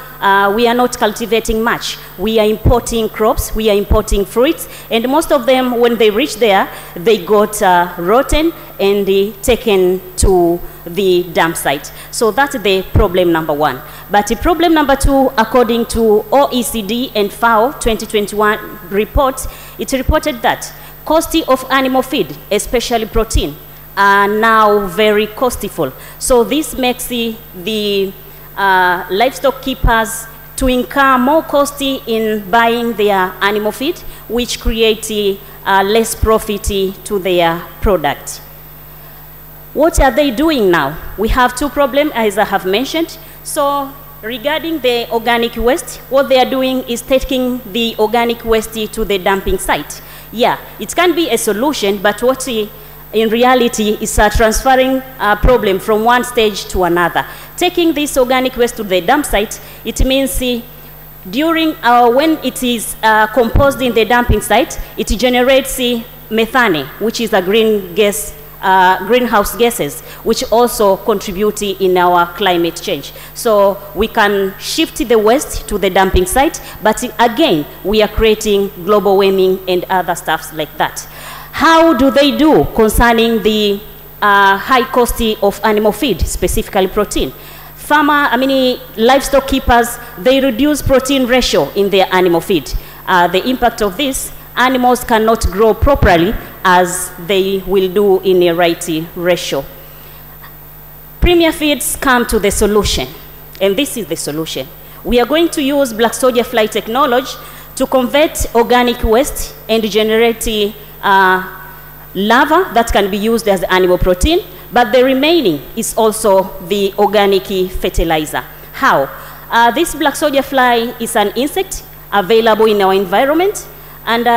we are not cultivating much. We are importing crops, we are importing fruits, and most of them, when they reach there, they got rotten and taken to the dump site. So that's the problem number 1. But the problem number 2, according to OECD and FAO 2021 report, it reported that cost of animal feed, especially protein, are now very costful. So this makes the livestock keepers to incur more cost in buying their animal feed, which creates less profit to their product. What are they doing now? We have 2 problems, as I have mentioned. So regarding the organic waste, what they are doing is taking the organic waste to the dumping site. Yeah, it can be a solution, but what in reality is transferring a problem from one stage to another. Taking this organic waste to the dump site, it means during when it is composed in the dumping site, it generates methane, which is a greenhouse gases, which also contribute in our climate change. So we can shift the waste to the dumping site, but again, we are creating global warming and other stuffs like that. How do they do concerning the high cost of animal feed, specifically protein? Livestock keepers, they reduce protein ratio in their animal feed. The impact of this, animals cannot grow properly as they will do in a right ratio. Premier Feeds come to the solution, and this is the solution. We are going to use black soldier fly technology to convert organic waste and generate larvae that can be used as animal protein, but the remaining is also the organic fertilizer. How? This black soldier fly is an insect available in our environment, and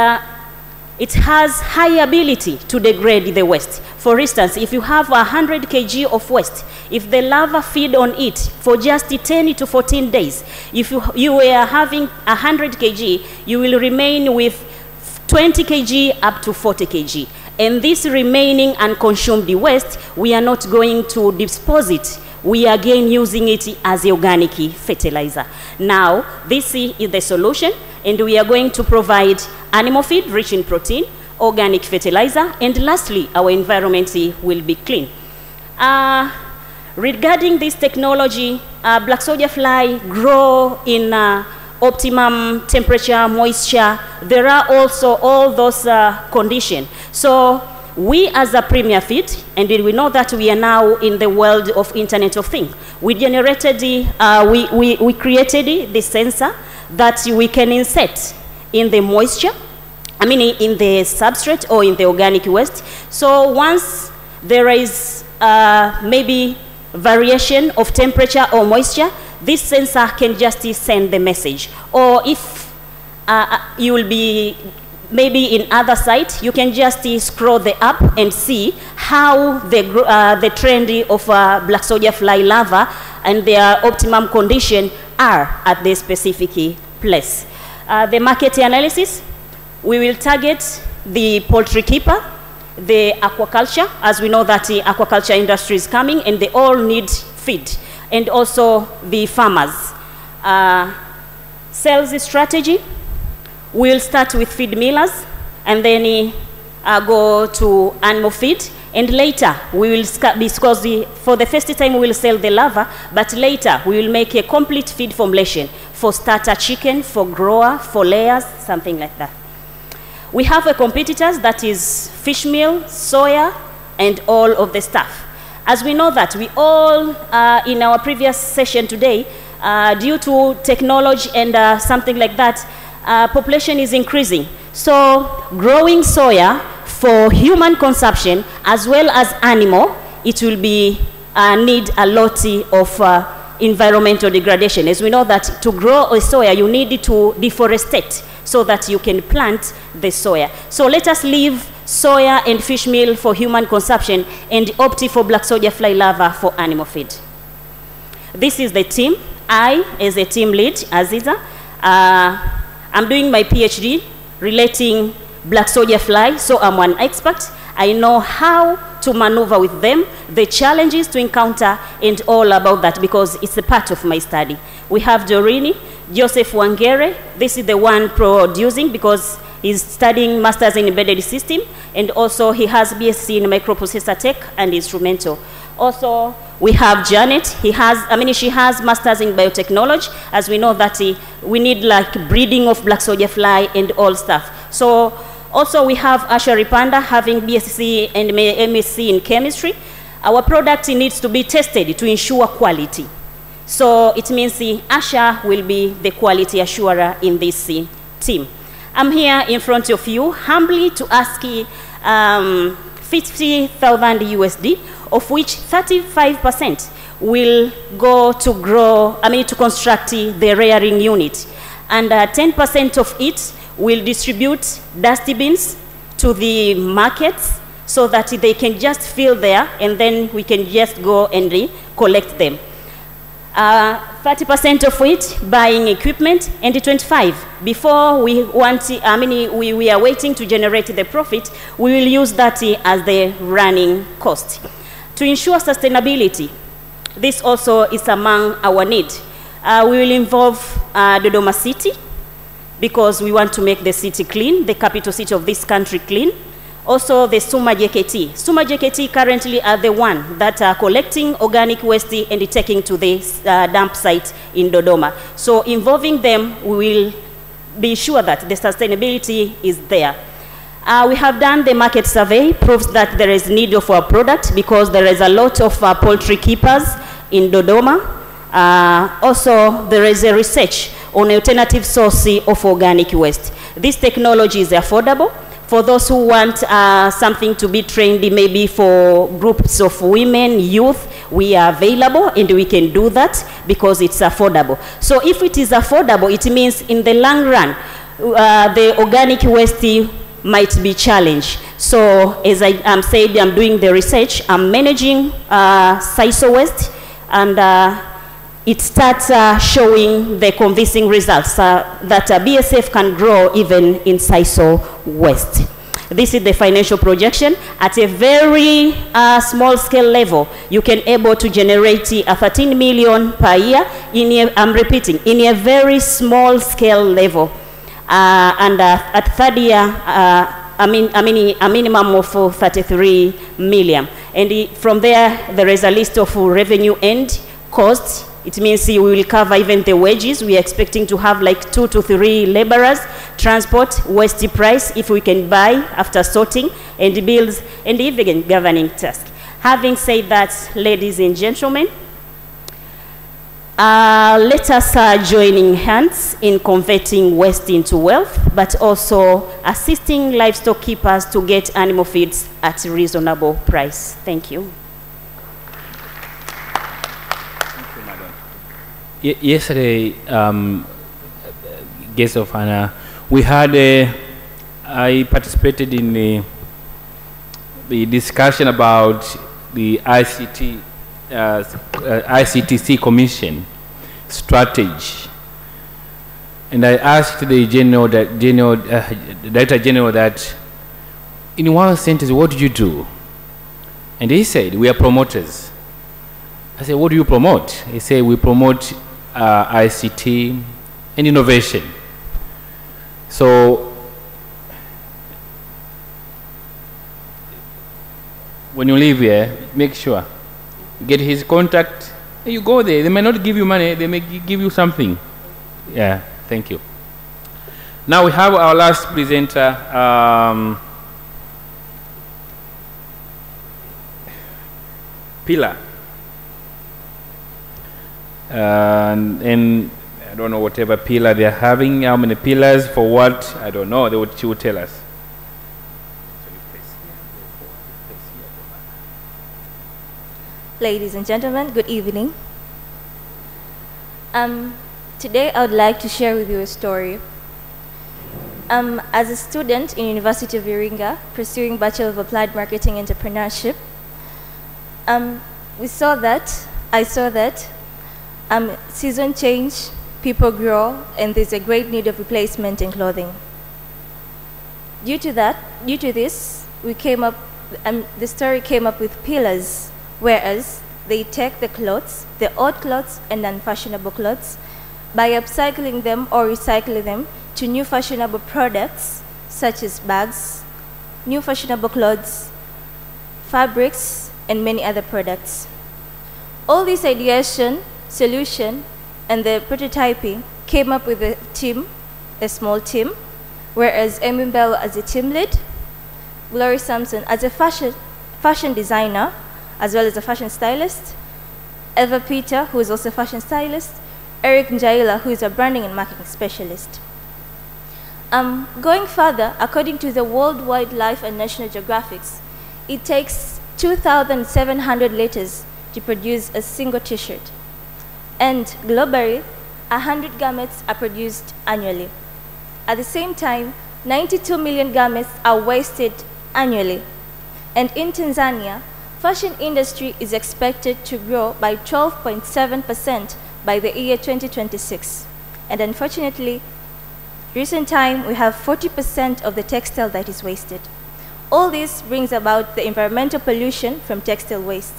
it has high ability to degrade the waste. For instance, if you have 100 kg of waste, if the larva feed on it for just 10 to 14 days, if you were having 100 kg, you will remain with 20 kg up to 40 kg. And this remaining unconsumed waste, we are not going to dispose it. We are again using it as organic fertilizer. Now, this is the solution, and we are going to provide animal feed rich in protein, organic fertilizer, and lastly, our environment will be clean. Regarding this technology, black soldier fly grow in optimum temperature, moisture. There are also all those conditions. So we as a Premier Feed, and we know that we are now in the world of Internet of Things, we generated, we created the sensor that we can insert in the moisture, in the substrate or in the organic waste. So once there is maybe variation of temperature or moisture, this sensor can just send the message. Or if you will be maybe in other site, you can just scroll the app and see how the trend of black soldier fly larva and their optimum condition are at the specific place. The market analysis, we will target the poultry keeper, the aquaculture, as we know that the aquaculture industry is coming and they all need feed, and also the farmers. Sales strategy, we'll start with feed millers and then go to animal feed, and later we will, because for the first time we will sell the larva, but later we will make a complete feed formulation for starter chicken, for grower, for layers, something like that. We have a competitors, that is fish meal, soya, and all of the stuff. As we know that we all, in our previous session today, due to technology and something like that, population is increasing. So growing soya for human consumption as well as animal, it will be need a lot of environmental degradation. As we know that to grow a soya, you need to deforestate so that you can plant the soya. So let us leave soya and fish meal for human consumption and opt for black soldier fly larva for animal feed. This is the team. I, as a team lead, Aziza, I'm doing my PhD relating black soldier fly, so I'm an expert. I know how to maneuver with them, the challenges to encounter, and all about that because it's a part of my study. We have Dorini, Joseph Wangere. This is the one producing because he's studying Masters in Embedded System, and also he has BSc in Microprocessor Tech and Instrumental. Also, we have Janet. She has Masters in Biotechnology, as we know that we need like breeding of black soldier fly and all stuff. So also we have Asha Ripanda having BSc and MSc in Chemistry. Our product needs to be tested to ensure quality. So it means Asha will be the quality assurer in this team. I'm here in front of you humbly to ask 50,000 USD, of which 35% will go to to construct the rearing unit. And 10% of it will distribute dusty bins to the markets so that they can just fill there and then we can just go and collect them. 30% of it buying equipment, and 25% before we want, we are waiting to generate the profit, we will use that as the running cost. To ensure sustainability, this also is among our needs. We will involve Dodoma City because we want to make the city clean, the capital city of this country clean. Also the Suma JKT. Suma JKT currently are the one that are collecting organic waste and taking to the dump site in Dodoma. So involving them, we will be sure that the sustainability is there. We have done the market survey, proves that there is need of our product because there is a lot of poultry keepers in Dodoma. Also, there is a research on alternative source of organic waste. This technology is affordable. For those who want something to be trendy, maybe for groups of women, youth, we are available and we can do that because it's affordable. So if it is affordable, it means in the long run, the organic waste might be challenged. So as I said, I'm doing the research, I'm managing SISO waste, and it starts showing the convincing results that BSF can grow even in SISO waste. This is the financial projection. At a very small scale level, you can able to generate 13 million per year. I'm repeating, in a very small scale level. And at third year, a minimum of 33 million. And from there, there is a list of revenue and costs. It means we will cover even the wages. We are expecting to have like 2 to 3 laborers, transport, waste price, if we can buy after sorting, and bills, and even governing task. Having said that, ladies and gentlemen, let us join hands in converting waste into wealth, but also assisting livestock keepers to get animal feeds at a reasonable price. Thank you. Yesterday, guest of honor, we had I participated in the discussion about the ICTC Commission strategy, and I asked the Director General that, in one sentence, what did you do? And he said, we are promoters. I said, what do you promote? He said, we promote ICT and innovation. So when you leave here, make sure you get his contact. You go there. They may not give you money. They may give you something. Yeah, thank you. Now we have our last presenter, Pilar. And I don't know whatever pillar they're having, how many pillars, for what, I don't know, she will tell us. Ladies and gentlemen, good evening. Today I would like to share with you a story. As a student in University of Iringa, pursuing Bachelor of Applied Marketing Entrepreneurship, I saw that season change, people grow, and there's a great need of replacement in clothing. Due to this, the story came up with pillars, whereas they take the clothes, the old clothes and unfashionable clothes, by upcycling them or recycling them to new fashionable products, such as bags, new fashionable clothes, fabrics, and many other products. All this ideation, solution, and the prototyping came up with a team, a small team, whereas Emin Bello as a team lead, Glory Sampson as a fashion designer, as well as a fashion stylist, Eva Peter, who is also a fashion stylist, Eric Njaila, who is a branding and marketing specialist. Going further, according to the World Wildlife and National Geographics, it takes 2,700 liters to produce a single t-shirt. And globally, 100 garments are produced annually. At the same time, 92 million garments are wasted annually. And in Tanzania, fashion industry is expected to grow by 12.7% by the year 2026. And unfortunately, recent time, we have 40% of the textile that is wasted. All this brings about the environmental pollution from textile waste.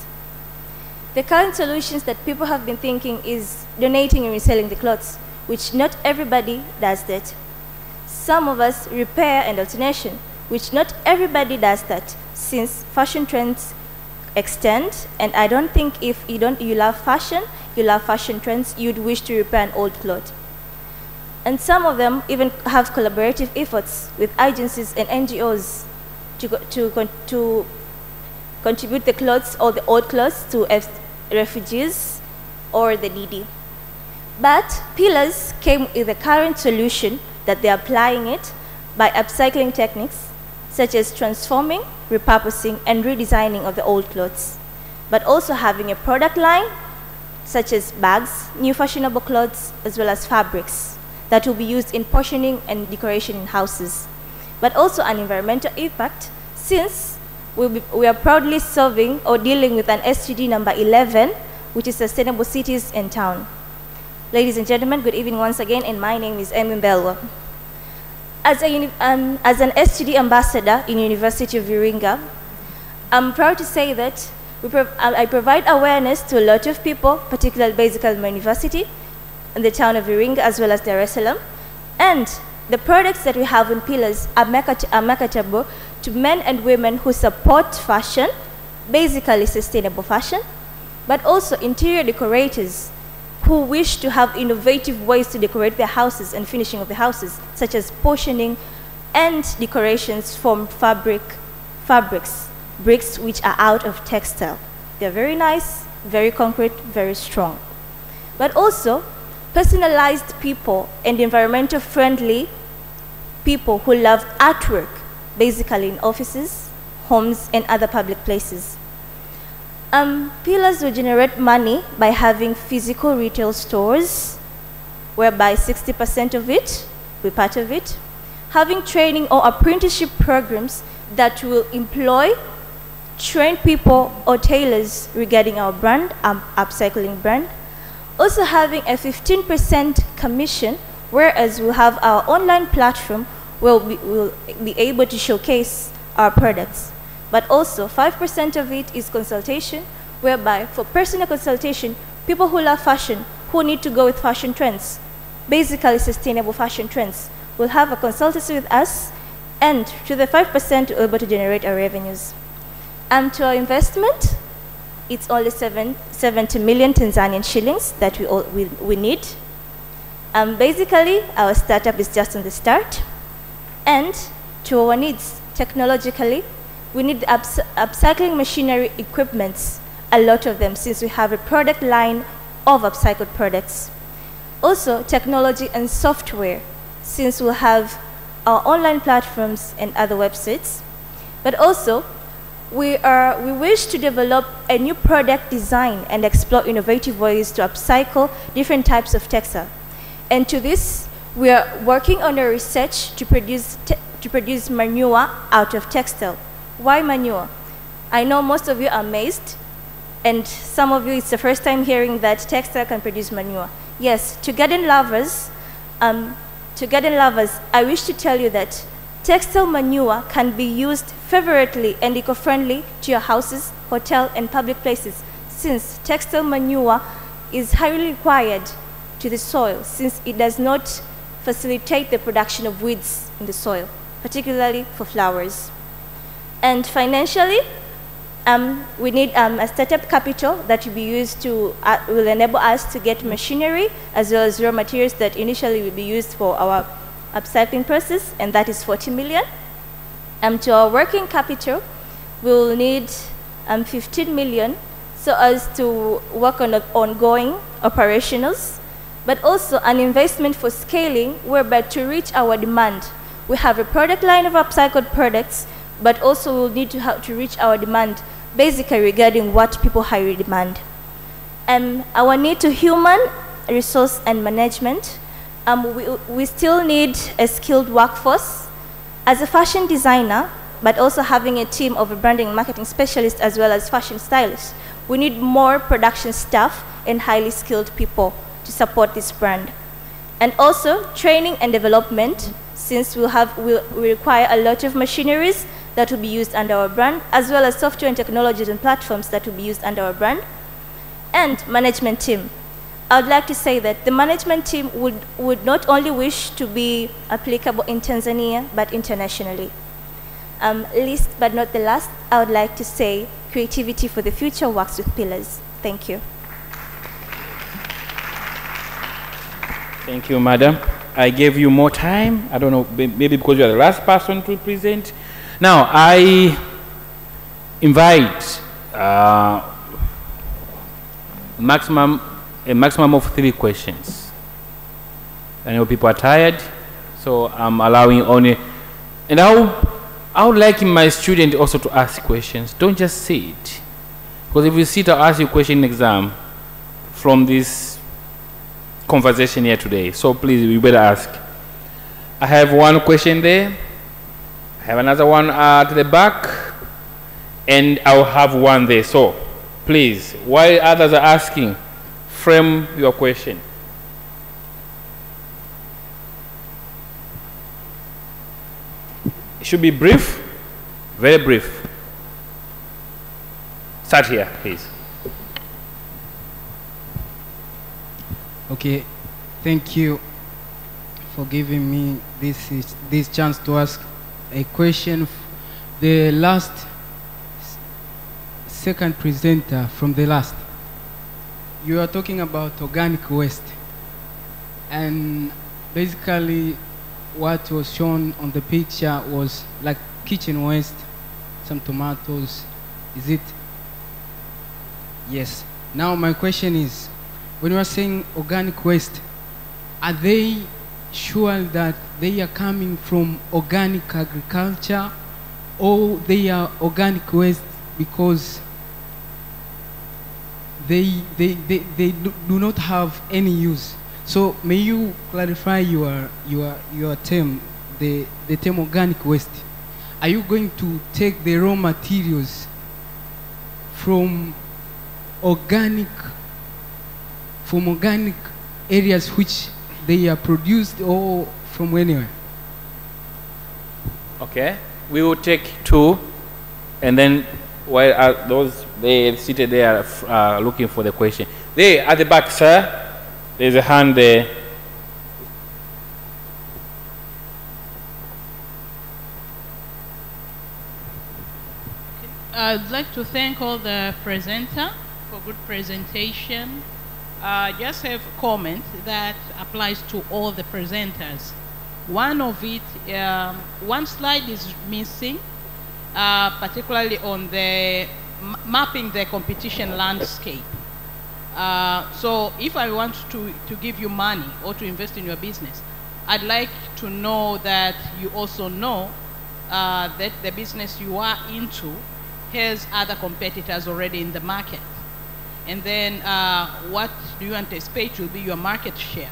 The current solutions that people have been thinking is donating and reselling the clothes, which not everybody does that. Some of us repair and alternation, which not everybody does that, since fashion trends extend, and I don't think if you love fashion trends, you'd wish to repair an old cloth. And some of them even have collaborative efforts with agencies and NGOs to contribute the clothes or the old clothes to refugees or the needy. But Pillars came with a current solution that they're applying it by upcycling techniques, such as transforming, repurposing, and redesigning of the old clothes, but also having a product line, such as bags, new fashionable clothes, as well as fabrics that will be used in portioning and decoration in houses, but also an environmental impact, since we are proudly serving or dealing with an SDG number 11, which is Sustainable Cities and Town. Ladies and gentlemen, good evening once again, and my name is Emi Belwa. As an SDG ambassador in University of Iringa, I'm proud to say that I provide awareness to a lot of people, particularly basically my university, in the town of Iringa as well as Dar es Salaam, and the products that we have in pillars are marketable to men and women who support fashion, basically sustainable fashion, but also interior decorators who wish to have innovative ways to decorate their houses and finishing of the houses, such as portioning and decorations from fabrics, bricks which are out of textile. They're very nice, very concrete, very strong. But also personalized people and environmental friendly people who love artwork, basically in offices, homes, and other public places. Pillars will generate money by having physical retail stores, whereby 60% of it, we're part of it, having training or apprenticeship programs that will employ trained people or tailors regarding our brand, upcycling brand, also having a 15% commission, whereas we'll have our online platform where we'll be able to showcase our products. But also 5% of it is consultation, whereby for personal consultation, people who love fashion, who need to go with fashion trends, basically sustainable fashion trends, will have a consultancy with us, and to the 5% we're able to generate our revenues. To our investment, it's only 70 million Tanzanian shillings that we need. Basically, our startup is just on the start. And to our needs, technologically, we need upcycling machinery equipments, a lot of them, since we have a product line of upcycled products. Also, technology and software, since we'll have our online platforms and other websites. But also, we wish to develop a new product design and explore innovative ways to upcycle different types of textile. And to this, we are working on a research to produce manure out of textile. Why manure? I know most of you are amazed, and some of you, it's the first time hearing that textile can produce manure. Yes, to garden lovers, I wish to tell you that textile manure can be used favorably and eco-friendly to your houses, hotel, and public places, since textile manure is highly required to the soil, since it does not facilitate the production of weeds in the soil, particularly for flowers. And financially, we need a startup capital that will be used to, will enable us to get machinery as well as raw materials that initially will be used for our upcycling process, and that is 40 million. To our working capital, we will need 15 million so as to work on ongoing operationals, but also an investment for scaling, whereby to reach our demand, we have a product line of upcycled products, but also we'll need to reach our demand, basically regarding what people highly demand. Our need to human resource and management, we still need a skilled workforce. As a fashion designer, but also having a team of a branding and marketing specialists as well as fashion stylists, we need more production staff and highly skilled people to support this brand. And also training and development, since we require a lot of machineries that will be used under our brand, as well as software and technologies and platforms that will be used under our brand. And management team. I would like to say that the management team would not only wish to be applicable in Tanzania, but internationally. Least but not the last, I would like to say creativity for the future works with pillars. Thank you. Thank you, madam. I gave you more time. I don't know, maybe because you are the last person to present. Now, I invite a maximum of 3 questions. I know people are tired, so I'm allowing only, and I'll I would like my student also to ask questions. Don't just sit. Because if you sit, I'll ask you a question in exam from this conversation here today. So please, you better ask. I have one question there. I have another one to the back. And I'll have one there. So please, while others are asking, frame your question. It should be brief, very brief. Start here, please. Okay, thank you for giving me this chance to ask a question. The second presenter from the last, you are talking about organic waste, and basically what was shown on the picture was like kitchen waste, some tomatoes. Is it? Yes. Now my question is, when you are saying organic waste, are they sure that they are coming from organic agriculture, or they are organic waste because they do not have any use? So may you clarify your term, the term organic waste. Are you going to take the raw materials from organic areas which they are produced, or from anywhere? Okay, we will take two, and then while those they seated there looking for the question. There at the back, sir. There's a hand there. I'd like to thank all the presenter for good presentation. I just have a comment that applies to all the presenters. One of it, one slide is missing, particularly on the mapping the competition landscape. So if I want to give you money or to invest in your business, I'd like to know that you also know that the business you are into has other competitors already in the market. And then what do you anticipate will be your market share?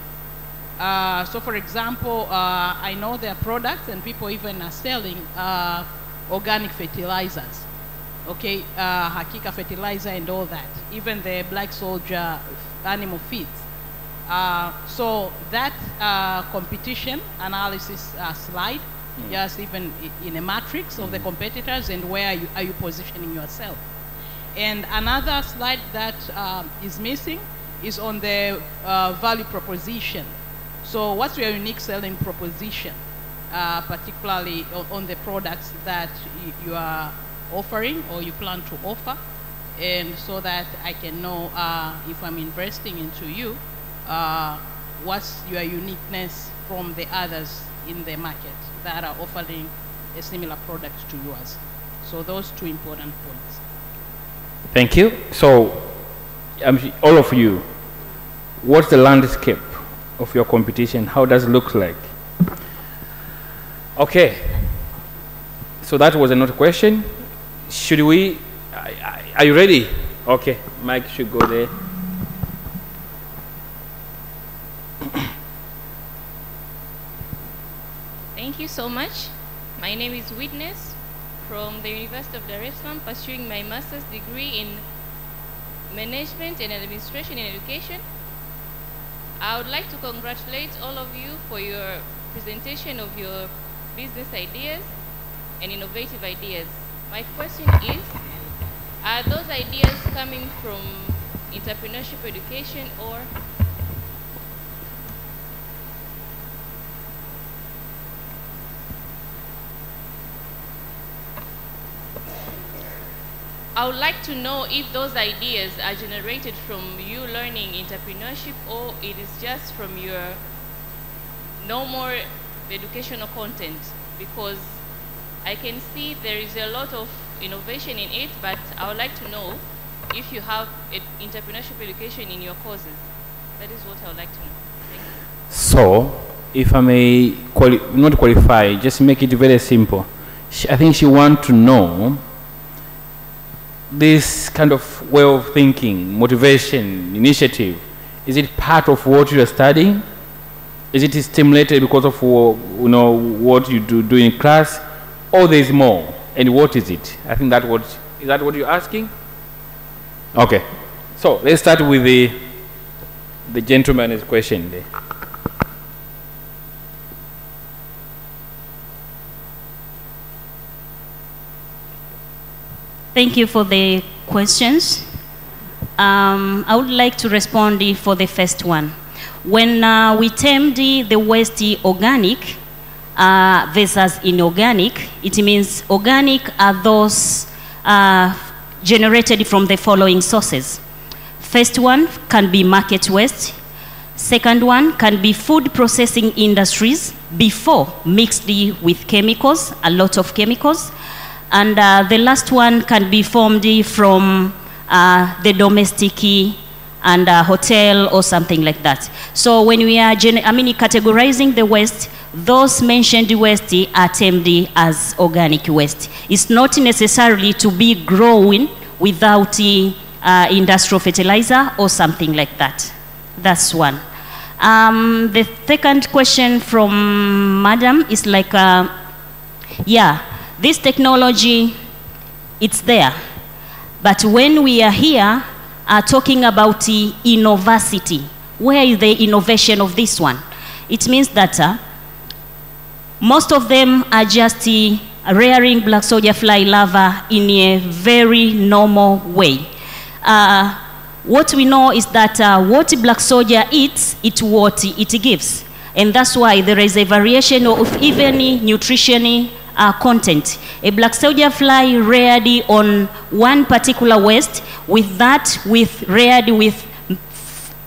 So for example, I know there are products and people even are selling organic fertilizers. Okay, Hakika fertilizer and all that, even the black soldier animal feeds. So that competition analysis slide, just even in a matrix of the competitors and where are you positioning yourself. And another slide that is missing is on the value proposition. So what's your unique selling proposition, particularly on the products that you are offering or you plan to offer, and so that I can know if I'm investing into you, what's your uniqueness from the others in the market that are offering a similar product to yours. So those two important points. Thank you. So all of you, what's the landscape of your competition? How does it look like? Okay. So that was another question. Should we, are you ready? Okay, Mike should go there. Thank you so much. My name is Witness from the University of Dar es Salaam, pursuing my master's degree in Management and Administration in Education. I would like to congratulate all of you for your presentation of your business ideas and innovative ideas. My question is, are those ideas coming from entrepreneurship education, or I would like to know if those ideas are generated from you learning entrepreneurship, or it is just from your no more educational content, because I can see there is a lot of innovation in it, but I would like to know if you have entrepreneurship education in your courses. That is what I would like to know. Thank you. So, if I may not qualify, just make it very simple. I think she wants to know this kind of way of thinking, motivation, initiative. Is it part of what you are studying? Is it stimulated because of what you do in class, or there is more? And what is it? I think is that what you're asking? Okay. So let's start with the gentleman's question there. Thank you for the questions. I would like to respond for the first one. When we termed the waste organic versus inorganic, it means organic are those generated from the following sources. First one can be market waste. Second one can be food processing industries before mixed with chemicals, a lot of chemicals. And the last one can be formed from the domestic and hotel or something like that. So when we are categorizing the waste, those mentioned waste are termed as organic waste. It's not necessarily to be growing without industrial fertilizer or something like that. That's one. The second question from Madam is like, yeah, this technology, it's there. But when we are here talking about innovacity, where is the innovation of this one? It means that most of them are just rearing black soldier fly larvae in a very normal way. What we know is that what black soldier eats, it's what it gives. And that's why there is a variation of even nutrition content. A black soldier fly reared on one particular waste, with that reared with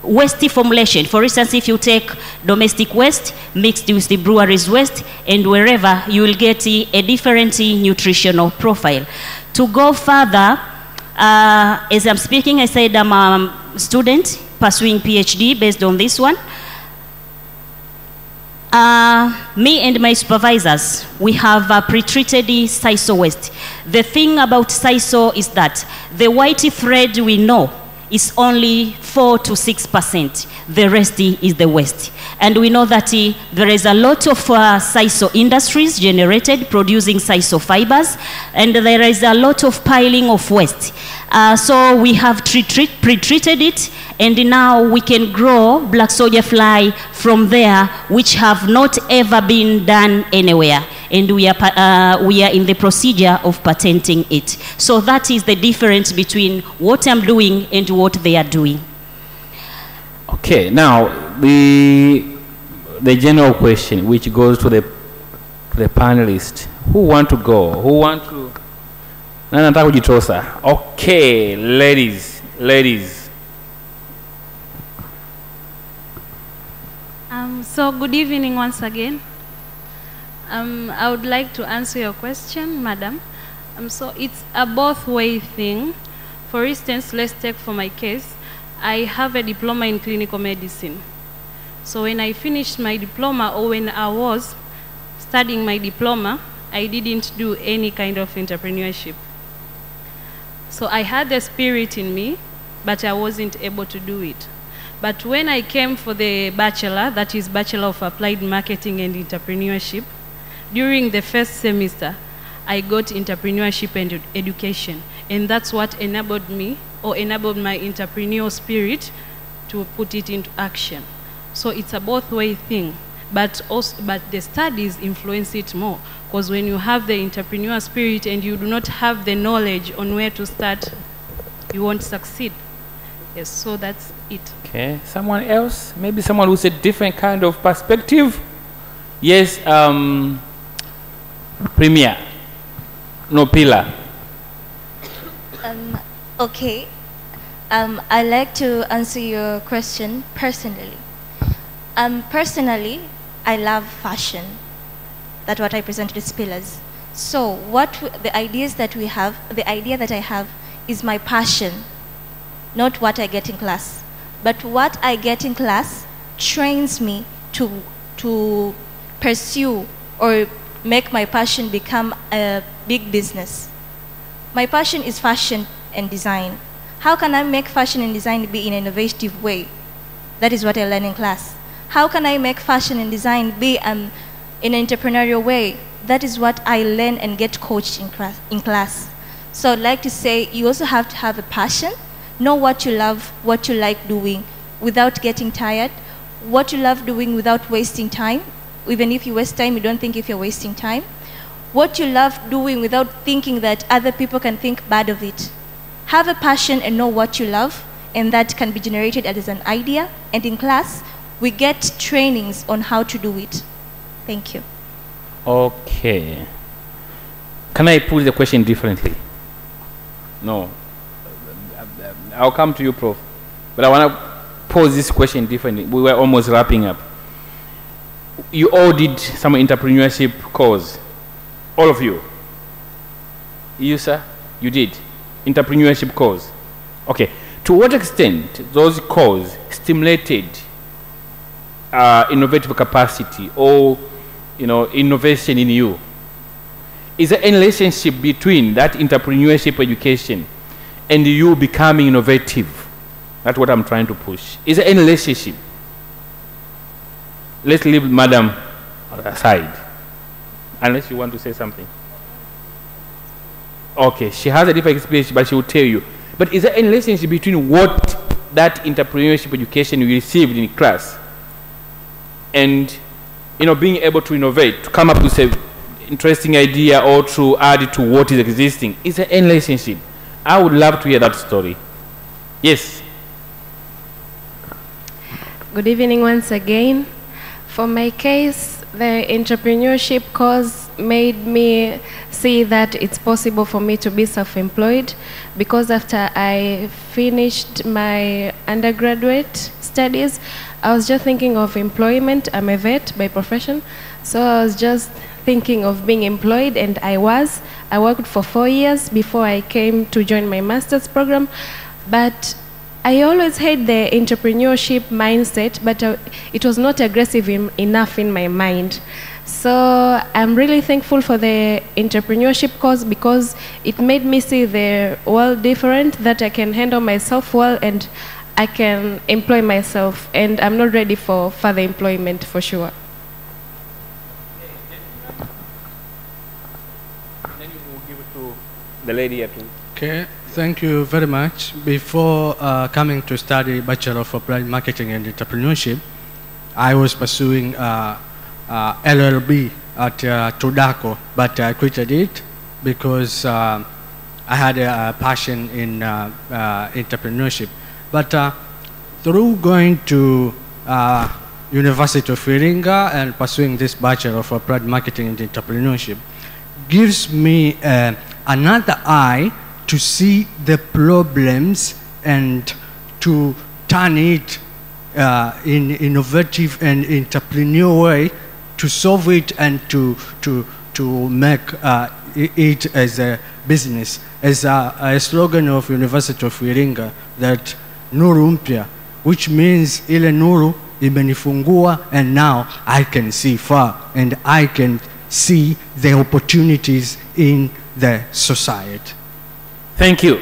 waste formulation. For instance, if you take domestic waste mixed with the brewery's waste, and wherever you will get a different nutritional profile. To go further, as I'm speaking, I said I'm a student pursuing PhD based on this one. Me and my supervisors, we have pre-treated sisal waste. The thing about sisal is that the white thread we know is only 4 to 6%. The rest is the waste. And we know that there is a lot of sisal industries generated producing sisal fibers, and there is a lot of piling of waste. So we have pre-treated it, and now we can grow black soldier fly from there, which have not ever been done anywhere. And we are in the procedure of patenting it. So that is the difference between what I'm doing and what they are doing. Okay, now the general question, which goes to the panelists. Who want to go? Who want to? Nataka kujitosa. Okay, ladies. So good evening once again. I would like to answer your question, madam. So it's a both-way thing. For instance, let's take for my case, I have a diploma in clinical medicine. So when I finished my diploma, or when I was studying my diploma, I didn't do any kind of entrepreneurship. So I had the spirit in me, but I wasn't able to do it. But when I came for the bachelor, that is Bachelor of Applied Marketing and Entrepreneurship, during the first semester, I got entrepreneurship and education. And that's what enabled me, or enabled my entrepreneurial spirit to put it into action. So it's a both-way thing. But the studies influence it more. Because when you have the entrepreneurial spirit and you do not have the knowledge on where to start, you won't succeed. Yes, so that's it. Okay, someone else? Maybe someone with a different kind of perspective? Yes, Premier. No, Pilar. Okay. I'd like to answer your question personally. Personally, I love fashion. That's what I presented as pillars. So the ideas that we have, the idea that I have is my passion, not what I get in class. But what I get in class trains me to pursue or make my passion become a big business. My passion is fashion and design. How can I make fashion and design be in an innovative way? That is what I learn in class. How can I make fashion and design be in an entrepreneurial way? That is what I learn and get coached in class. So I'd like to say you also have to have a passion, know what you love, what you like doing without getting tired, what you love doing without wasting time. Even if you waste time, you don't think if you're wasting time. What you love doing without thinking that other people can think bad of it. Have a passion and know what you love, and that can be generated as an idea. And in class, we get trainings on how to do it. Thank you. Okay. Can I put the question differently? No. I'll come to you, Prof. But I want to pose this question differently. We were almost wrapping up. You all did some entrepreneurship course. All of you. You, sir? You did. Entrepreneurship course. Okay. To what extent those courses stimulated innovative capacity or, you know, innovation in you? Is there any relationship between that entrepreneurship education and you becoming innovative? That's what I'm trying to push. Is there any relationship? Let's leave Madam aside, unless you want to say something. Okay, she has a different experience, but she will tell you. But is there any relationship between what that entrepreneurship education you received in class and, you know, being able to innovate, to come up with an interesting idea or to add it to what is existing? Is there any relationship? I would love to hear that story. Yes. Good evening once again. For my case, the entrepreneurship course made me see that it's possible for me to be self-employed, because after I finished my undergraduate studies, I was just thinking of employment. I'm a vet by profession, so I was just thinking of being employed, and I worked for 4 years before I came to join my master's program. But I always had the entrepreneurship mindset, but it was not aggressive enough in my mind. So I'm really thankful for the entrepreneurship course, because it made me see the world different, that I can handle myself well and I can employ myself, and I'm not ready for further employment for sure. Then you will give it to the lady here too. Okay, thank you very much. Before coming to study Bachelor of Applied Marketing and Entrepreneurship, I was pursuing LLB at Tobacco, but I quitted it because I had a passion in entrepreneurship. But through going to University of Iringa and pursuing this Bachelor of Applied Marketing and Entrepreneurship gives me another eye to see the problems and to turn it in innovative and entrepreneurial way to solve it and to make it as a business. As a slogan of University of Iringa, that nuru mpya, which means ile nuru imenifungua, and now I can see far and I can see the opportunities in the society. Thank you.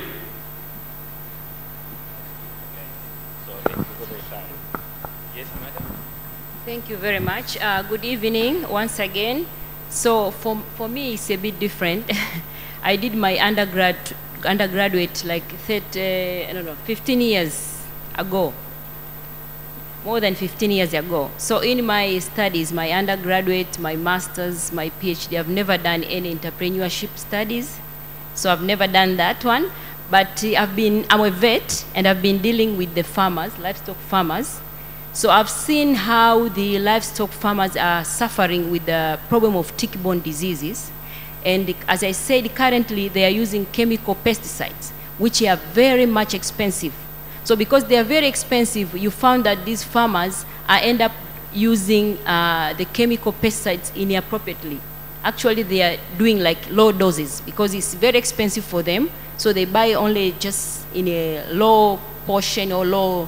Thank you very much. Good evening once again. So for me, it's a bit different. I did my undergraduate like 15 years ago. More than 15 years ago. So in my studies, my undergraduate, my master's, my PhD, I've never done any entrepreneurship studies. So I've never done that one. But I'm a vet, and I've been dealing with the farmers, livestock farmers. So I've seen how the livestock farmers are suffering with the problem of tick-borne diseases. And as I said, currently they are using chemical pesticides, which are very much expensive. So because they are very expensive, you found that these farmers end up using the chemical pesticides inappropriately. Actually, they are doing like low doses because it's very expensive for them. So they buy only just in a low portion or low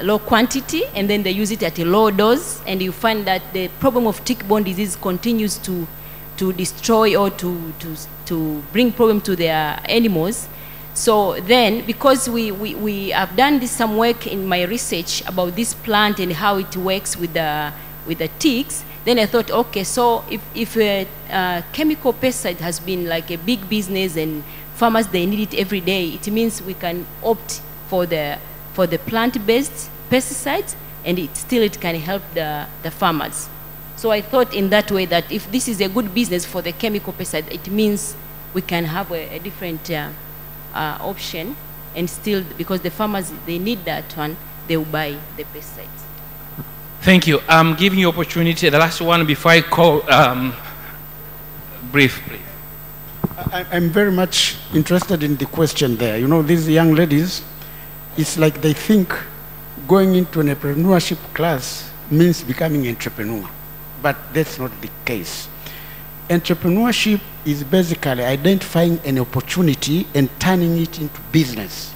low quantity, and then they use it at a low dose, and you find that the problem of tick-borne disease continues to destroy or to bring problem to their animals. So then, because we have done some work in my research about this plant and how it works with the ticks, then I thought, okay, so if chemical pesticide has been like a big business and farmers, they need it every day, it means we can opt for the plant-based pesticides, and it can help the farmers. So I thought in that way that if this is a good business for the chemical pesticide, it means we can have a different option, and still, because the farmers, they need that one, they will buy the pesticides. Thank you. I'm giving you opportunity. The last one before I call, brief, please. I'm very much interested in the question there. You know, these young ladies, it's like they think going into an entrepreneurship class means becoming an entrepreneur, but that's not the case. Entrepreneurship is basically identifying an opportunity and turning it into business.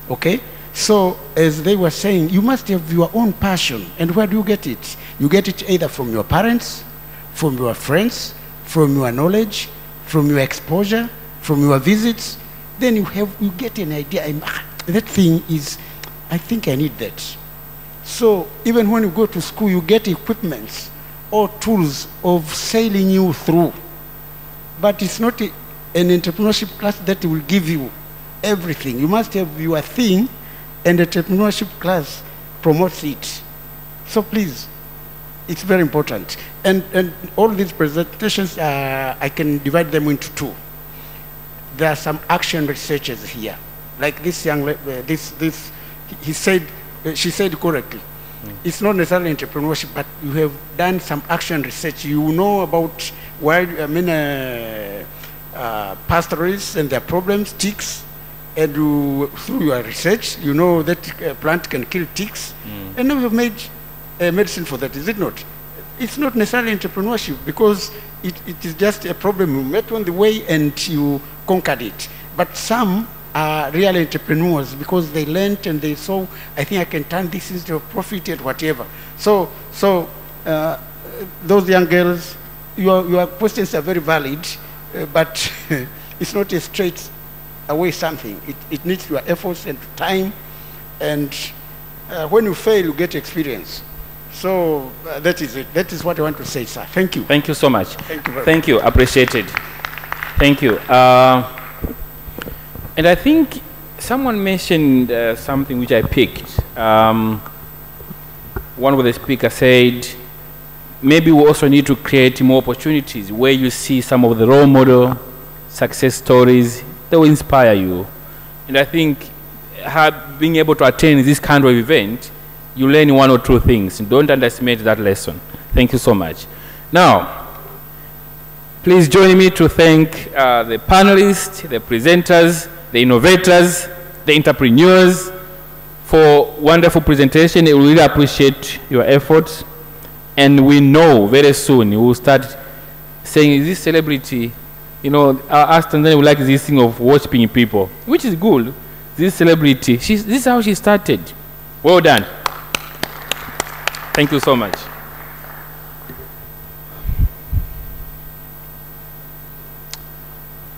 Okay? So, as they were saying, you must have your own passion. And where do you get it? You get it either from your parents, from your friends, from your knowledge, from your exposure, from your visits. Then you get an idea. That thing is, I think I need that. So, even when you go to school, you get equipments or tools of sailing you through. But it's not an entrepreneurship class that will give you everything. You must have your thing, and the entrepreneurship class promotes it. So please, it's very important. And all these presentations, I can divide them into two. There are some action researchers here. Like this young lady, she said correctly. It's not necessarily entrepreneurship, but you have done some action research. You know about pastoralists and their problems, ticks, and through your research, you know that plant can kill ticks, and now you've made a medicine for that, is it not? It's not necessarily entrepreneurship, because it is just a problem you met on the way and you conquered it. But some are real entrepreneurs because they learned and they saw, I think I can turn this into a profit and whatever. So those young girls, your questions are very valid, but it's not a straight away something. It needs your efforts and time, and when you fail, you get experience. So that is it. That is what I want to say, sir. Thank you. Thank you so much. Thank you very Thank you. Appreciated. Thank you. And I think someone mentioned something which I picked. One of the speakers said, maybe we also need to create more opportunities where you see some of the role model success stories that will inspire you. And I think being able to attend this kind of event, you learn one or two things. Don't underestimate that lesson. Thank you so much. Now, please join me to thank the panelists, the presenters, the innovators, the entrepreneurs for wonderful presentation. We really appreciate your efforts. And we know very soon we will start saying, is this celebrity, you know, us Tanzania would like this thing of worshiping people, which is good. This celebrity, this is how she started. Well done. Thank you so much.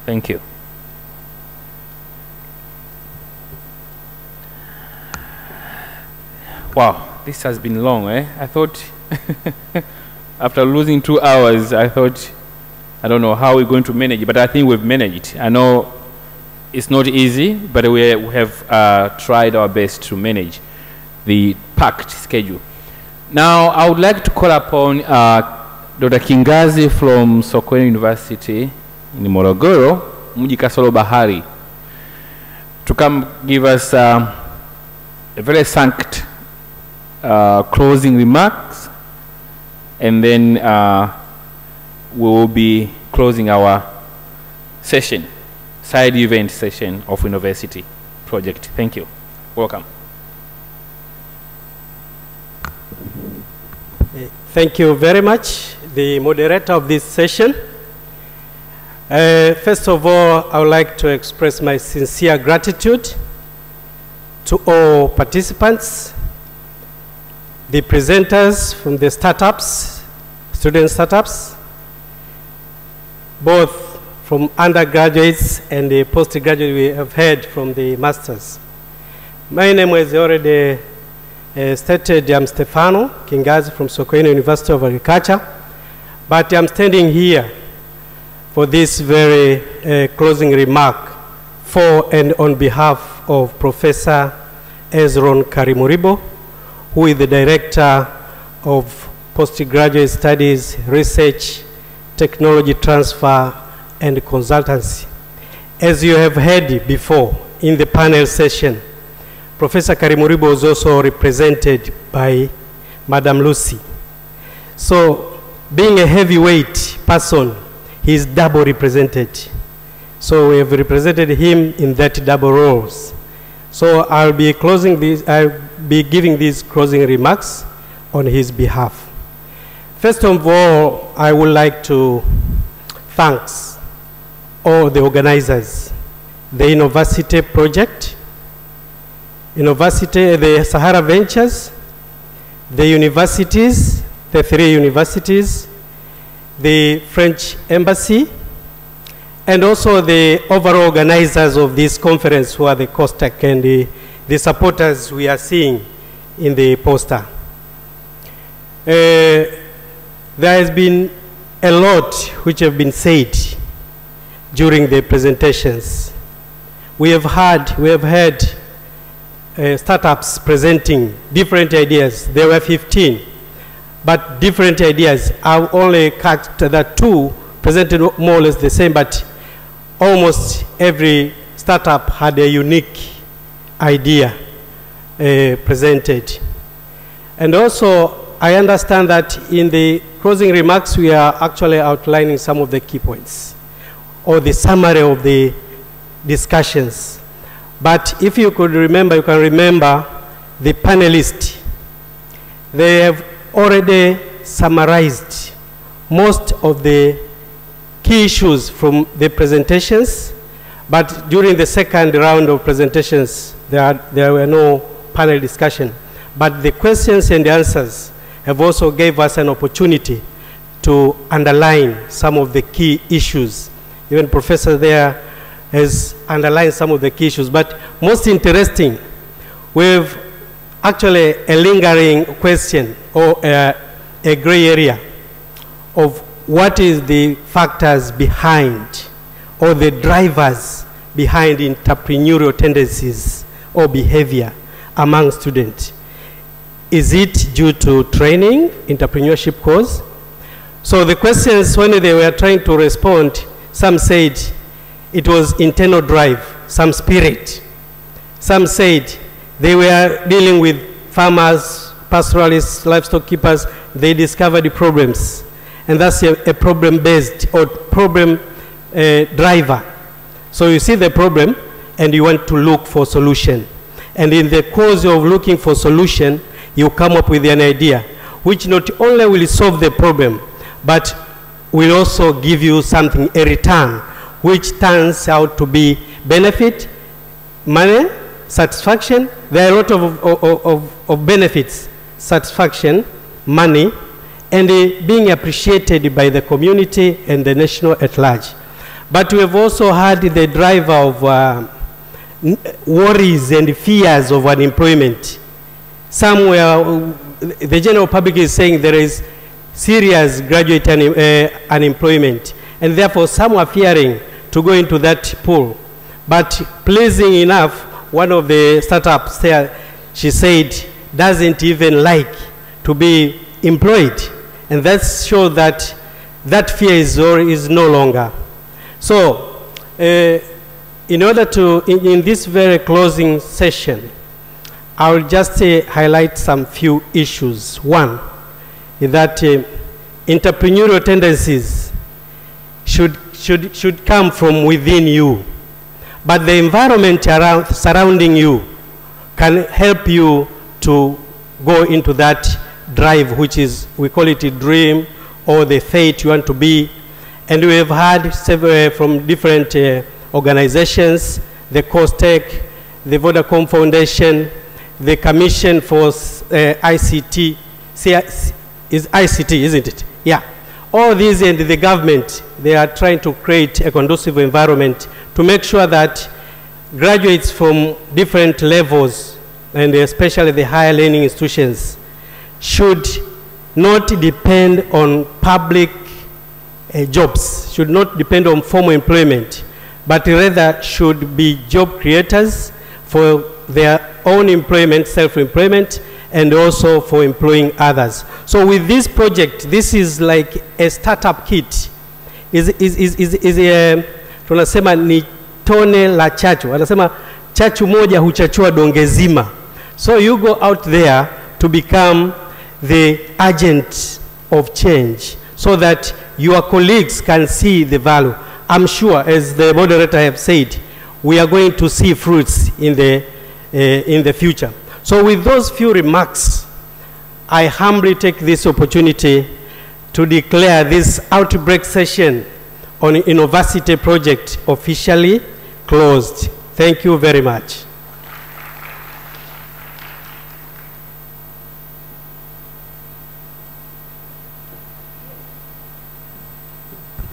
Thank you. Wow, this has been long, eh? I thought, after losing 2 hours, I thought, I don't know how we're going to manage it, but I think we've managed it. I know it's not easy, but we have tried our best to manage the packed schedule. Now, I would like to call upon Dr. Kingazi from Sokoine University in Morogoro, Mji Kasolo Bahari, to come give us a very succinct closing remarks, and then we will be closing our session, side event session of university project. Thank you. Welcome. Thank you very much, the moderator of this session. First of all, I would like to express my sincere gratitude to all participants, the presenters from the startups, student startups, both from undergraduates and the postgraduates we have heard from the masters. My name was already stated. I'm Stefano Kingazi from Sokoine University of Agriculture, but I'm standing here for this very closing remark for and on behalf of Professor Ezron Karimuribo, who is the Director of Postgraduate Studies, Research, Technology Transfer, and Consultancy. As you have heard before in the panel session, Professor Karimuribo was also represented by Madam Lucy. So, being a heavyweight person, he is double represented. So we have represented him in that double roles. So I'll be giving these closing remarks on his behalf. First of all, I would like to thank all the organizers, the University Project, the Sahara Ventures, the universities, the 3 universities, the French Embassy, and also the overall organizers of this conference, who are the COSTAC and the supporters we are seeing in the poster. There has been a lot which have been said during the presentations. We have heard startups presenting different ideas. There were 15, but different ideas. I've only caught that 2 presented more or less the same, but almost every startup had a unique idea presented. And also, I understand that in the closing remarks, we are actually outlining some of the key points or the summary of the discussions. But if you could remember, you can remember the panelists. They have already summarized most of the key issues from the presentations, but during the second round of presentations, there were no panel discussion. But the questions and the answers have also gave us an opportunity to underline some of the key issues. Even Professor there has underlined some of the key issues. But most interesting, we have actually a lingering question or a gray area of what is the factors behind or the drivers behind entrepreneurial tendencies or behavior among students. Is it due to training, entrepreneurship course? So the questions, when they were trying to respond, some said it was internal drive, some spirit. Some said they were dealing with farmers, pastoralists, livestock keepers. They discovered the problems. And that's a problem-based or problem driver. So you see the problem and you want to look for solution. And in the course of looking for solution, you come up with an idea, which not only will solve the problem, but will also give you something, a return, which turns out to be benefit, money, satisfaction. There are a lot of benefits, satisfaction, money, and being appreciated by the community and the nation at large. But we have also had the driver of worries and fears of unemployment. Somewhere, the general public is saying there is serious graduate unemployment, and therefore some are fearing to go into that pool. But pleasing enough, one of the startups there, she said, doesn't even like to be employed. And that shows that that fear is no longer. So, in order to, in this very closing session, I will just highlight some few issues. One is that entrepreneurial tendencies should come from within you, but the environment surrounding you can help you to go into that drive, which is, we call it a dream or the fate you want to be. And we have had several from different organizations, the COSTEC, the Vodacom Foundation, the Commission for ICT, is ICT, isn't it? Yeah. All these and the government, they are trying to create a conducive environment to make sure that graduates from different levels, and especially the higher learning institutions, should not depend on public jobs, should not depend on formal employment, but rather should be job creators for their own employment, self-employment, and also for employing others. So with this project, this is like a startup kit. Tunasema ni tone la chachu. Wanasema chachu moja huchachua donge zima. So you go out there to become the agent of change so that your colleagues can see the value. I'm sure, as the moderator have said, we are going to see fruits in the future. So with those few remarks, I humbly take this opportunity to declare this outbreak session on Innovacity project officially closed. Thank you very much.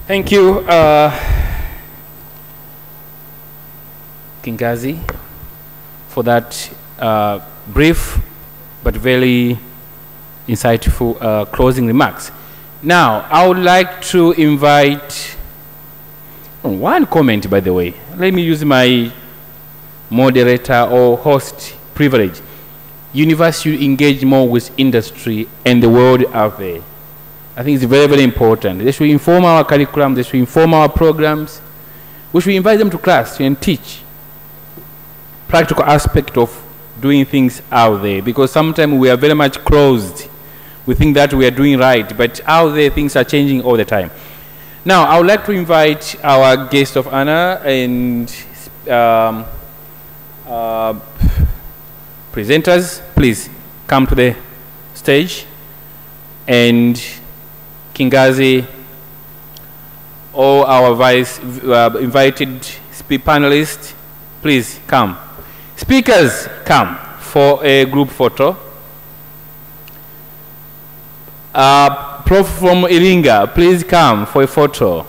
Thank you, Kingazi, for that brief but very insightful closing remarks. Now, I would like to invite one comment, by the way. Let me use my moderator or host privilege. University should engage more with industry and the world out there. I think it's very, very important. They should inform our curriculum, they should inform our programs. We should invite them to class and teach practical aspect of doing things out there, because sometimes we are very much closed. We think that we are doing right, but out there things are changing all the time. Now, I would like to invite our guest of honor and presenters, please come to the stage. And Kingazi, all our invited panelists, please come. Speakers, come for a group photo. Prof from Iringa, please come for a photo.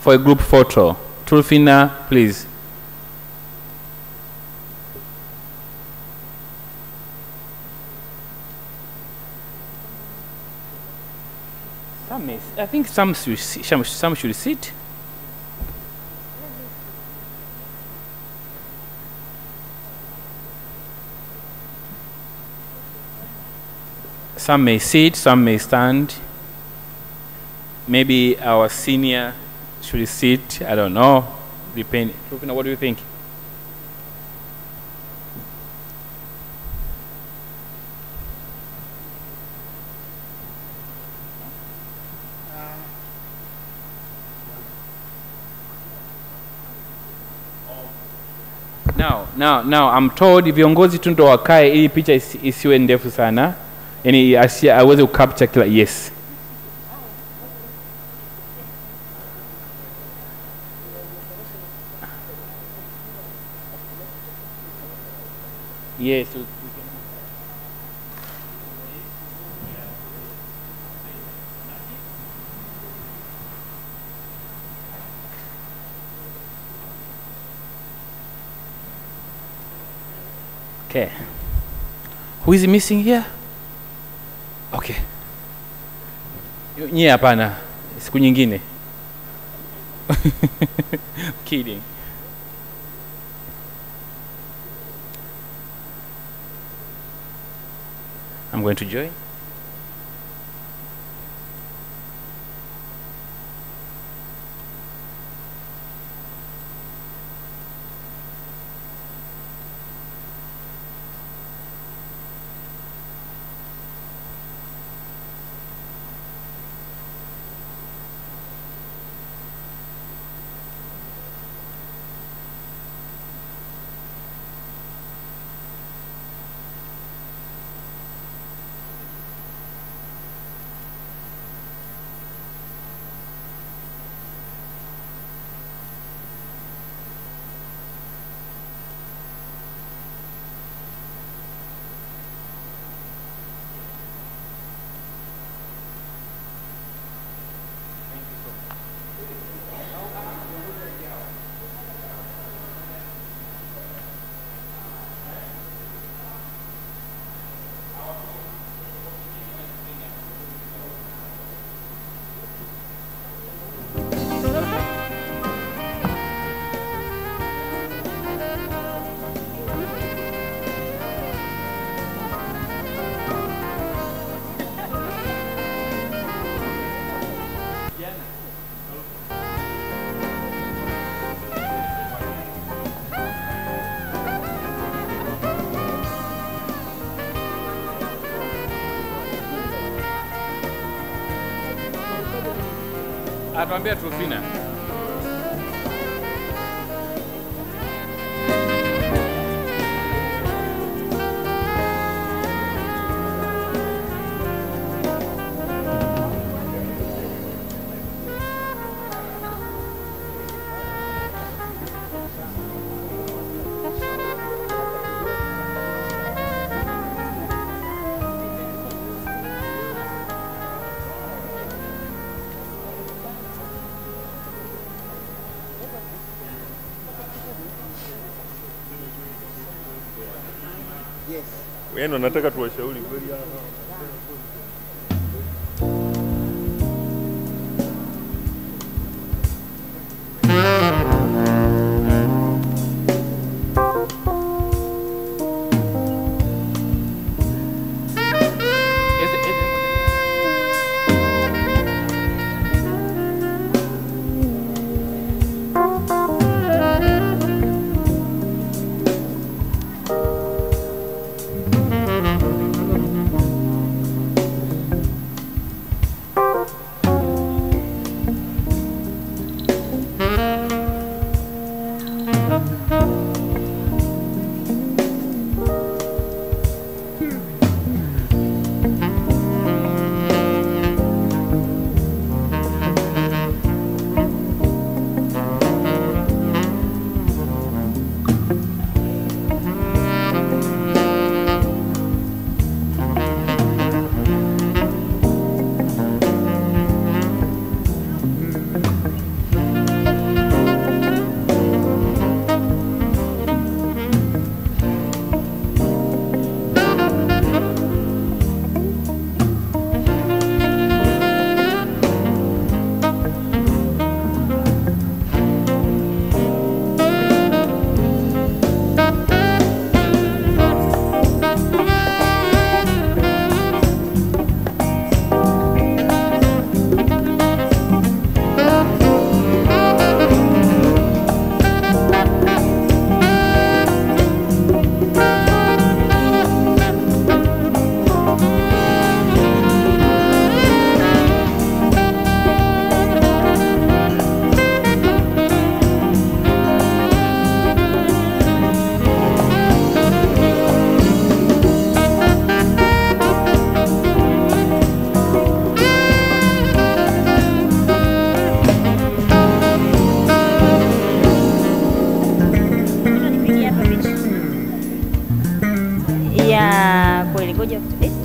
For a group photo. Tulfina, please. I think some should sit. Some may sit, some may stand. Maybe our senior should sit, I don't know. Depending. What do you think? Now, I'm told viongozi tu ndo wakae ili picha isiwe ndefu sana. Yani aweze kucapture kila yes. Yes. Okay. Who is missing here? Okay. Nyie hapana. Siku nyingine. Kidding. I'm going to join. Atuambia Trufina. Yaani wanataka tuwashauri kweli hapa.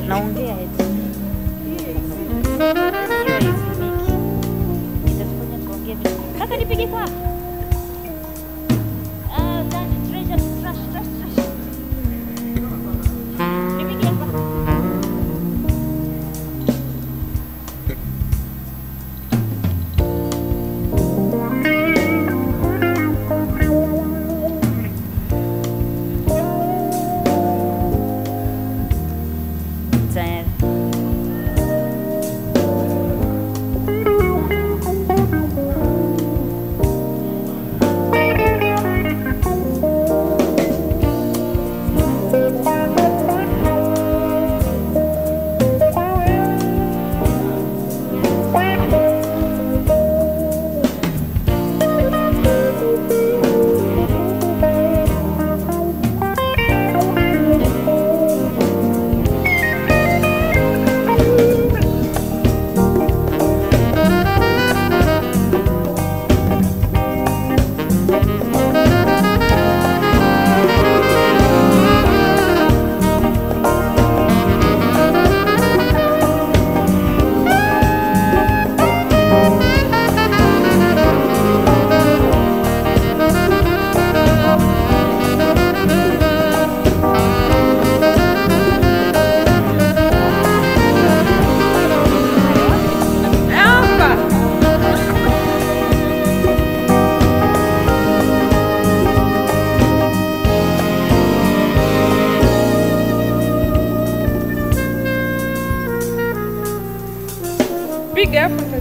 naongea eti. Itafanya tuongee vitu. Kaka nipige kwa. Treasure trash. Nipige kwa. Big F